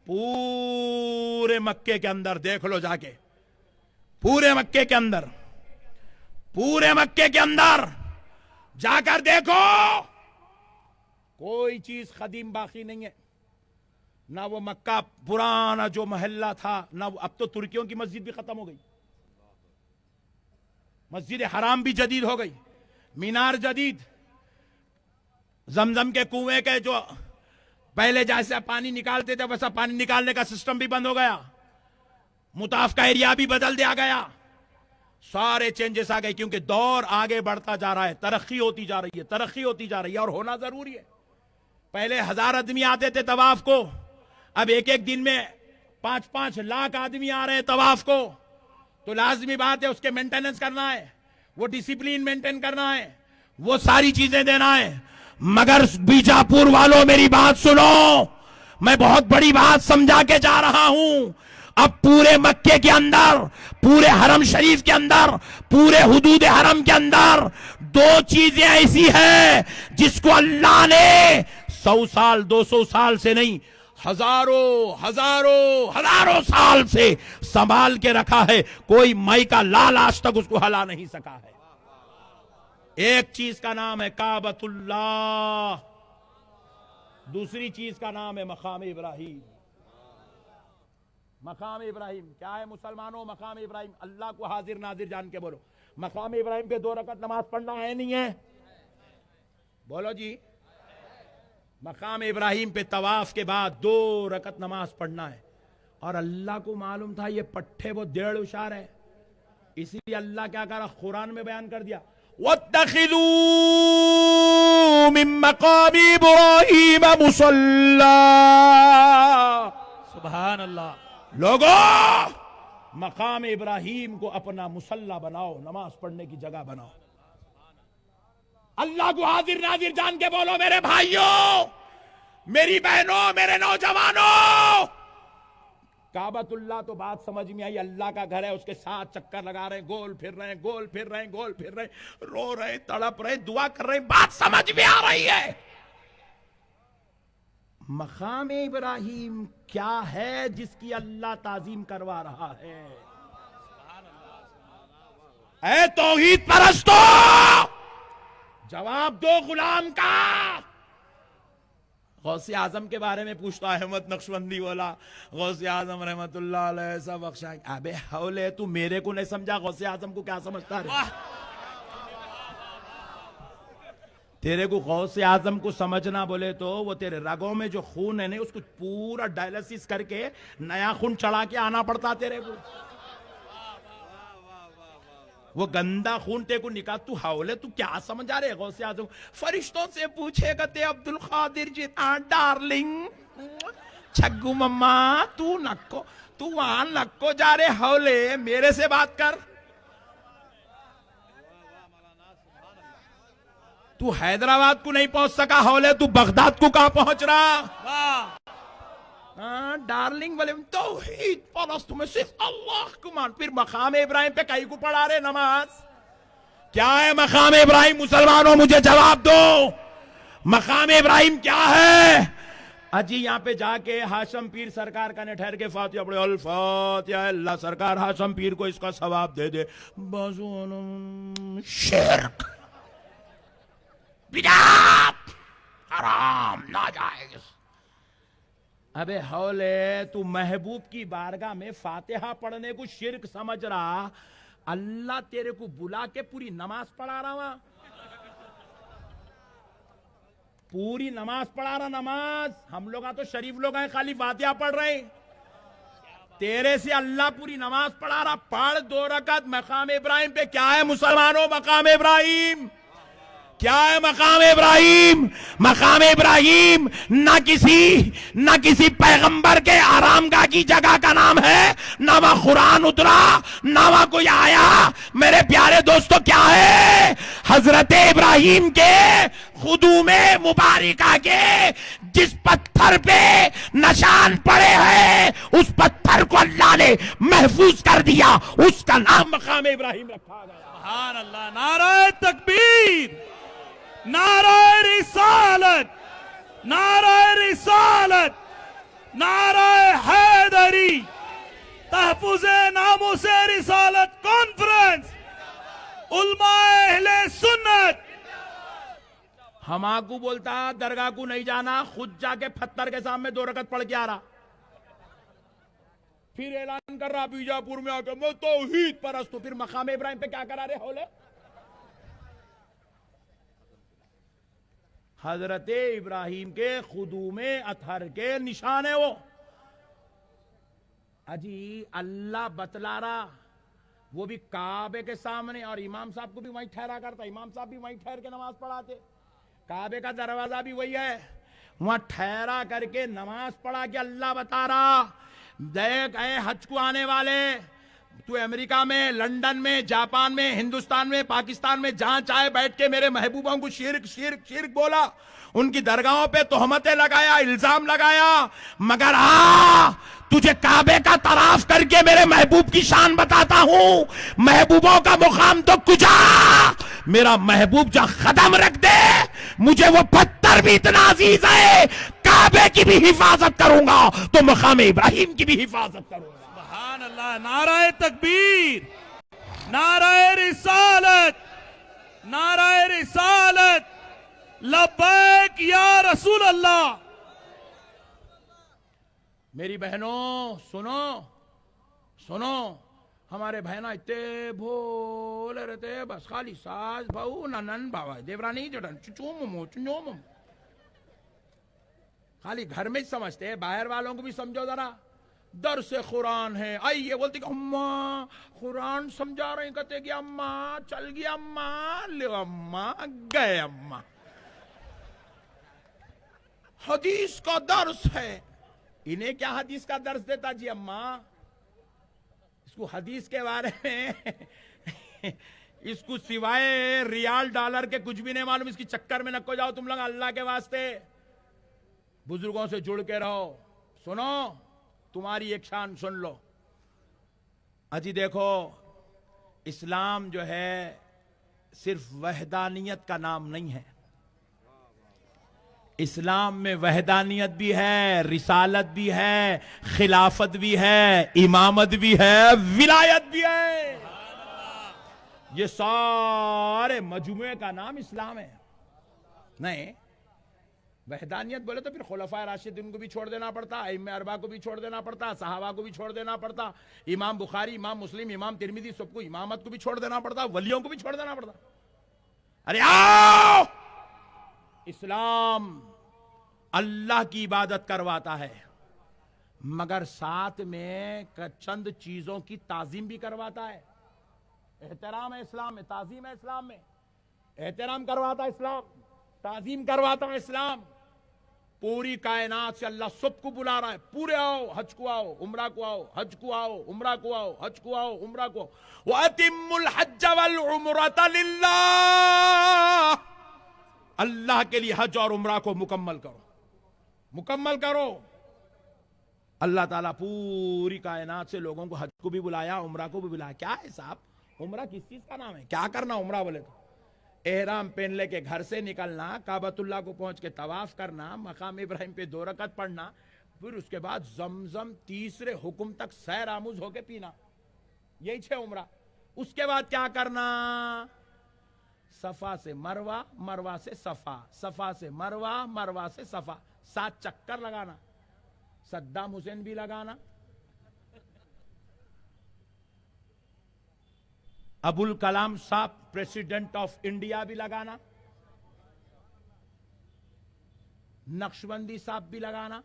پورے مکے کے اندر، دیکھ لو جا کے، پورے مکے کے اندر جا کر دیکھو، کوئی چیز قدیم باقی نہیں ہے. نہ وہ مکہ پرانا جو محلہ تھا، نہ وہ، اب تو ترکیوں کی مسجد بھی ختم ہو گئی، مسجد حرام بھی جدید ہو گئی، مینار جدید، زمزم کے کنویں کے جو پہلے جیسا پانی نکالتے تھے ویسا پانی نکالنے کا سسٹم بھی بند ہو گیا، مطاف کا ایریا بھی بدل دیا گیا، سارے چینجز آ گئے، کیونکہ دور آگے بڑھتا جا رہا ہے، ترقی ہوتی جا رہی ہے اور ہونا ضروری ہے. پہلے 1000 آدمی آتے تھے طواف کو، اب ایک دن میں 5-5 لاکھ آدمی آ رہے ہیں طواف کو. تو لازمی بات ہے اس کے مینٹیننس کرنا ہے، وہ ڈسپلین مینٹین کرنا ہے، وہ ساری چیزیں دینا ہے. مگر بیجاپور والوں میری بات سنو، میں بہت بڑی بات سمجھا کے جا رہا ہوں. اب پورے مکے کے اندر، پورے حرم شریف کے اندر، پورے حدود حرم کے اندر 2 چیزیں ایسی ہیں جس کو اللہ نے 100 سال 200 سال سے نہیں، ہزاروں سال سے سنبھال کے رکھا ہے. کوئی مائی کا لال آج تک اس کو ہلا نہیں سکا ہے. ایک چیز کا نام ہے کعبۃ اللہ، دوسری چیز کا نام ہے مقام ابراہیم. مقام ابراہیم کیا ہے مسلمانوں؟ مقام ابراہیم، اللہ کو حاضر ناظر جان کے بولو، مقام ابراہیم پہ 2 رکعت نماز پڑھنا ہے نہیں ہے؟ بولو جی. مقام ابراہیم پہ طواف کے بعد 2 رکعت نماز پڑھنا ہے. اور اللہ کو معلوم تھا یہ پٹھے وہ 1.5 اشار ہے، اسی لیے اللہ کیا کہا قرآن میں بیان کر دیا، وَاتَّخِذُوا مِن مَّقَامِ إِبْرَاهِيمَ مُصَلًّى. سبحان اللہ. لوگوں، مقام ابراہیم کو اپنا مصلی بناؤ، نماز پڑھنے کی جگہ بناؤ. اللہ کو حاضر ناظر جان کے بولو میرے بھائیوں، میری بہنوں، میرے نوجوانوں. کعبۃ اللہ تو بات سمجھ میں آئی، اللہ کا گھر ہے، اس کے ساتھ چکر لگا رہے ہیں، گول پھر رہے ہیں، رو رہے، تڑپ رہے، دعا کر رہے ہیں، بات سمجھ میں آ رہی ہے. مقام ابراہیم کیا ہے جس کی اللہ تعظیم کروا رہا ہے؟ اے توحید پرستو، جواب دو غلام کا. غوث اعظم کے بارے میں پوچھتا احمد نقشبندی بولا غوث اعظم رحمت اللہ علیہ سب بخشا. ابے حولے تو میرے کو نہیں سمجھا، غوث اعظم کو کیا سمجھتا رہے؟ تیرے کو غوث اعظم کو سمجھنا بولے تو وہ تیرے رگوں میں جو خون ہے نا اس کو پورا ڈائلسس کر کے نیا خون چڑھا کے آنا پڑتا تیرے کو. وہ گندا خون تے کو نکال. تو حولے تو کیا سمجھا رہے غوث اعظم؟ فرشتوں سے پوچھے گا تے عبد القادر جیتا ڈارلنگ چھگو مما تو نکو، تو وہاں نکو جا رہے. حولے میرے سے بات کر. تو حیدرآباد کو نہیں پہنچ سکا، حولے تو بغداد کو کہاں پہنچ رہا؟ ڈارلنگ والے توحید پرست میں صرف اللہ کو مان. پھر مقام ابراہیم پہ کئی کو پڑھا رہے نماز؟ کیا ہے مقام ابراہیم؟ مسلمانوں مجھے جواب دو، مقام ابراہیم کیا ہے؟ اجی یہاں پہ جا کے ہاشم پیر سرکار کا نے ٹھہر کے فاتحہ پڑھے، الفاتحہ. اللہ سرکار ہاشم پیر کو اس کا ثواب دے دے. شرک، بدعت، حرام، ناجائز. ابے حولے تو محبوب کی بارگاہ میں فاتحہ پڑھنے کو شرک سمجھ رہا، اللہ تیرے کو بلا کے پوری نماز پڑھا رہا ہوا، پوری نماز پڑھا رہا. نماز ہم لوگ تو شریف لوگ ہیں خالی فاتحہ پڑھ رہے ہیں. تیرے سے اللہ پوری نماز پڑھا رہا، پڑھ 2 رکعت مقام ابراہیم پہ. کیا ہے مسلمانوں مقام ابراہیم؟ کیا ہے مقام ابراہیم؟ مقام ابراہیم نہ کسی پیغمبر کے آرام گاہ کی جگہ کا نام ہے، نہ وہاں قرآن اترا، نہ وہاں کوئی آیا. میرے پیارے دوستو، کیا ہے؟ حضرت ابراہیم کے قدوم مبارکہ کے جس پتھر پہ نشان پڑے ہیں، اس پتھر کو اللہ نے محفوظ کر دیا، اس کا نام مقام ابراہیم رکھا گیا. سبحان اللہ. نعرہ تکبیر، نعرہ رسالت، نعرہ رسالت، نعرہ حیدری. تحفظ ناموس رسالت کانفرنس علماء اہل سنت. ہما کو بولتا درگاہ کو نہیں جانا، خود جا کے پتھر کے سامنے 2 رکعت پڑھ کے آ رہا، پھر اعلان کر رہا بیجاپور میں آ کے میں توحید پرست ہوں. پھر مقام ابراہیم پہ کیا کرا رہے ہولے؟ حضرت ابراہیم کے قدوم اطہر کے نشان ہے وہ. اجی اللہ بتلا رہا، وہ بھی کعبے کے سامنے، اور امام صاحب کو بھی وہیں ٹھہرا کرتا، امام صاحب بھی وہیں ٹھہر کے نماز پڑھاتے. کعبے کا دروازہ بھی وہی ہے، وہاں ٹھہرا کر کے نماز پڑھا کے اللہ بتا رہا، دیکھ اے حج کو آنے والے، تو امریکہ میں، لندن میں، جاپان میں، ہندوستان میں، پاکستان میں، جہاں چاہے بیٹھ کے میرے محبوبوں کو شرک شرک شرک بولا، ان کی درگاہوں پہ تہمتیں لگایا، الزام لگایا، مگر تجھے کعبے کا طواف کر کے میرے محبوب کی شان بتاتا ہوں. محبوبوں کا مقام تو کجا، میرا محبوب جہاں قدم رکھ دے، مجھے وہ پتھر بھی اتنا عزیز ہے، کعبے کی بھی حفاظت کروں گا تو مقام ابراہیم کی بھی حفاظت کروں گا. سبحان اللہ. نعرہ تکبیر، نعرہ رسالت، نعرہ رسالت، لبیک یا رسول اللہ. میری بہنوں سنو، ہمارے بہنا اتنے بھولے رہتے، بس خالی ساز بہو ننن بابا دیورانی جڑن چچوم خالی گھر میں سمجھتے، باہر والوں کو بھی سمجھو ذرا. درس قرآن ہے، آئیے بولتے کہ اماں قرآن سمجھا رہے ہیں، کہتے کہ اماں چل گیا، اماں لے اماں گئے، اماں حدیث کا درس ہے. انہیں کیا حدیث کا درس دیتا جی اماں؟ اس کو حدیث کے بارے میں اس کو سوائے ریال ڈالر کے کچھ بھی نہیں معلوم. اس کی چکر میں نہ کو جاؤ تم لوگ، اللہ کے واسطے بزرگوں سے جڑ کے رہو. سنو، تمہاری ایک شان سن لو. اجی دیکھو، اسلام جو ہے صرف وحدانیت کا نام نہیں ہے. اسلام میں وحدانیت بھی ہے، رسالت بھی ہے، خلافت بھی ہے، امامت بھی ہے، ولایت بھی ہے. یہ سارے مجموعے کا نام اسلام ہے. نہیں وحدانیت بولے تو پھر خلفائے راشدین کو بھی چھوڑ دینا پڑتا، ائمہ اربعہ کو بھی چھوڑ دینا پڑتا، صحابہ کو بھی چھوڑ دینا پڑتا، امام بخاری، امام مسلم، امام ترمذی، سب کو امامت کو بھی چھوڑ دینا پڑتا، ولیوں کو بھی چھوڑ دینا پڑتا. ارے آؤ، اسلام اللہ کی عبادت کرواتا ہے، مگر ساتھ میں چند چیزوں کی تعظیم بھی کرواتا ہے. احترام ہے اسلام میں، تعظیم ہے اسلام میں. احترام کرواتا ہے اسلام، تعظیم کرواتا ہے اسلام. پوری کائنات سے اللہ سب کو بلا رہا ہے، پورے آؤ، حج کو آؤ، عمرہ کو آؤ، حج کو آؤ، عمرہ کو آؤ، حج کو آؤ، عمرہ کو آؤ. وَأَتِمُّ الْحَجَّ وَالْعُمْرَةَ لِلَّهِ. اللہ کے لیے حج اور عمرہ کو مکمل کرو. اللہ تعالیٰ پوری کائنات سے لوگوں کو حج کو بھی بلایا، عمرہ کو بھی بلایا. کیا ہے صاحب عمرہ کس چیز کا نام ہے؟ کیا کرنا عمرہ بولے تو؟ احرام پہن لے کے گھر سے نکلنا، کعبۃ اللہ کو پہنچ کے طواف کرنا، مقام ابراہیم پہ 2 رکعت پڑھنا، پھر اس کے بعد زمزم تیسرے حکم تک سیر آموز ہو کے پینا. یہی 6 عمرہ. اس کے بعد کیا کرنا؟ صفا سے مروہ، مروہ سے صفا، صفا سے مروہ، مروہ سے صفا، 7 چکر لگانا. صدام حسین بھی لگانا، ابو الکلام صاحب پریسیڈنٹ آف انڈیا بھی لگانا، نقشبندی صاحب بھی لگانا،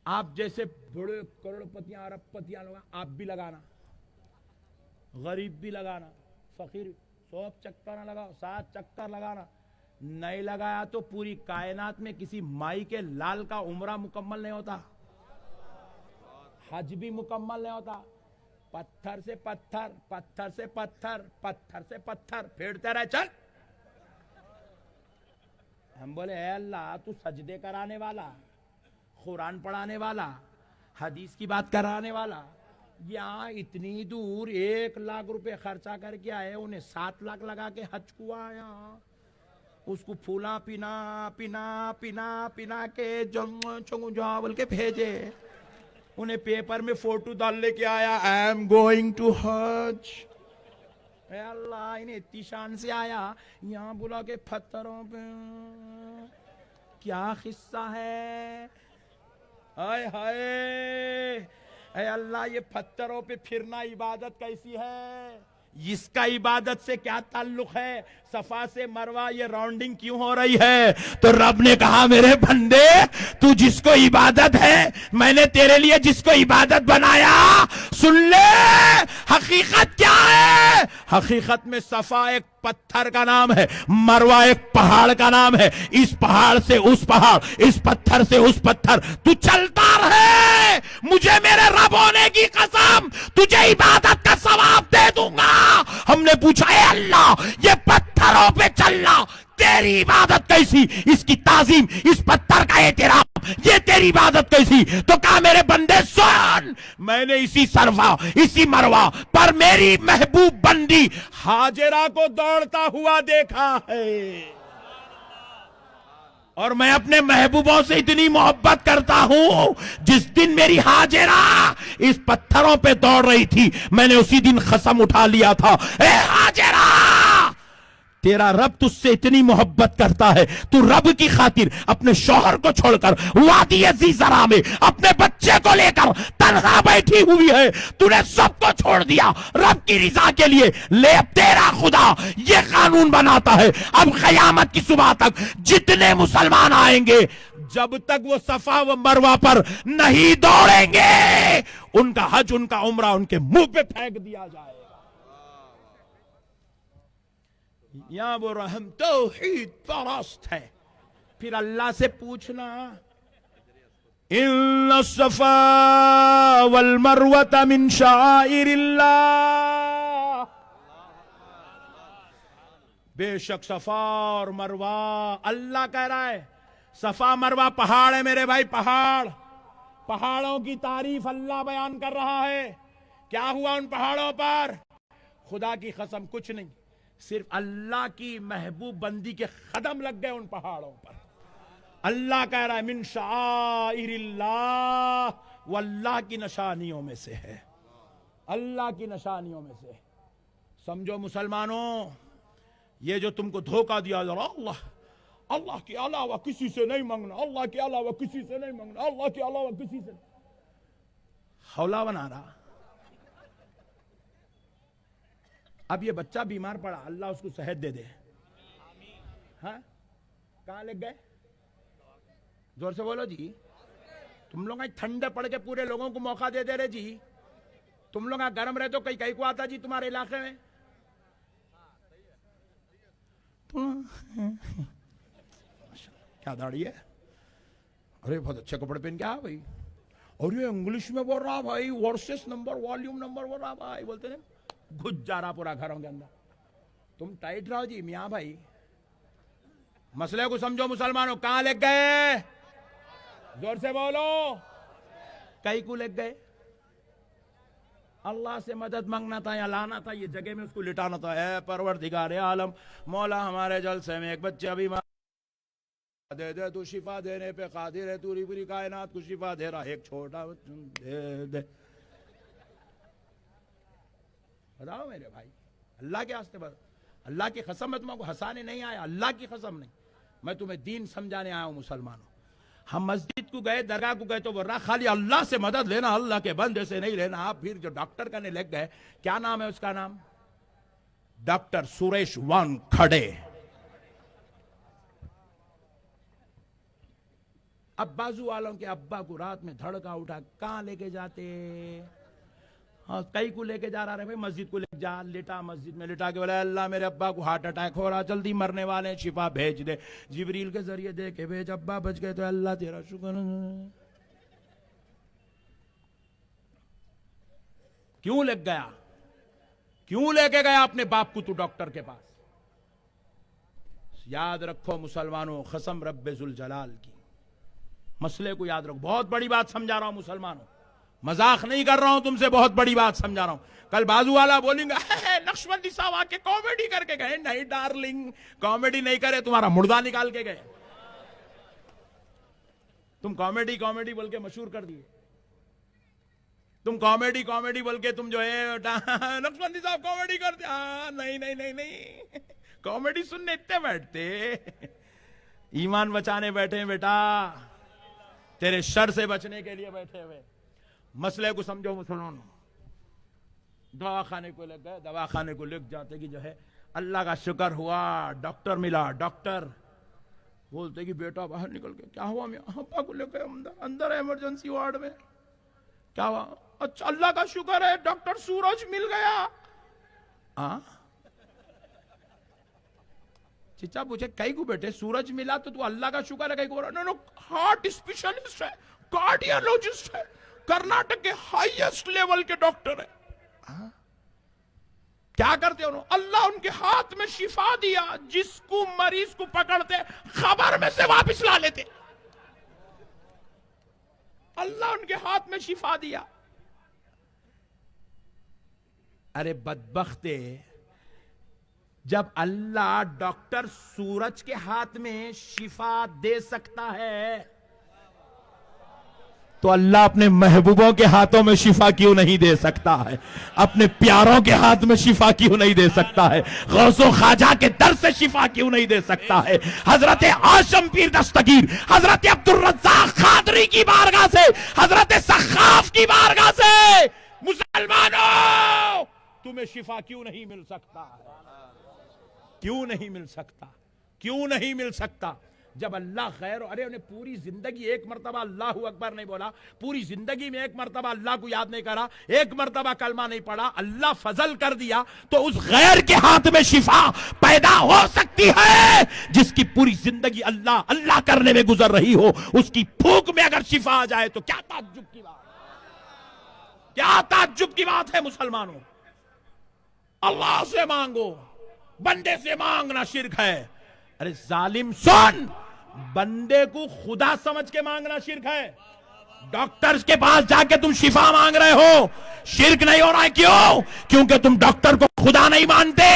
آپ جیسے بڑے کروڑپتیاں اربپتیاں لوگ آپ بھی لگانا, غریب بھی لگانا, فقیر 100 چکر نہ لگاؤ, 7 چکر لگانا. نہیں لگایا تو پوری کائنات میں کسی مائی کے لال کا عمرہ مکمل نہیں ہوتا, حج بھی مکمل نہیں ہوتا. پتھر سے پتھر, پتھر سے پتھر, پتھر سے پتھر پھیرتے رہے. چل, ہم بولے اے اللہ تو سجدے کرانے والا, قرآن پڑھانے والا, حدیث کی بات کرانے والا, یہاں اتنی دور 1 لاکھ روپے خرچہ کر کے آئے, انہیں 7 لاکھ لگا کے حج کو آیا, اس کو پھولا پینا پینا پینا پینا کے چنگو جا بول کے بھیجے, انہیں پیپر میں فوٹو ڈالنے کے آیا, آئی ایم گوئنگ ٹو حج. اے اللہ انہیں اتنی شان سے آیا, یہاں بلا کے پتھروں پہ کیا قصہ ہے. ہائے ہائے, اے اللہ یہ پتھروں پہ پھرنا عبادت کیسی ہے, اس کا عبادت سے کیا تعلق ہے, صفا سے مروہ یہ راؤنڈنگ کیوں ہو رہی ہے. تو رب نے کہا میرے بندے تو جس کو عبادت ہے, میں نے تیرے لیے جس کو عبادت بنایا, سن لے حقیقت کیا ہے. حقیقت میں صفا ایک پتھر کا نام ہے, مروہ ایک پہاڑ کا نام ہے. اس پہاڑ سے اس پہاڑ, اس پتھر سے اس پتھر تو چلتا رہے, مجھے میرے رب ہونے کی قسم تجھے عبادت کا ثواب دے دوں گا. ہم نے پوچھا اے اللہ یہ پتھروں پہ چلنا تیری عبادت کیسی, اس کی تعظیم, اس پتھر کا احترام, یہ تیری عبادت کیسی. تو کہا میرے بندے سن, میں نے اسی صفا اسی مروہ پر میری محبوب بندی ہاجرہ کو دوڑتا ہوا دیکھا ہے, اور میں اپنے محبوبوں سے اتنی محبت کرتا ہوں. جس دن میری ہاجرہ اس پتھروں پہ دوڑ رہی تھی, میں نے اسی دن قسم اٹھا لیا تھا, اے ہاجرہ تیرا رب تجھ سے اتنی محبت کرتا ہے, تو رب کی خاطر اپنے شوہر کو چھوڑ کر وادی زیزرا میں اپنے بچے کو لے کر تنہا بیٹھی ہوئی ہے. تو نے سب کو چھوڑ دیا رب کی رضا کے لیے. لے اب تیرا خدا یہ قانون بناتا ہے, اب قیامت کی صبح تک جتنے مسلمان آئیں گے, جب تک وہ صفا و مروہ پر نہیں دوڑیں گے, ان کا حج ان کا عمرہ ان کے منہ پہ پھینک دیا جائے. یہاں وہ رحم توحید پرست ہے. پھر اللہ سے پوچھنا, ان الصفا والمروہ من شعائر اللہ, بے شک صفا اور مروہ اللہ کہہ رہا ہے. صفا مروہ پہاڑ ہے میرے بھائی, پہاڑ, پہاڑوں کی تعریف اللہ بیان کر رہا ہے. کیا ہوا ان پہاڑوں پر؟ خدا کی قسم کچھ نہیں, صرف اللہ کی محبوب بندی کے قدم لگ گئے ان پہاڑوں پر. اللہ کہہ رہا ہے من شعائر اللہ, وہ اللہ کی نشانیوں میں سے ہے, اللہ کی نشانیوں میں سے. سمجھو مسلمانوں, یہ جو تم کو دھوکہ دیا جا رہا, اللہ اللہ کے علاوہ کسی سے نہیں مانگنا, اللہ کے علاوہ کسی سے نہیں مانگنا, اللہ کے علاوہ کسی سے, حولا بنا رہا. اب یہ بچہ بیمار پڑا, اللہ اس کو صحت دے دے. ہاں کہاں لگ گئے, زور سے بولو جی. تم لوگ ٹھنڈے پڑ کے پورے لوگوں کو موقع دے دے رہے جی. تم لوگ گرم رہے تو کئی کو آتا جی تمہارے علاقے میں. کیا داڑھی ہے, ارے بہت اچھے کپڑے پہن کے آ بھائی, اور یہ انگلش میں بول رہا بھائی, ورسز نمبر والیوم نمبر بول رہا بھائی, بولتے ہیں گھس جا رہا پورا گھروں کے اندر. تم ٹائٹ رہو جی میاں بھائی. مسئلے کو سمجھو مسلمانوں, کہاں لگ گئے, زور سے بولو, کئی کو لگ گئے. اللہ سے مدد مانگنا تھا یا لانا تھا, یہ جگہ میں اس کو لٹانا تھا. اے پروردگار عالم مولا, ہمارے جلسے میں ایک بچہ بیمار دے دے, تو شفا دینے پہ قادر ہے, تو پوری کائنات کو شفا دے رہا, ایک چھوٹا دے دے. بتاؤ میرے بھائی, اللہ کے واسطے بتا, اللہ کی قسم میں تمہیں کو ہنسانے نہیں آیا, اللہ کی قسم نہیں, میں تمہیں دین سمجھانے آیا ہوں. مسلمانوں, ہم مسجد کو گئے, درگاہ کو گئے تو وہ رہا خالی اللہ سے مدد لینا, اللہ کے بندے سے نہیں لینا. آپ پھر جو ڈاکٹر کرنے لگ گئے, کیا نام ہے اس کا نام, ڈاکٹر سریش وانکھڑے. اب بازو والوں کے ابا کو رات میں دھڑکا اٹھا، کہاں لے کے جاتے؟ ہاں کئی کو لے کے جا رہا ہے بھائی، مسجد کو لے کے جا، لٹا مسجد میں لٹا کے بولا اللہ میرے ابا کو ہارٹ اٹیک ہو رہا، جلدی مرنے والے ہیں، شفا بھیج دے، جبریل کے ذریعے دے کے بھیج، ابا بچ گئے تو اللہ تیرا شکر۔ کیوں لگ گیا؟ کیوں لے کے گیا اپنے باپ کو تو ڈاکٹر کے پاس؟ یاد رکھو مسلمانوں، قسم رب ذوالجلال کی، مسئلے کو یاد رکھو، بہت بڑی بات سمجھا رہا ہوں مسلمانوں، مذاق نہیں کر رہا ہوں تم سے، بہت بڑی بات سمجھا رہا ہوں۔ کل بازو والا بولیں گا نقشبندی صاحب آ کے کامیڈی کر کے گئے، نہیں ڈارلنگ کامیڈی نہیں کرے، تمہارا مردہ نکال کے گئے، تم کامیڈی کامیڈی بول کے مشہور کر دیے، تم کامیڈی کامیڈی بول کے تم جو ہے نقشبندی صاحب کامیڈی کرتے، نہیں نہیں نہیں نہیں، کامیڈی سننے اتنے بیٹھتے، ایمان بچانے بیٹھے بیٹا، تیرے شر سے بچنے کے لیے بیٹھے ہوئے۔ مسئلے کو سمجھو مسلمانوں، دواخانے کو لگ گئے، دواخانے کو لکھ جاتے کہ جو ہے اللہ کا شکر ہوا ڈاکٹر ملا، ڈاکٹر بولتے کہ بیٹا باہر نکل گیا، کیا ہوا؟ میں ابا کو لے گئے اندر ایمرجنسی وارڈ میں، کیا ہوا؟ اچھا اللہ کا شکر ہے ڈاکٹر سورج مل گیا۔ چچا پوچھے کئی کو بیٹے سورج ملا تو اللہ کا شکر ہے، کئی کو نو ہارٹ اسپیشلسٹ ہے، کارڈیالوجسٹ ہے، کرناٹک کے ہائیسٹ لیول کے ڈاکٹر ہے۔ کیا کرتے انہوں؟ اللہ ان کے ہاتھ میں شفا دیا، جس کو مریض کو پکڑتے خبر میں سے واپس لا لیتے، اللہ ان کے ہاتھ میں شفا دیا۔ ارے بدبختے، جب اللہ ڈاکٹر سورج کے ہاتھ میں شفا دے سکتا ہے تو اللہ اپنے محبوبوں کے ہاتھوں میں شفا کیوں نہیں دے سکتا ہے؟ اپنے پیاروں کے ہاتھ میں شفا کیوں نہیں دے سکتا ہے؟ غوث و خواجہ کے در سے شفا کیوں نہیں دے سکتا ہے؟ حضرت عاشم پیر دستگیر، حضرت عبدالرزاق قادری کی بارگاہ سے، حضرت سخاف کی بارگاہ سے، مسلمانوں تمہیں شفا کیوں نہیں مل سکتا ہے؟ کیوں نہیں مل سکتا؟ کیوں نہیں مل سکتا؟ جب اللہ خیر، ارے انہیں پوری زندگی ایک مرتبہ اللہ اکبر نہیں بولا، پوری زندگی میں ایک مرتبہ اللہ کو یاد نہیں کرا، ایک مرتبہ کلمہ نہیں پڑھا، اللہ فضل کر دیا تو اس غیر کے ہاتھ میں شفا پیدا ہو سکتی ہے جس کی پوری زندگی اللہ اللہ کرنے میں گزر رہی ہو، اس کی پھونک میں اگر شفا آ جائے تو کیا تعجب کی بات، کیا تعجب کی بات ہے مسلمانوں؟ اللہ سے مانگو، بندے سے مانگنا شرک ہے۔ ارے ظالم سن، بندے کو خدا سمجھ کے مانگنا شرک ہے، ڈاکٹر کے پاس جا کے تم شفا مانگ رہے ہو، شرک نہیں ہو رہا ہے؟ کیوں؟ کیونکہ تم ڈاکٹر کو خدا نہیں مانتے،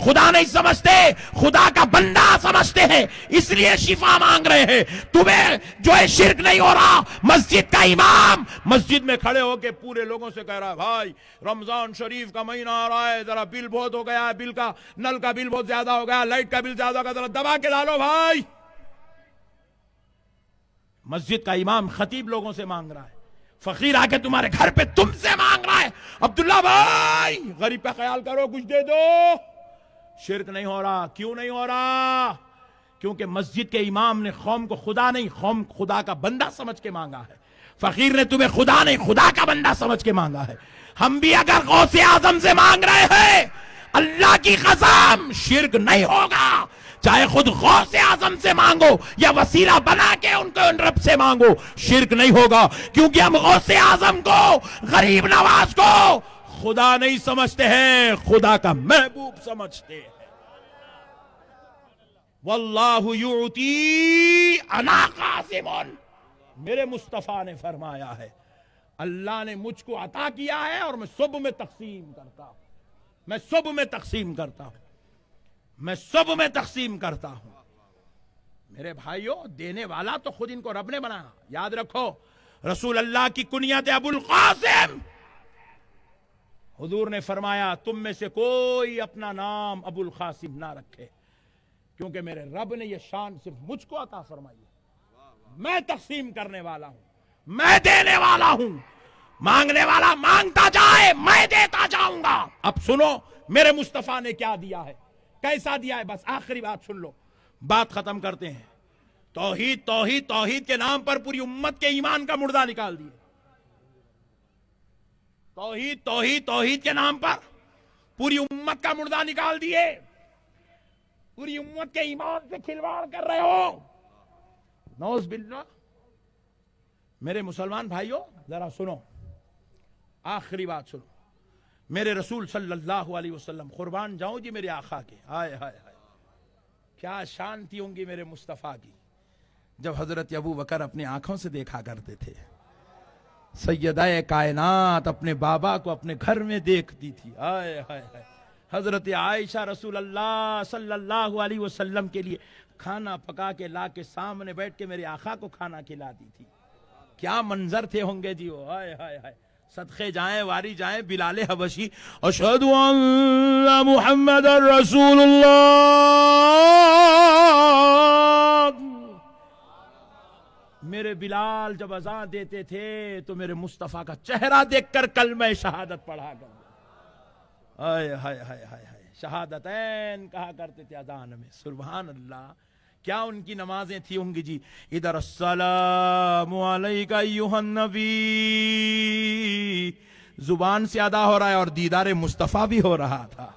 خدا نہیں سمجھتے، خدا کا بندہ سمجھتے ہیں، اس لیے شفا مانگ رہے ہیں۔ تمہیں جو ہے شرک نہیں ہو رہا، مسجد کا امام مسجد میں کھڑے ہو کے پورے لوگوں سے کہہ رہا ہے بھائی رمضان شریف کا مہینہ آ رہا ہے، ذرا بل بہت ہو گیا ہے، بل کا نل کا بل بہت زیادہ ہو گیا، لائٹ کا بل زیادہ ہو گیا، ذرا دبا کے ڈالو بھائی۔ مسجد کا امام خطیب لوگوں سے مانگ رہا ہے، فقیر آ کے تمہارے گھر پہ تم سے مانگ رہا ہے عبداللہ بھائی غریب پہ خیال کرو کچھ دے دو۔ شرک نہیں ہو رہا۔ کیوں نہیں ہو رہا؟ کیونکہ مسجد کے امام نے قوم کو خدا نہیں، قوم خدا کا بندہ سمجھ کے مانگا ہے۔ فقیر نے تمہیں خدا نہیں، خدا کا بندہ سمجھ کے مانگا ہے۔ ہم بھی اگر غوث اعظم سے مانگ رہے ہیں، اللہ کی قسم شرک نہیں ہوگا، چاہے خود غوث اعظم سے مانگو یا وسیلہ بنا کے ان کو ان رب سے مانگو، شرک نہیں ہوگا، کیونکہ ہم غوث اعظم کو، غریب نواز کو خدا نہیں سمجھتے ہیں، خدا کا محبوب سمجھتے ہیں۔ واللہ یعطی انا قاسم، میرے مصطفیٰ نے فرمایا ہے اللہ نے مجھ کو عطا کیا ہے اور میں صبح میں تقسیم کرتا ہوں، میں صبح میں تقسیم کرتا ہوں، میں صبح میں تقسیم کرتا ہوں۔ میرے بھائیوں، دینے والا تو خود ان کو رب نے بنایا۔ یاد رکھو رسول اللہ کی کنیت ابو القاسم، حضور نے فرمایا تم میں سے کوئی اپنا نام ابو القاسم نہ رکھے، کیونکہ میرے رب نے یہ شان صرف مجھ کو عطا فرمائی ہے۔ میں تقسیم کرنے والا ہوں، میں دینے والا ہوں، مانگنے والا مانگتا جائے، میں دیتا جاؤں گا۔ اب سنو میرے مصطفیٰ نے کیا دیا ہے، کیسا دیا ہے، بس آخری بات سن لو، بات ختم کرتے ہیں۔ توحید توحید توحید کے نام پر پوری امت کے ایمان کا مردہ نکال دیے. توحید توحید توحید کے نام پر پوری امت کا مردہ نکال دیے. پوری امت کے ایمان سے کھلواڑ کر رہے ہو. نعوذ باللہ. میرے مسلمان بھائیوں ذرا سنو, آخری بات سنو. میرے رسول صلی اللہ علیہ وسلم, قربان جاؤں جی میرے آقا کے, ہائے ہائے ہائے کیا شان تھی ہوں گی میرے مصطفیٰ کی, جب حضرت ابو بکر اپنی آنکھوں سے دیکھا کرتے تھے, سیدہ کائنات اپنے بابا کو اپنے گھر میں دیکھتی تھی. ہائے ہائے ہائے. حضرت عائشہ رسول اللہ صلی اللہ علیہ وسلم کے لیے کھانا پکا کے لا کے سامنے بیٹھ کے میرے آقا کو کھانا کھلاتی تھی. کیا منظر تھے ہوں گے جی وہ. ہائے ہائے ہائے. صدقے جائیں واری جائیں بلال حبشی, اشہد ان محمد رسول اللہ. میرے بلال جب اذان دیتے تھے تو میرے مصطفیٰ کا چہرہ دیکھ کر کلمہ شہادت پڑھا کر, ہائے ہائے ہائے ہائے ہائے, شہادتین کہا کرتے تھے اذان میں. سبحان اللہ. کیا ان کی نمازیں تھی ہوں گی جی. ادھر السلام علیکہ ایھا النبی, زبان سے ادا ہو رہا ہے اور دیدار مصطفیٰ بھی ہو رہا تھا.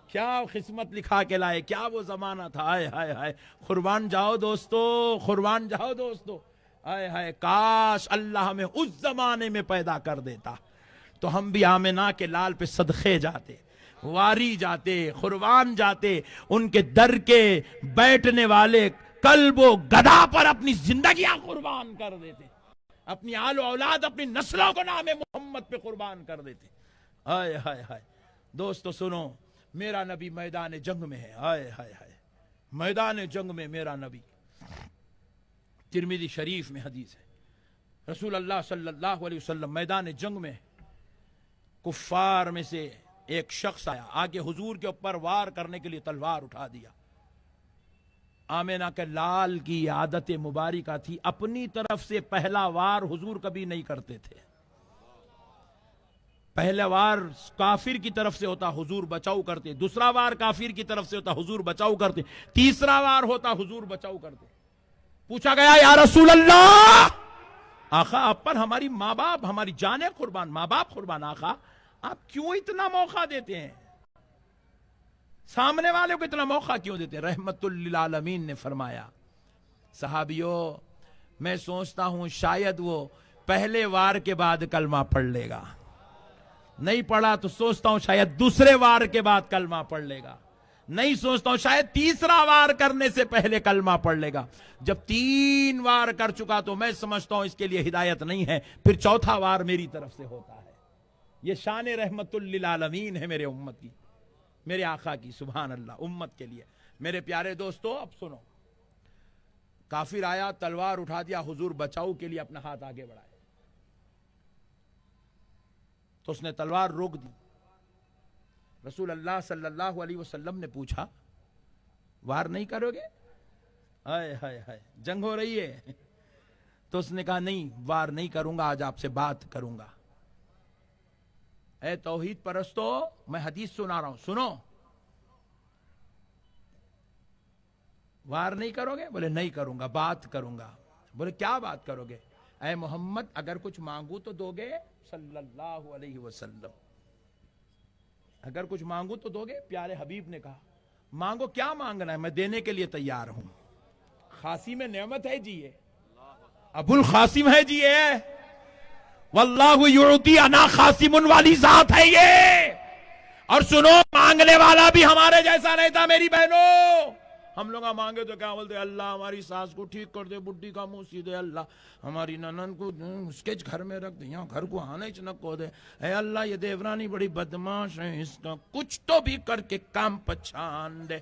کیا قسمت لکھا کے لائے, کیا وہ زمانہ تھا. ہائے ہائے ہائے. قربان جاؤ دوستو, قربان جاؤ دوستو. ہائے ہائے, کاش اللہ ہمیں اس زمانے میں پیدا کر دیتا تو ہم بھی آمنہ کے لال پہ صدقے جاتے, واری جاتے, قربان جاتے, ان کے در کے بیٹھنے والے کلب و گدھا پر اپنی زندگیاں قربان کر دیتے, اپنی آل و اولاد اپنی نسلوں کو نام محمد پہ قربان کر دیتے. ہائے ہائے ہائے. دوستو سنو, میرا نبی میدان جنگ میں ہے. ہائے ہائے ہائے. میدان جنگ میں میرا نبی. ترمذی شریف میں حدیث ہے, رسول اللہ صلی اللہ علیہ وسلم میدان جنگ میں, کفار میں سے ایک شخص آیا, آگے حضور کے اوپر وار کرنے کے لیے تلوار اٹھا دیا. آمنہ کے لال کی عادت مبارکہ تھی, اپنی طرف سے پہلا وار حضور کبھی نہیں کرتے تھے. پہلا وار کافر کی طرف سے ہوتا, حضور بچاؤ کرتے. دوسرا وار کافر کی طرف سے ہوتا, حضور بچاؤ کرتے. تیسرا وار ہوتا, حضور بچاؤ کرتے. پوچھا گیا یا رسول اللہ, آقا آپ پر ہماری ماں باپ, ہماری جانیں قربان, ماں باپ قربان, آقا آپ کیوں اتنا موقع دیتے ہیں, سامنے والے کو اتنا موقع کیوں دیتے ہیں؟ رحمت للعالمین نے فرمایا, صحابیوں میں سوچتا ہوں شاید وہ پہلے وار کے بعد کلمہ پڑھ لے گا, نہیں پڑھا تو سوچتا ہوں شاید دوسرے وار کے بعد کلمہ پڑھ لے گا, نہیں سوچتا ہوں شاید تیسرا وار کرنے سے پہلے کلمہ پڑھ لے گا. جب 3 وار کر چکا تو میں سمجھتا ہوں اس کے لیے ہدایت نہیں ہے, پھر چوتھا وار میری طرف سے ہوتا ہے. یہ شان رحمت للعالمین ہے میرے امت کی, میرے آقا کی. سبحان اللہ. امت کے لیے. میرے پیارے دوستو اب سنو, کافر آیا, تلوار اٹھا دیا, حضور بچاؤ کے لیے اپنا ہاتھ آگے بڑھائے تو اس نے تلوار روک دی. رسول اللہ صلی اللہ علیہ وسلم نے پوچھا وار نہیں کرو گے؟ ہائے ہائے ہائے, جنگ ہو رہی ہے. تو اس نے کہا نہیں وار نہیں کروں گا, آج آپ سے بات کروں گا. اے توحید پرستو, میں حدیث سنا رہا ہوں, سنو. وار نہیں کرو گے؟ بولے نہیں کروں گا, بات کروں گا. بولے کیا بات کرو گے؟ اے محمد اگر کچھ مانگوں تو دو گے صلی اللہ علیہ وسلم, اگر کچھ مانگوں تو دو گے؟ پیارے حبیب نے کہا مانگو, کیا مانگنا ہے, میں دینے کے لیے تیار ہوں. خاصم نعمت ہے جی, یہ ابو القاسم ہے جی, یہ واللہ یعطی انا خاسم والی ذات ہے یہ. اور سنو, مانگنے والا بھی ہمارے جیسا نہیں تھا میری بہنوں. ہم لوگ مانگے تو کیا بولتے, اللہ ہماری ساس کو ٹھیک کر دے, بڈھی کا منہ سیدھے, اللہ ہماری ننن کو اس کے گھر میں رکھ دے, یہاں گھر کو آنے چنک کو دے, اے اللہ یہ دیورانی بڑی بدماش ہے, اس کا کچھ تو بھی کر کے کام پچھان دے.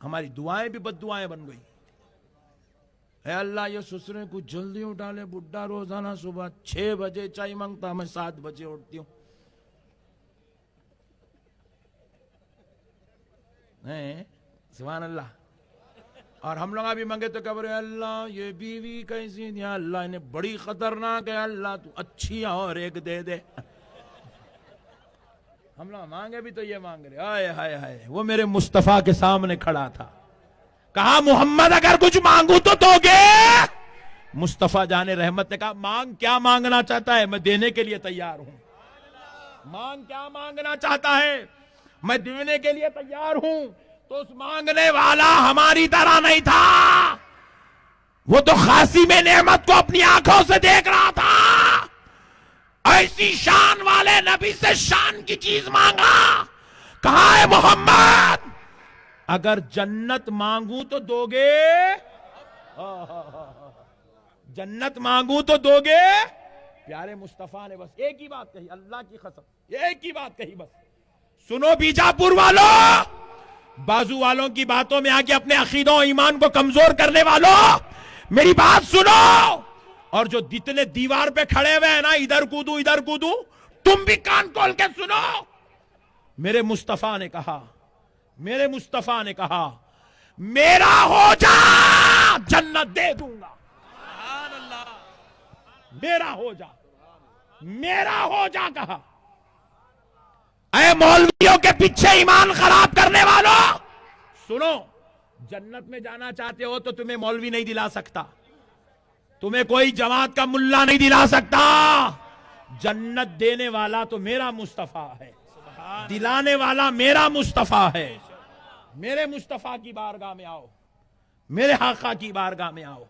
ہماری دعائیں بھی بد دعائیں بن گئی. اے اللہ یہ سسرے کو جلدی اٹھا لے, بڈھا روزانہ صبح 6 بجے چائے مانگتا, میں 7 بجے اٹھتی ہوں. سبحان اللہ. اور ہم لوگ ابھی مانگے تو کہہ رہے اللہ یہ بیوی کیسی دیا, اللہ انہیں بڑی خطرناک ہے, اللہ تو اچھی اور ایک دے دے. ہم لوگ مانگے بھی تو یہ مانگ رہے. ہائے ہائے ہائے. وہ میرے مصطفیٰ کے سامنے کھڑا تھا, کہا محمد اگر کچھ مانگوں تو دو گے؟ مصطفیٰ جان رحمت نے کہا مانگ کیا مانگنا چاہتا ہے، میں دینے کے لیے تیار ہوں۔ مانگ کیا مانگنا چاہتا ہے، میں دینے کے لیے تیار ہوں۔ تو اس مانگنے والا ہماری طرح نہیں تھا، وہ تو خاصی میں نعمت کو اپنی آنکھوں سے دیکھ رہا تھا۔ ایسی شان والے نبی سے شان کی چیز مانگا، کہا ہے محمد اگر جنت مانگوں تو دو گے؟ جنت مانگوں تو دو گے؟ پیارے مصطفیٰ نے بس ایک ہی بات کہی، اللہ کی قسم ایک ہی بات کہی بس۔ سنو بیجاپور والوں، بازو والوں کی باتوں میں آ کے اپنے عقیدوں ایمان کو کمزور کرنے والوں، میری بات سنو، اور جو جتنے دیوار پہ کھڑے ہوئے ہیں نا ادھر کودوں، تم بھی کان کھول کے سنو۔ میرے مصطفیٰ نے کہا میرا ہو جا جنت دے دوں گا، میرا ہو جا کہا۔ اے مولویوں کے پیچھے ایمان خراب کرنے والوں سنو، جنت میں جانا چاہتے ہو تو تمہیں مولوی نہیں دلا سکتا، تمہیں کوئی جماعت کا ملا نہیں دلا سکتا، جنت دینے والا تو میرا مصطفیٰ ہے، دلانے والا میرا مصطفیٰ ہے۔ میرے مصطفیٰ کی بارگاہ میں آؤ، میرے آقا کی بارگاہ میں آؤ۔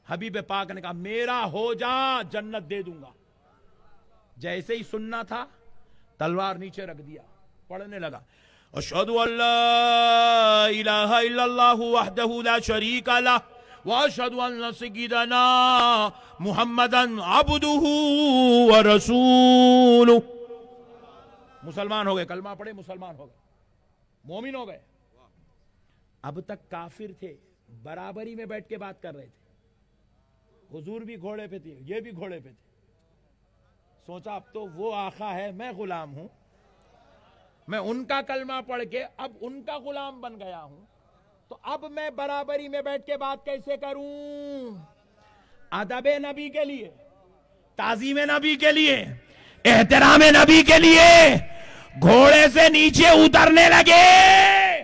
حبیب پاک نے کہا میرا ہو جا جنت دے دوں گا۔ جیسے ہی سننا تھا تلوار نیچے رکھ دیا، پڑھنے لگا اشہد ان لا الہ الا اللہ وحدہ لا شریک لہ واشہد ان سیدنا محمدا عبدہ ورسولہ۔ مسلمان ہو گئے، کلمہ پڑھے مسلمان ہو گئے، مومن ہو گئے۔ اب تک کافر تھے، برابری میں بیٹھ کے بات کر رہے تھے، حضور بھی گھوڑے پہ تھے، یہ بھی گھوڑے پہ تھے۔ سوچا اب تو وہ آقا ہے، میں غلام ہوں، میں ان کا کلمہ پڑھ کے اب ان کا غلام بن گیا ہوں، تو اب میں برابری میں بیٹھ کے بات کیسے کروں؟ ادب نبی کے لیے، تعظیم نبی کے لیے، احترام نبی کے لیے گھوڑے سے نیچے اترنے لگے۔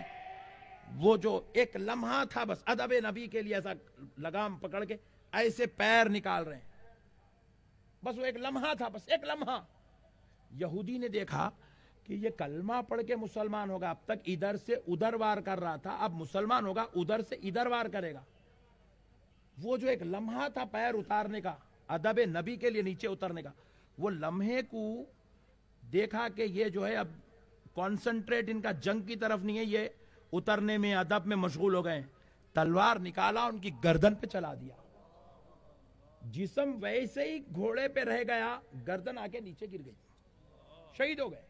وہ جو ایک لمحہ تھا بس ادب نبی کے لیے، ایسا لگام پکڑ کے ایسے پیر نکال رہے ہیں، بس وہ ایک لمحہ تھا، بس ایک لمحہ۔ یہودی نے دیکھا کہ یہ کلمہ پڑھ کے مسلمان ہوگا، اب تک ادھر سے ادھر وار کر رہا تھا، اب مسلمان ہوگا ادھر سے ادھر وار کرے گا۔ وہ جو ایک لمحہ تھا پیر اتارنے کا، ادب نبی کے لیے نیچے اترنے کا، وہ لمحے کو دیکھا کہ یہ جو ہے اب کانسنٹریٹ ان کا جنگ کی طرف نہیں ہے، یہ اترنے میں ادب میں مشغول ہو گئے، تلوار نکالا ان کی گردن پہ چلا دیا۔ جسم ویسے ہی گھوڑے پہ رہ گیا، گردن آ کے نیچے گر گئی، شہید ہو گئے،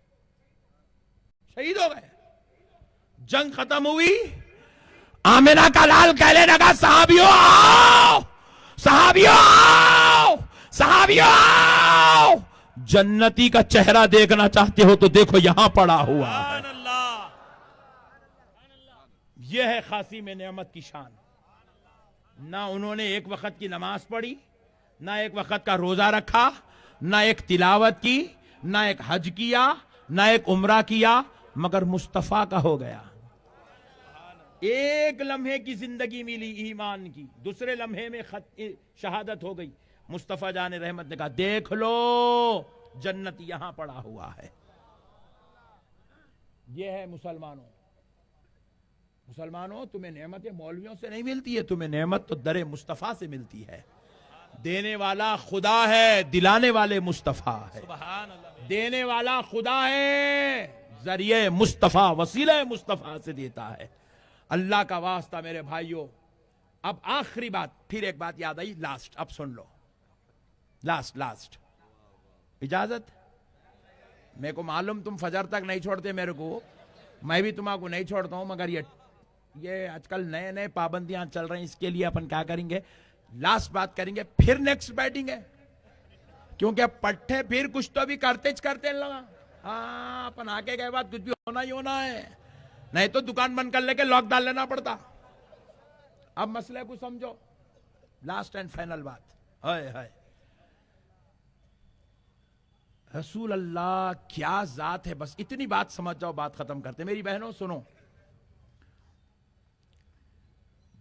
شہید ہو گئے۔ جنگ ختم ہوئی، آمنہ کا لال کہنے لگا صحابیوں آؤ، صحابیوں آؤ، صحابیوں آؤ، جنتی کا چہرہ دیکھنا چاہتے ہو تو دیکھو یہاں پڑا ہوا ہے۔ یہ ہے خاصی میں نعمت کی شان۔ نہ انہوں نے ایک وقت کی نماز پڑھی، نہ ایک وقت کا روزہ رکھا، نہ ایک تلاوت کی، نہ ایک حج کیا، نہ ایک عمرہ کیا، مگر مصطفیٰ کا ہو گیا۔ ایک لمحے کی زندگی ملی ایمان کی، دوسرے لمحے میں شہادت ہو گئی۔ مصطفیٰ جان رحمت نے کہا دیکھ لو جنت یہاں پڑا ہوا ہے۔ یہ ہے مسلمانوں، مسلمانوں تمہیں نعمتیں مولویوں سے نہیں ملتی ہے، تمہیں نعمت تو در مصطفیٰ سے ملتی ہے۔ دینے والا خدا ہے، دلانے والے مصطفیٰ ہے۔ دینے والا خدا ہے، ذریعہ مصطفیٰ، وسیلہ مصطفیٰ سے دیتا ہے۔ اللہ کا واسطہ میرے بھائیوں، اب آخری بات، پھر ایک بات یاد آئی، لاسٹ، اب سن لو، لاسٹ اجازت؟ میرے کو معلوم تم فجر تک نہیں چھوڑتے میرے کو، میں بھی تمہارے کو نہیں چھوڑتا ہوں، مگر یہ آج کل نئے نئے پابندیاں چل رہی ہیں، اس کے لیے اپن کیا کریں گے، لاسٹ بات کریں گے، پھر نیکسٹ بیٹنگ ہے، کیونکہ پٹھے پھر کچھ تو بھی کرتے لگا، ہاں اپن آگے گئے بات کچھ بھی ہونا ہی ہونا ہے، نہیں تو دکان بند کر لے کے لاک ڈال لینا پڑتا۔ اب مسئلے کو سمجھو، لاسٹ اینڈ فائنل بات، ہائے رسول اللہ کیا ذات ہے، بس اتنی بات سمجھ جاؤ، بات ختم کرتے۔ میری بہنوں سنو،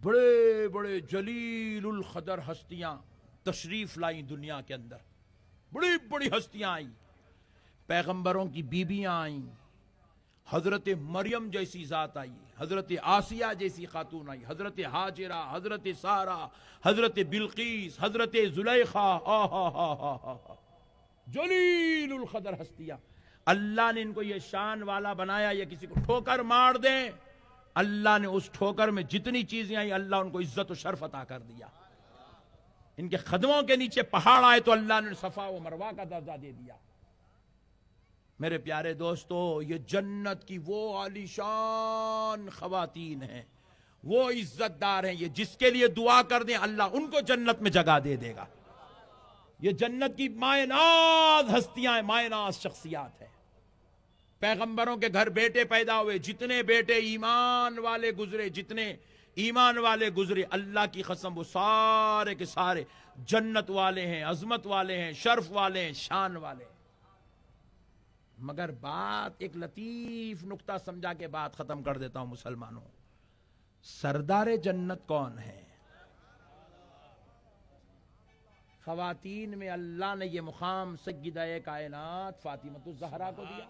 بڑے بڑے جلیل القدر ہستیاں تشریف لائیں دنیا کے اندر، بڑی بڑی ہستیاں آئیں، پیغمبروں کی بیویاں آئیں، حضرت مریم جیسی ذات آئی، حضرت آسیہ جیسی خاتون آئی، حضرت ہاجرہ، حضرت سارہ، حضرت بلقیس، حضرت زلیخا، جلیل القدر ہستیاں۔ اللہ نے ان کو یہ شان والا بنایا، یہ کسی کو ٹھوکر مار دیں، اللہ نے اس ٹھوکر میں جتنی چیزیں آئیں اللہ ان کو عزت و شرف عطا کر دیا۔ ان کے قدموں کے نیچے پہاڑ آئے تو اللہ نے صفا و مروہ کا درجہ دے دیا۔ میرے پیارے دوستو، یہ جنت کی وہ عالیشان خواتین ہیں، وہ عزت دار ہیں، یہ جس کے لیے دعا کر دیں اللہ ان کو جنت میں جگہ دے دے گا۔ یہ جنت کی مائے ناز ہستیاں ہیں، مائے ناز شخصیات ہیں۔ پیغمبروں کے گھر بیٹے پیدا ہوئے، جتنے بیٹے ایمان والے گزرے، جتنے ایمان والے گزرے، اللہ کی قسم وہ سارے کے سارے جنت والے ہیں، عظمت والے ہیں، شرف والے ہیں، شان والے ہیں۔ مگر بات ایک لطیف نقطہ سمجھا کے بات ختم کر دیتا ہوں مسلمانوں، سردار جنت کون ہے؟ خواتین میں اللہ نے یہ مقام سیدہ کائنات فاطمہ الزہرا کو دیا۔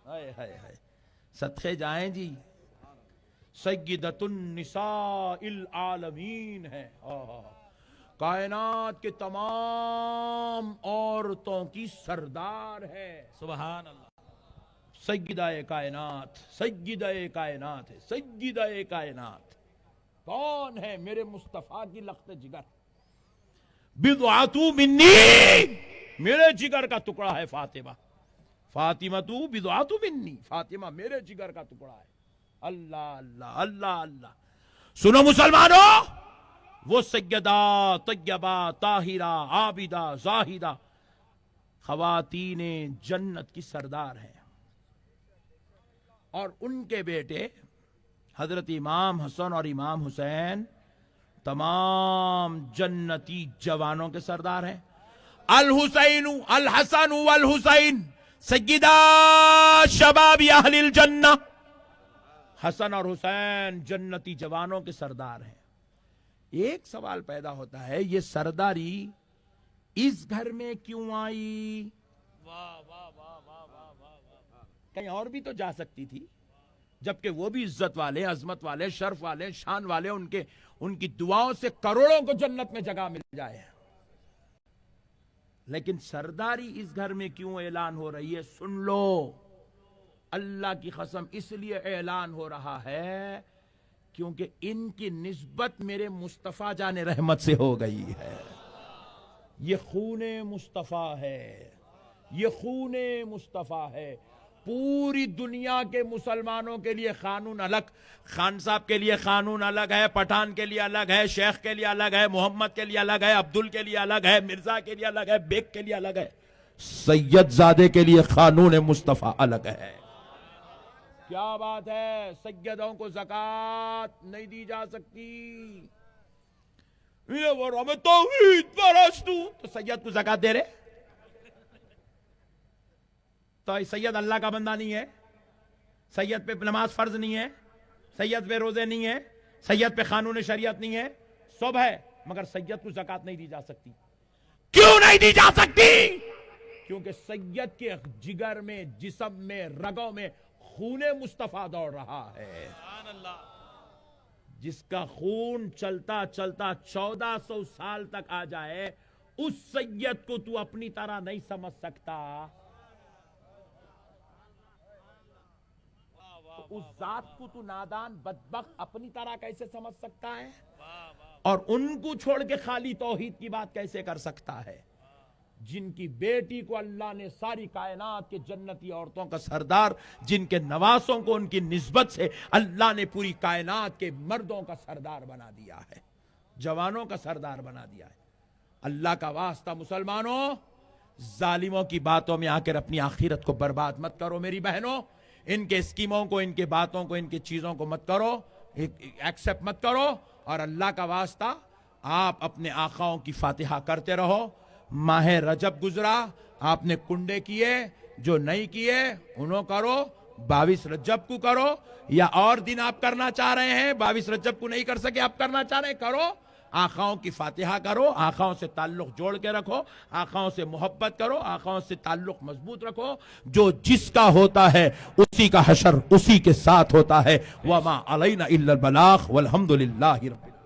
ہائے ہائے ہائے، صدقے جائیں جی، سیدۃ النساء العالمین ہے، کائنات کے تمام عورتوں کی سردار ہے۔ سبحان اللہ، سیدہ کائنات، سیدہ کائنات ہے، سیدہ کائنات کون ہے؟ میرے مصطفیٰ کی لخت جگر، بضعۃ منی، میرے جگر کا ٹکڑا ہے فاطمہ، فاطمہ تو بضعۃ منی، فاطمہ میرے جگر کا ٹکڑا ہے۔ اللہ اللہ اللہ اللہ۔ سنو مسلمانوں، وہ سیدہ طیبہ طاہرہ عابدہ زاہدہ خواتین جنت کی سردار ہیں، اور ان کے بیٹے حضرت امام حسن اور امام حسین تمام جنتی جوانوں کے سردار ہیں۔ الحسین الحسن والحسین سیدہ شباب اہل الجنہ، حسن اور حسین جنتی جوانوں کے سردار ہیں۔ ایک سوال پیدا ہوتا ہے، یہ سرداری اس گھر میں کیوں آئی؟ کہیں اور بھی تو جا سکتی تھی، جبکہ وہ بھی عزت والے، عظمت والے، شرف والے، شان والے، ان کی دعاؤں سے کروڑوں کو جنت میں جگہ مل جائے۔ لیکن سرداری اس گھر میں کیوں اعلان ہو رہی ہے؟ سن لو، اللہ کی قسم اس لیے اعلان ہو رہا ہے کیونکہ ان کی نسبت میرے مصطفیٰ جان رحمت سے ہو گئی ہے۔ یہ خون مصطفیٰ ہے، یہ خون مصطفیٰ ہے۔ پوری دنیا کے مسلمانوں کے لیے قانون الگ، خان صاحب کے لیے قانون الگ ہے، پٹھان کے لیے الگ ہے، شیخ کے لیے الگ ہے، محمد کے لیے الگ ہے، عبدال کے لیے الگ ہے، مرزا کے لیے الگ ہے، بیگ کے لیے الگ ہے، سید زادے کے لیے قانون مصطفیٰ الگ ہے۔ کیا بات ہے؟ سیدوں کو زکوٰۃ نہیں دی جا سکتی۔ میں توحید پرست ہوں تو سید کو زکوٰۃ دے رہے؟ تو سید اللہ کا بندہ نہیں ہے؟ سید پہ نماز فرض نہیں ہے؟ سید پہ روزے نہیں ہے؟ سید پہ قانون شریعت نہیں ہے؟ سب ہے، مگر سید کو زکوٰۃ نہیں دی جا سکتی۔ کیوں نہیں دی جا سکتی؟ کیونکہ سید کے جگر میں، جسم میں، رگوں میں خون مصطفیٰ دوڑ رہا ہے۔ جس کا خون چلتا چلتا 1400 سال تک آ جائے، اس سید کو تو اپنی طرح نہیں سمجھ سکتا، اس ذات کو تو نادان بدبخت اپنی طرح کیسے سمجھ سکتا ہے؟ اور ان کو چھوڑ کے خالی توحید کی بات کیسے کر سکتا ہے؟ جن کی بیٹی کو اللہ نے ساری کائنات کے جنتی عورتوں کا سردار، جن کے نواسوں کو ان کی نسبت سے اللہ نے پوری کائنات کے مردوں کا سردار بنا دیا ہے، جوانوں کا سردار بنا دیا ہے۔ اللہ کا واسطہ مسلمانوں، ظالموں کی باتوں میں آ کر اپنی آخرت کو برباد مت کرو میری بہنوں، ان کے اسکیموں کو، ان کے باتوں کو، ان کی چیزوں کو مت کرو، ایکسپٹ مت کرو، اور اللہ کا واسطہ آپ اپنے آقاؤں کی فاتحہ کرتے رہو۔ ماہ رجب گزرا، آپ نے کنڈے کیے، جو نہیں کیے انہوں کرو، 22 رجب کو کرو، یا اور دن آپ کرنا چاہ رہے ہیں، 22 رجب کو نہیں کر سکے آپ کرنا چاہ رہے ہیں، کرو، آقاؤں کی فاتحہ کرو، آقاؤں سے تعلق جوڑ کے رکھو، آقاؤں سے محبت کرو، آقاؤں سے تعلق مضبوط رکھو، جو جس کا ہوتا ہے اسی کا حشر اسی کے ساتھ ہوتا ہے۔ وَمَا عَلَيْنَا إِلَّا الْبَلَاغُ وَالْحَمْدُ لِلَّهِ رَبِّ العالمين۔